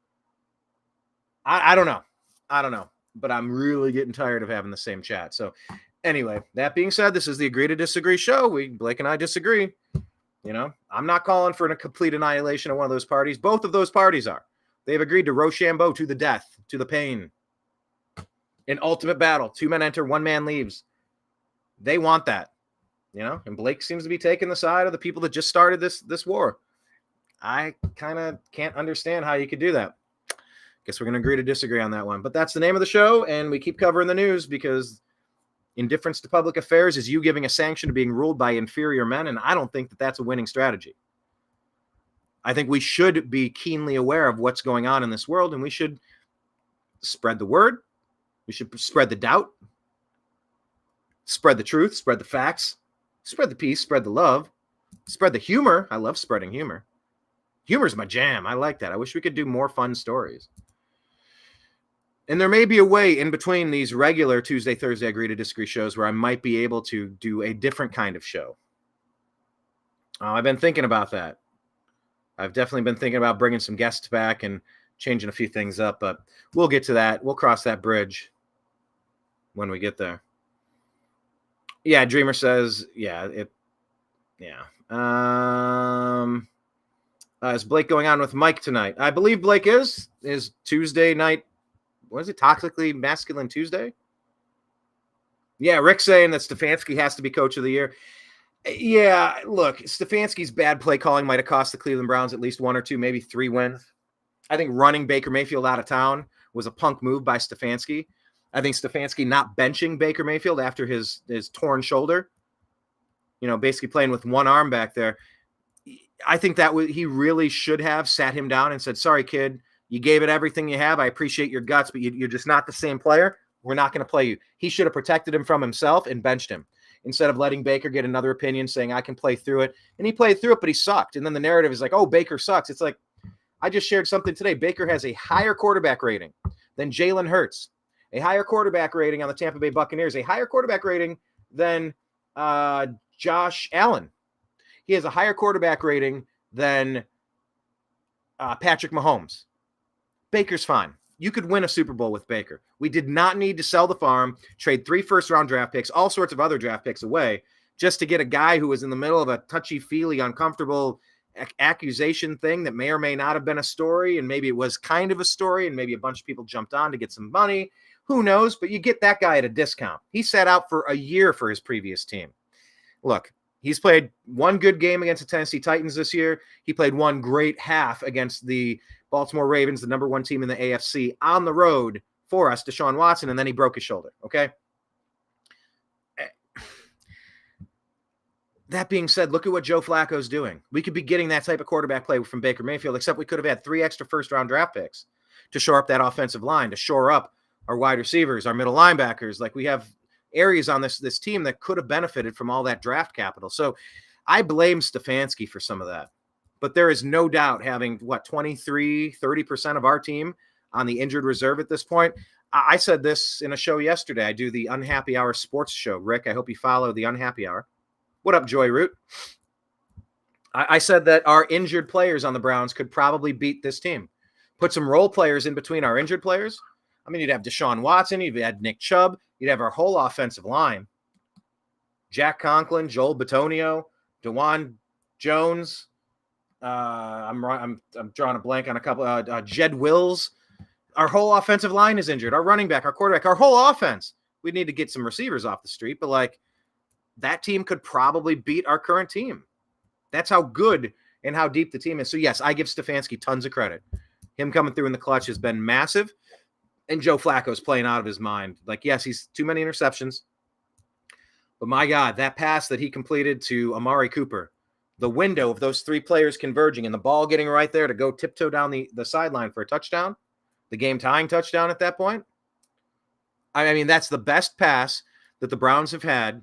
I don't know. I don't know. But I'm really getting tired of having the same chat. So anyway, that being said, this is the Agree to Disagree show. Blake and I disagree. I'm not calling for a complete annihilation of one of those parties. Both of those parties are. They've agreed to Rochambeau, to the death, to the pain. An ultimate battle. 2 men enter, 1 man leaves. They want that. And Blake seems to be taking the side of the people that just started this war. I kind of can't understand how you could do that. Guess we're going to agree to disagree on that one. But that's the name of the show, and we keep covering the news because indifference to public affairs is you giving a sanction to being ruled by inferior men, and I don't think that that's a winning strategy. I think we should be keenly aware of what's going on in this world, and we should spread the word. We should spread the doubt, spread the truth, spread the facts, spread the peace, spread the love, spread the humor. I love spreading humor. Humor's my jam. I like that. I wish we could do more fun stories. And there may be a way in between these regular Tuesday, Thursday, Agree to Disagree shows where I might be able to do a different kind of show. I've been thinking about that. I've definitely been thinking about bringing some guests back and changing a few things up, but we'll get to that. We'll cross that bridge when we get there. Yeah, Dreamer says, is Blake going on with Mike tonight? I believe Blake is Tuesday night. What is it? Toxically Masculine Tuesday? Yeah, Rick's saying that Stefanski has to be coach of the year. Yeah, look, Stefanski's bad play calling might have cost the Cleveland Browns at least 1 or 2, maybe 3 wins. I think running Baker Mayfield out of town was a punk move by Stefanski. I think Stefanski not benching Baker Mayfield after his torn shoulder, basically playing with one arm back there. I think that he really should have sat him down and said, sorry, kid, you gave it everything you have. I appreciate your guts, but you're just not the same player. We're not going to play you. He should have protected him from himself and benched him instead of letting Baker get another opinion saying, I can play through it. And he played through it, but he sucked. And then the narrative is like, oh, Baker sucks. It's like, I just shared something today. Baker has a higher quarterback rating than Jalen Hurts, a higher quarterback rating on the Tampa Bay Buccaneers, a higher quarterback rating than Josh Allen. He has a higher quarterback rating than Patrick Mahomes. Baker's fine. You could win a Super Bowl with Baker. We did not need to sell the farm, trade 3 first-round draft picks, all sorts of other draft picks away, just to get a guy who was in the middle of a touchy-feely, uncomfortable accusation thing that may or may not have been a story, and maybe it was kind of a story, and maybe a bunch of people jumped on to get some money. Who knows? But you get that guy at a discount. He sat out for a year for his previous team. Look, he's played one good game against the Tennessee Titans this year. He played one great half against the Baltimore Ravens, the number 1 team in the AFC, on the road for us, Deshaun Watson, and then he broke his shoulder, okay? That being said, look at what Joe Flacco's doing. We could be getting that type of quarterback play from Baker Mayfield, except we could have had 3 extra first-round draft picks to shore up that offensive line, to shore up our wide receivers, our middle linebackers. Like, we have areas on this team that could have benefited from all that draft capital. So I blame Stefanski for some of that. But there is no doubt having, 30% of our team on the injured reserve at this point. I said this in a show yesterday. I do the Unhappy Hour sports show. Rick, I hope you follow the Unhappy Hour. What up, Joy Root? I said that our injured players on the Browns could probably beat this team. Put some role players in between our injured players. I mean, you'd have Deshaun Watson. You'd have Nick Chubb. You'd have our whole offensive line. Jack Conklin, Joel Bitonio, DeJuan Jones. I'm drawing a blank on a couple. Jed Wills. Our whole offensive line is injured. Our running back, our quarterback, our whole offense. We need to get some receivers off the street, but that team could probably beat our current team. That's how good and how deep the team is. So yes, I give Stefanski tons of credit. Him coming through in the clutch has been massive. And Joe Flacco's playing out of his mind. Yes, he's too many interceptions. But my God, that pass that he completed to Amari Cooper, the window of those 3 players converging and the ball getting right there to go tiptoe down the sideline for a touchdown, the game-tying touchdown at that point. I mean, that's the best pass that the Browns have had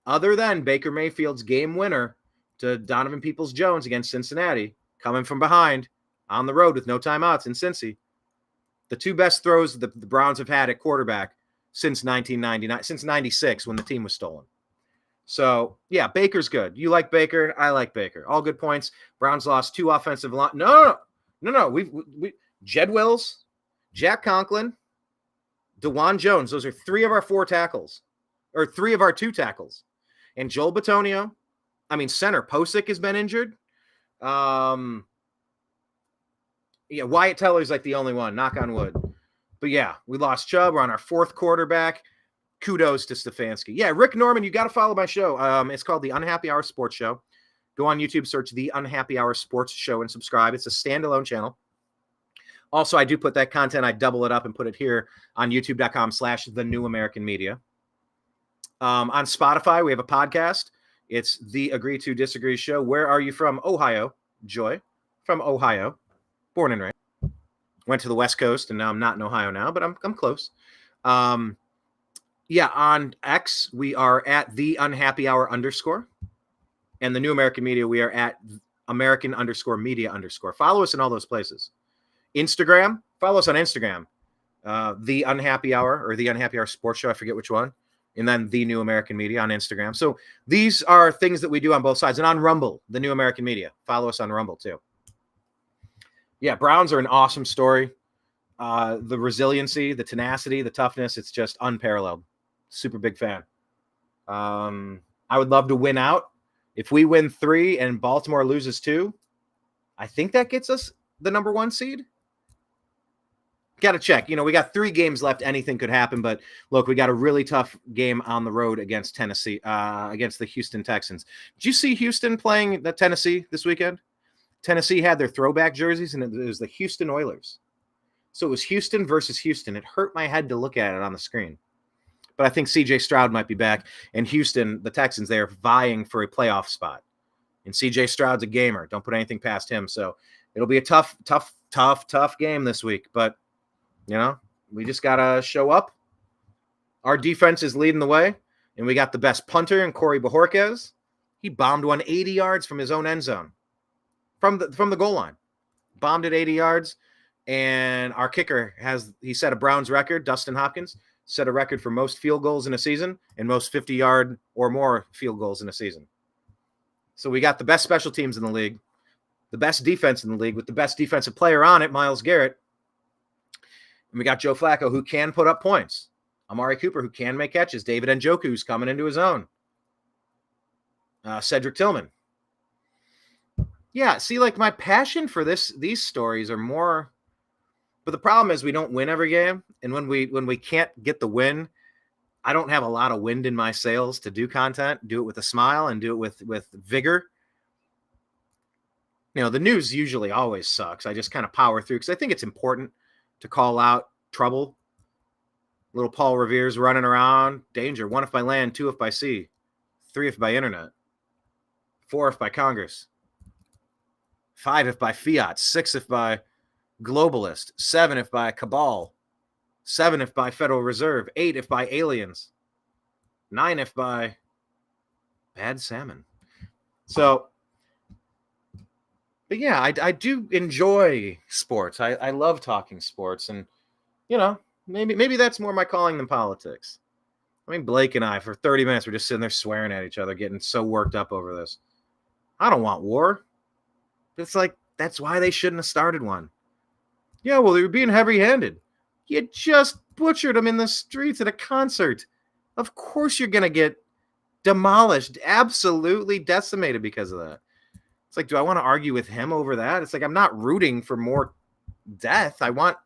other than Baker Mayfield's game winner to Donovan Peoples-Jones against Cincinnati, coming from behind on the road with no timeouts in Cincy. The 2 best throws the Browns have had at quarterback since 1999, since 96 when the team was stolen. So, yeah, Baker's good. You like Baker. I like Baker. All good points. Browns lost 2 offensive line. No. We Jed Wills, Jack Conklin, DeJuan Jones. Those are 3 of our 4 tackles, or 3 of our 2 tackles. And Joel Bitonio. I mean, center Posick has been injured. Yeah, Wyatt Teller's the only one, knock on wood. But yeah, we lost Chubb. We're on our 4th quarterback. Kudos to Stefanski. Yeah, Rick Norman, you got to follow my show. It's called the Unhappy Hour Sports Show. Go on YouTube, search the Unhappy Hour Sports Show and subscribe. It's a standalone channel. Also, I do put that content, I double it up and put it here on youtube.com/The New American Media. On Spotify, we have a podcast. It's the Agree to Disagree Show. Where are you from? Ohio. Joy. From Ohio. Born and raised. Went to the West Coast, and now I'm not in Ohio now, but I'm close. Yeah, on X, we are at the Unhappy Hour _. And the New American Media, we are at American_media_. Follow us in all those places. Instagram, follow us on Instagram. The Unhappy Hour or the Unhappy Hour Sports Show, I forget which one. And then the New American Media on Instagram. So these are things that we do on both sides. And on Rumble, the New American Media. Follow us on Rumble too. Yeah, Browns are an awesome story. The resiliency, the tenacity, the toughness, it's just unparalleled. Super big fan. I would love to win out. If we win 3 and Baltimore loses 2, I think that gets us the number 1 seed. Got to check. We got 3 games left. Anything could happen. But look, we got a really tough game on the road against Tennessee, against the Houston Texans. Did you see Houston playing the Tennessee this weekend? Tennessee had their throwback jerseys, and it was the Houston Oilers. So it was Houston versus Houston. It hurt my head to look at it on the screen. But I think C.J. Stroud might be back. And Houston, the Texans, they are vying for a playoff spot. And C.J. Stroud's a gamer. Don't put anything past him. So it'll be a tough game this week. But, we just got to show up. Our defense is leading the way. And we got the best punter in Corey Bojorquez. He bombed one 80 yards from his own end zone. From the goal line. Bombed it 80 yards. And our kicker he set a Browns record, Dustin Hopkins. Set a record for most field goals in a season and most 50-yard or more field goals in a season. So we got the best special teams in the league, the best defense in the league with the best defensive player on it, Myles Garrett. And we got Joe Flacco, who can put up points. Amari Cooper, who can make catches. David Njoku, who's coming into his own. Cedric Tillman. Yeah, see, like my passion for these stories are more... But the problem is we don't win every game, and when we can't get the win, I don't have a lot of wind in my sails to do content, do it with a smile, and do it with vigor. The news usually always sucks. I just kind of power through because I think it's important to call out trouble. Little Paul Revere's running around. Danger. 1 if by land, 2 if by sea, 3 if by internet, 4 if by Congress, 5 if by fiat, 6 if by globalist, 7 if by cabal, 7 if by Federal Reserve, 8 if by aliens, 9 if by bad salmon. So, but yeah, I do enjoy sports. I love talking sports, and maybe that's more my calling than politics. I mean, Blake and I for 30 minutes we're just sitting there swearing at each other, getting so worked up over this. I don't want war. It's like that's why they shouldn't have started one. Yeah, well, they were being heavy-handed. You just butchered them in the streets at a concert. Of course you're going to get demolished, absolutely decimated because of that. It's like, do I want to argue with him over that? It's like, I'm not rooting for more death. I want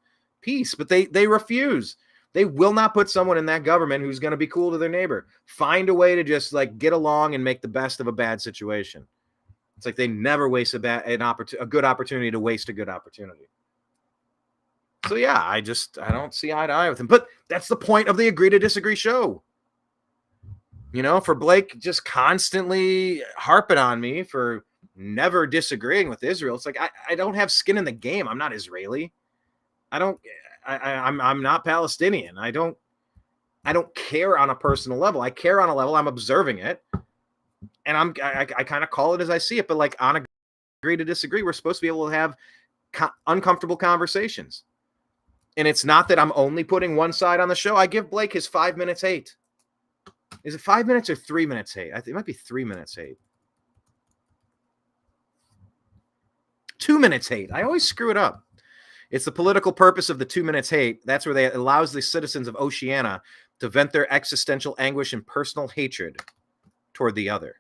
peace, but they refuse. They will not put someone in that government who's going to be cool to their neighbor. Find a way to just like get along and make the best of a bad situation. It's like they never waste a good opportunity to waste a good opportunity. So yeah, I don't see eye to eye with him. But that's the point of the Agree to Disagree show. For Blake just constantly harping on me for never disagreeing with Israel. It's like I don't have skin in the game. I'm not Israeli. I'm not Palestinian. I don't care on a personal level. I care on a level. I'm observing it. And I kind of call it as I see it. But like on Agree to Disagree, we're supposed to be able to have uncomfortable conversations. And it's not that I'm only putting one side on the show. I give Blake his 5 minutes hate. Is it 5 minutes or 3 minutes hate? I think it might be 3 minutes hate. 2 minutes hate. I always screw it up. It's the political purpose of the 2 minutes hate. That's where it allows the citizens of Oceania to vent their existential anguish and personal hatred toward the other.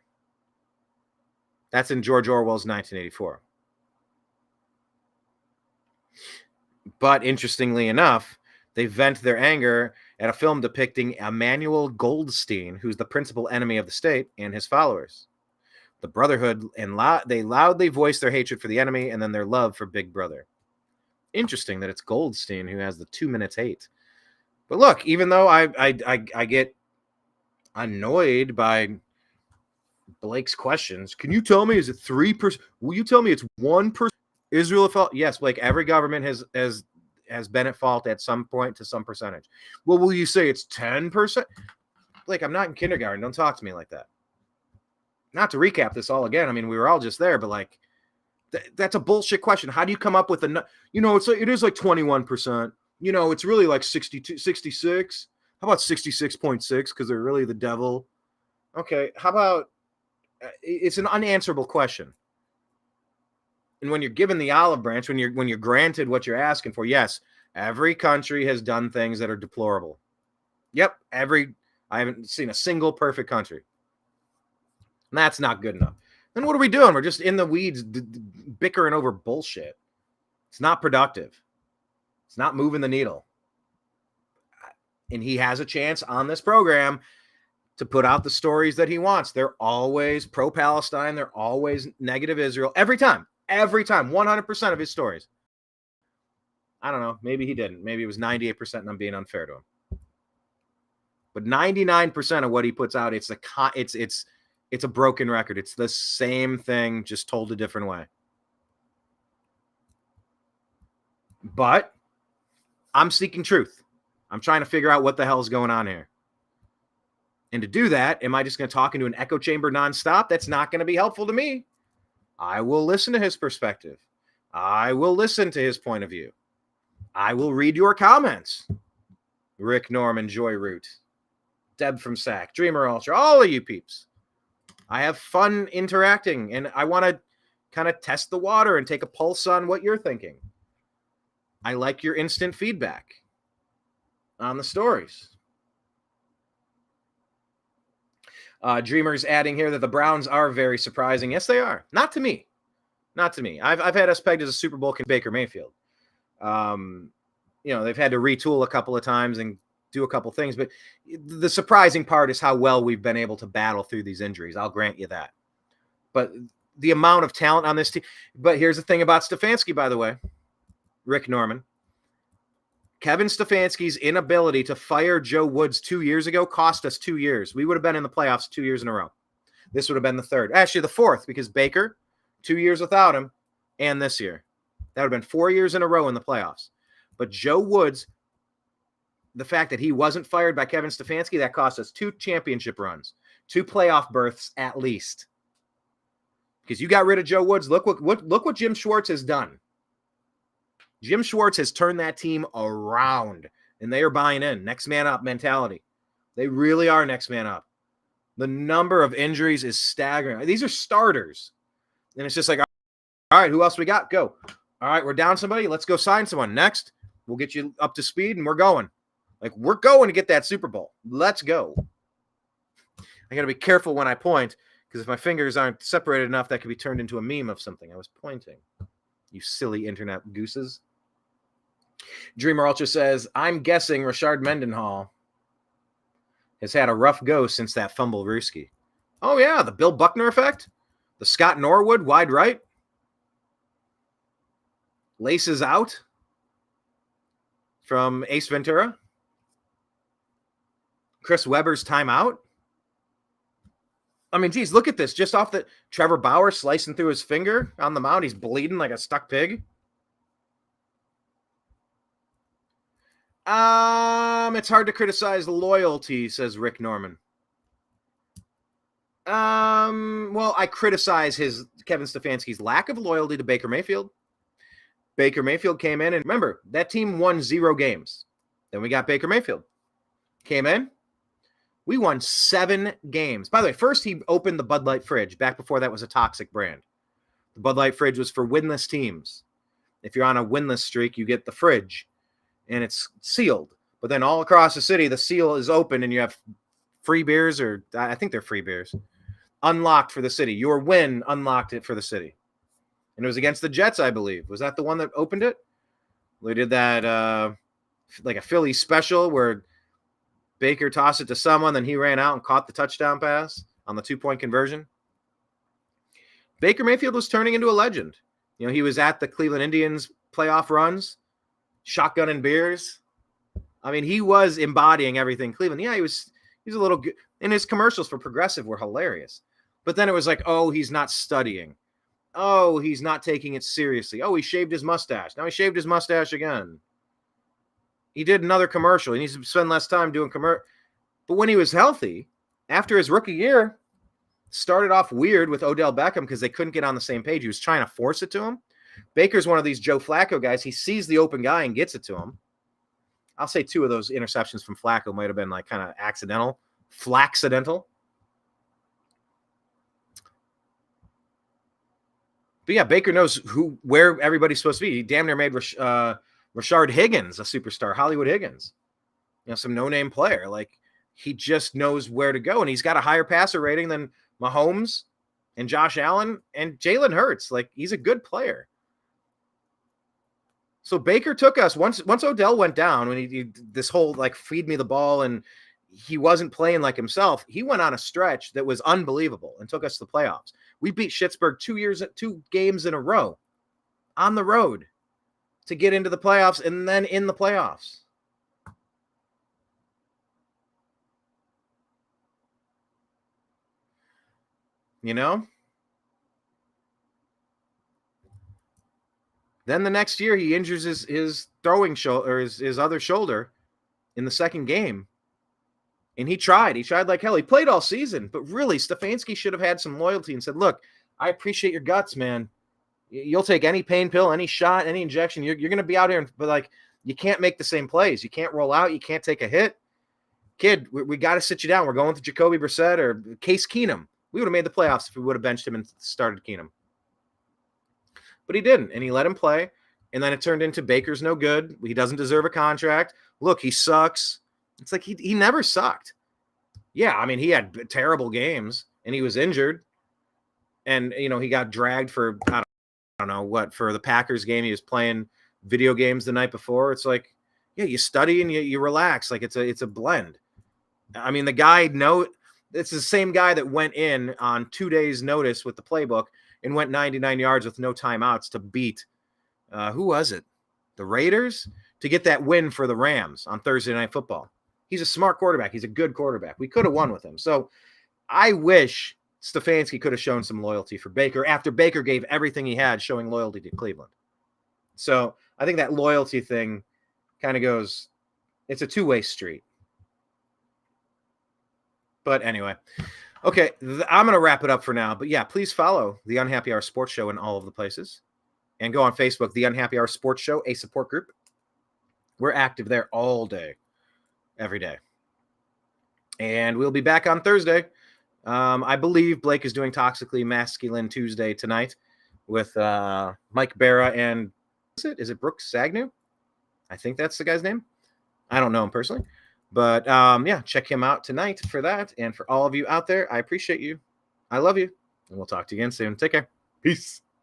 That's in George Orwell's 1984. But interestingly enough, they vent their anger at a film depicting Emmanuel Goldstein, who's the principal enemy of the state, and his followers. The Brotherhood, and they loudly voice their hatred for the enemy and then their love for Big Brother. Interesting that it's Goldstein who has the 2 minutes hate. But look, even though I get annoyed by Blake's questions, can you tell me, is it 3%? Will you tell me it's 1%? Israel at fault? Yes, Blake, every government has been at fault at some point to some percentage. Well, will you say it's 10%? Blake, I'm not in kindergarten. Don't talk to me like that. Not to recap this all again. I mean, we were all just there, but like, that's a bullshit question. How do you come up with it is like 21%. It's really like 62, 66. How about 66.6? Because they're really the devil. Okay. How about it's an unanswerable question. And when you're given the olive branch, when you're granted what you're asking for, yes, every country has done things that are deplorable. Yep, I haven't seen a single perfect country. And that's not good enough. Then what are we doing? We're just in the weeds bickering over bullshit. It's not productive. It's not moving the needle. And he has a chance on this program to put out the stories that he wants. They're always pro-Palestine. They're always negative Israel. Every time, 100% of his stories. I don't know. Maybe he didn't. Maybe it was 98% and I'm being unfair to him. But 99% of what he puts out, it's a broken record. It's the same thing, just told a different way. But I'm seeking truth. I'm trying to figure out what the hell is going on here. And to do that, am I just going to talk into an echo chamber nonstop? That's not going to be helpful to me. I will listen to his perspective. I will listen to his point of view. I will read your comments. Rick Norman, Joy Root, Deb from SAC, Dreamer Ultra, all of you peeps. I have fun interacting, and I want to kind of test the water and take a pulse on what you're thinking. I like your instant feedback on the stories. Dreamer's adding here that the Browns are very surprising. Yes, they are. Not to me. I've had us pegged as a Super Bowl Baker Mayfield. They've had to retool a couple of times and do a couple things, but the surprising part is how well we've been able to battle through these injuries. I'll grant you that. But the amount of talent on this team. But here's the thing about Stefanski, by the way, Rick Norman. Kevin Stefanski's inability to fire Joe Woods 2 years ago cost us 2 years. We would have been in the playoffs 2 years in a row. This would have been the third. Actually, the fourth, because Baker, 2 years without him, and this year. That would have been 4 years in a row in the playoffs. But Joe Woods, the fact that he wasn't fired by Kevin Stefanski, that cost us 2 championship runs, 2 playoff berths at least. Because you got rid of Joe Woods. Look what Jim Schwartz has done. Jim Schwartz has turned that team around, and they are buying in. Next man up mentality. They really are next man up. The number of injuries is staggering. These are starters. And it's just like, all right, who else we got? Go. All right, we're down somebody. Let's go sign someone. Next, we'll get you up to speed, and we're going. Like, we're going to get that Super Bowl. Let's go. I got to be careful when I point, because if my fingers aren't separated enough, that could be turned into a meme of something. I was pointing. You silly internet gooses. Dreamer Ultra says, I'm guessing Rashard Mendenhall has had a rough go since that fumble Ruski. Oh, yeah, the Bill Buckner effect. The Scott Norwood wide right. Laces out from Ace Ventura. Chris Webber's timeout. I mean, geez, look at this. Just off the Trevor Bauer slicing through his finger on the mound. He's bleeding like a stuck pig. It's hard to criticize loyalty, says Rick Norman. Well, I criticize Kevin Stefanski's lack of loyalty to Baker Mayfield. Baker Mayfield came in, and remember, that team won 0 games. Then we got Baker Mayfield. Came in. We won 7 games. By the way, first he opened the Bud Light fridge. Back before that was a toxic brand. The Bud Light fridge was for winless teams. If you're on a winless streak, you get the fridge, and it's sealed. But then all across the city, the seal is open, and you have free beers, or I think they're free beers, unlocked for the city. Your win unlocked it for the city. And it was against the Jets, I believe. Was that the one that opened it? They did that like a Philly special where Baker tossed it to someone, then he ran out and caught the touchdown pass on the 2-point conversion. Baker Mayfield was turning into a legend. You know, he was at the Cleveland Indians playoff runs, shotgun and beers. I mean, he was embodying everything Cleveland. Yeah, he's a little good. And his commercials for Progressive were hilarious. But then it was like, oh, he's not studying. Oh, he's not taking it seriously. Oh, he shaved his mustache. Now he shaved his mustache again. He did another commercial. He needs to spend less time doing commercial. But when he was healthy, after his rookie year, started off weird with Odell Beckham because they couldn't get on the same page. He was trying to force it to him. Baker's one of these Joe Flacco guys. He sees the open guy and gets it to him. I'll say 2 of those interceptions from Flacco might have been like kind of accidental, flaxidental. But yeah, Baker knows where everybody's supposed to be. He damn near made Rashard Higgins a superstar, Hollywood Higgins. You know, some no-name player. Like, he just knows where to go, and he's got a higher passer rating than Mahomes and Josh Allen and Jalen Hurts. Like, he's a good player. So Baker took us once Odell went down, when he this whole like feed me the ball and he wasn't playing like himself. He went on a stretch that was unbelievable and took us to the playoffs. We beat Schittsburg 2 games in a row on the road to get into the playoffs, and then in the playoffs. You know? Then the next year he injures his throwing shoulder, or his other shoulder in the second game. And he tried like hell. He played all season, but really Stefanski should have had some loyalty and said, look, I appreciate your guts, man. You'll take any pain pill, any shot, any injection. You're going to be out here, but like, you can't make the same plays. You can't roll out. You can't take a hit. Kid, we got to sit you down. We're going with Jacoby Brissett or Case Keenum. We would have made the playoffs if we would have benched him and started Keenum. But he didn't, and he let him play. And then it turned into Baker's no good. He doesn't deserve a contract. Look, he sucks. It's like he never sucked. Yeah, I mean, he had terrible games, and he was injured. And, you know, he got dragged for, I don't know what, for the Packers game. He was playing video games the night before. It's like, yeah, you study and you relax. Like, it's a blend. I mean, the guy it's the same guy that went in on 2 days' notice with the playbook and went 99 yards with no timeouts to beat, who was it? The Raiders, to get that win for the Rams on Thursday Night Football. He's a smart quarterback. He's a good quarterback. We could have won with him. So I wish Stefanski could have shown some loyalty for Baker after Baker gave everything he had, showing loyalty to Cleveland. So I think that loyalty thing kind of goes, it's a two-way street. But anyway, okay, I'm going to wrap it up for now. But yeah, please follow the Unhappy Hour Sports Show in all of the places. And go on Facebook, the Unhappy Hour Sports Show, a support group. We're active there all day, every day. And we'll be back on Thursday. I believe Blake is doing Toxically Masculine Tuesday tonight with Mike Barra and is it Brooks Sagnew? I think that's the guy's name. I don't know him personally. But yeah, check him out tonight for that. And for all of you out there, I appreciate you. I love you. And we'll talk to you again soon. Take care. Peace.